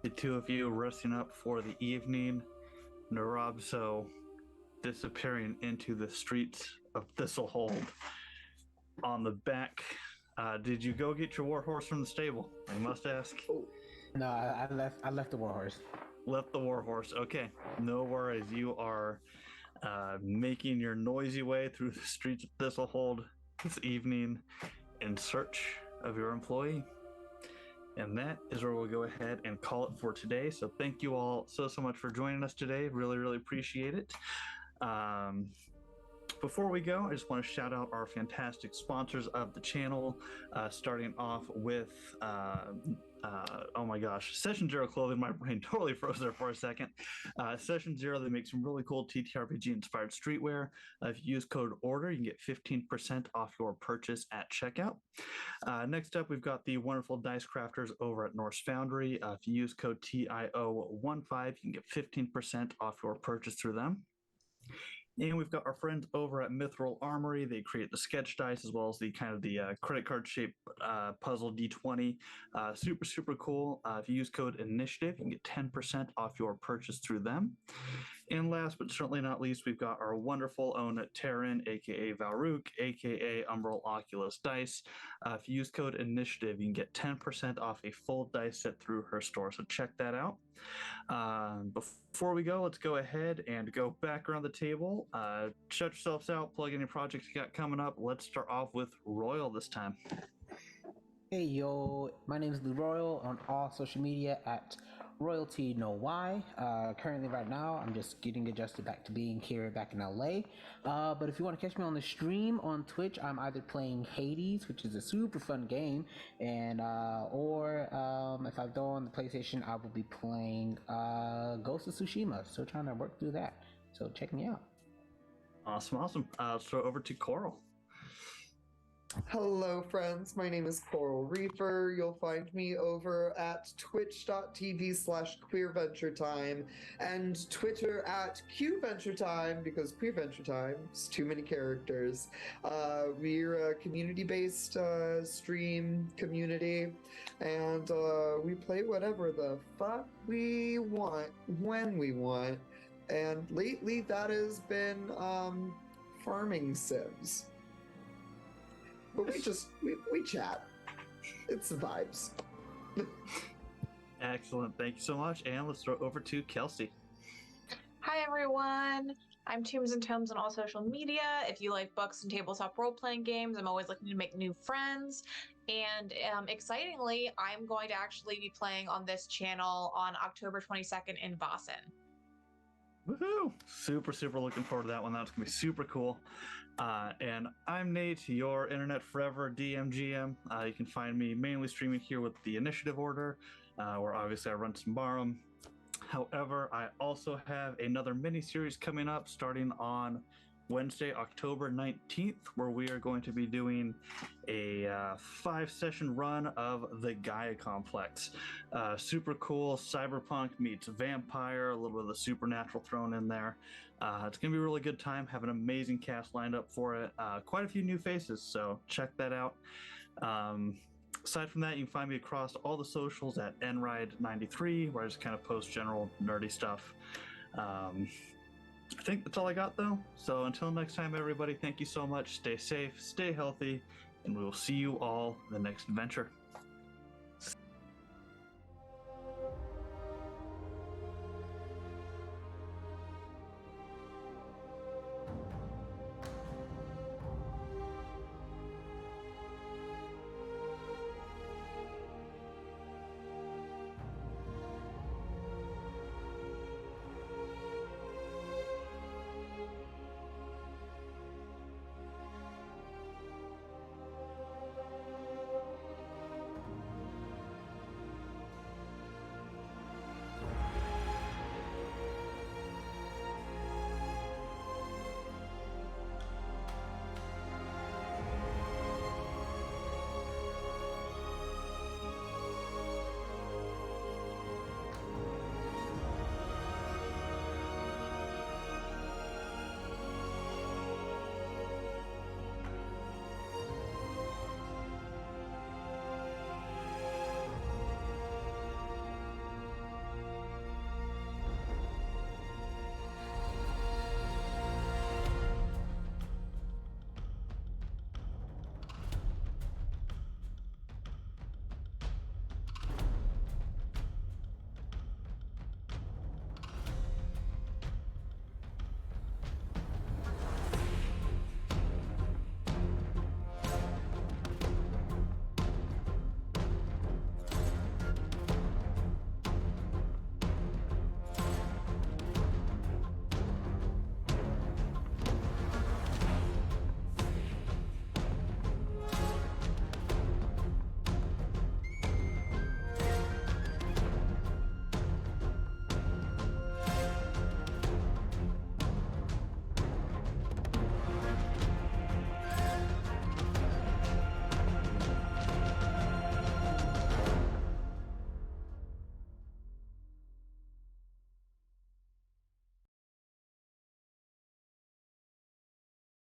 The two of you resting up for the evening. Nrobso disappearing into the streets of Thistle Hold. On the back, did you go get your warhorse from the stable? I must ask. No, I left the warhorse. Left the warhorse. Okay, no worries. You are making your noisy way through the streets of Thistle Hold this evening in search of your employee. And that is where we'll go ahead and call it for today. So thank you all so much for joining us today. Really, really appreciate it. Before we go, I just want to shout out our fantastic sponsors of the channel, starting off with, oh my gosh, Session Zero Clothing. My brain totally froze there for a second. Session Zero, they make some really cool TTRPG inspired streetwear. If you use code ORDER, you can get 15% off your purchase at checkout. Next up, we've got the wonderful Dice Crafters over at Norse Foundry. If you use code TIO15, you can get 15% off your purchase through them. And we've got our friends over at Mithril Armory. They create the sketch dice as well as the kind of the credit card shaped puzzle D20. Super cool. If you use code INITIATIVE, you can get 10% off your purchase through them. And last but certainly not least, we've got our wonderful own Terran, aka Valrook, aka Umbral Oculus Dice. If you use code Initiative, you can get 10% off a full dice set through her store. So check that out. Before we go, let's go ahead and go back around the table. Shut yourselves out, plug any projects you got coming up. Let's start off with Royal this time. Hey yo, my name is Lou Royal on all social media at Royalty No Why. Currently, right now, I'm just getting adjusted back to being here back in LA. But if you want to catch me on the stream on Twitch, I'm either playing Hades, which is a super fun game, and or if I go on the PlayStation, I will be playing Ghost of Tsushima. Still trying to work through that. So check me out. Awesome. So over to Coral. Hello, friends. My name is Coral Reaper. You'll find me over at twitch.tv/queerventuretime and Twitter at QVenturetime because Queer Venture Time is too many characters. We're a community-based stream community, and we play whatever the fuck we want when we want. And lately, that has been farming sims. But we chat. It's the vibes. Excellent. Thank you so much. And let's throw it over to Kelsey. Hi, everyone. I'm Tombs and Tomes on all social media. If you like books and tabletop role-playing games, I'm always looking to make new friends. And excitingly, I'm going to actually be playing on this channel on October 22nd in Boston. Woohoo! Super looking forward to that one. That's going to be super cool. And I'm Nate, your internet forever DMGM. You can find me mainly streaming here with the Initiative Order, where obviously I run Symbaroum. However, I also have another mini-series coming up starting on Wednesday, October 19th, where we are going to be doing a 5-session run of the Gaia Complex. Super cool, cyberpunk meets vampire, a little bit of the supernatural thrown in there. It's going to be a really good time, have an amazing cast lined up for it. Quite a few new faces, so check that out. Aside from that, you can find me across all the socials at nride93, where I just kind of post general nerdy stuff. I think that's all I got, though. So until next time, everybody, thank you so much. Stay safe, stay healthy, and we will see you all in the next adventure.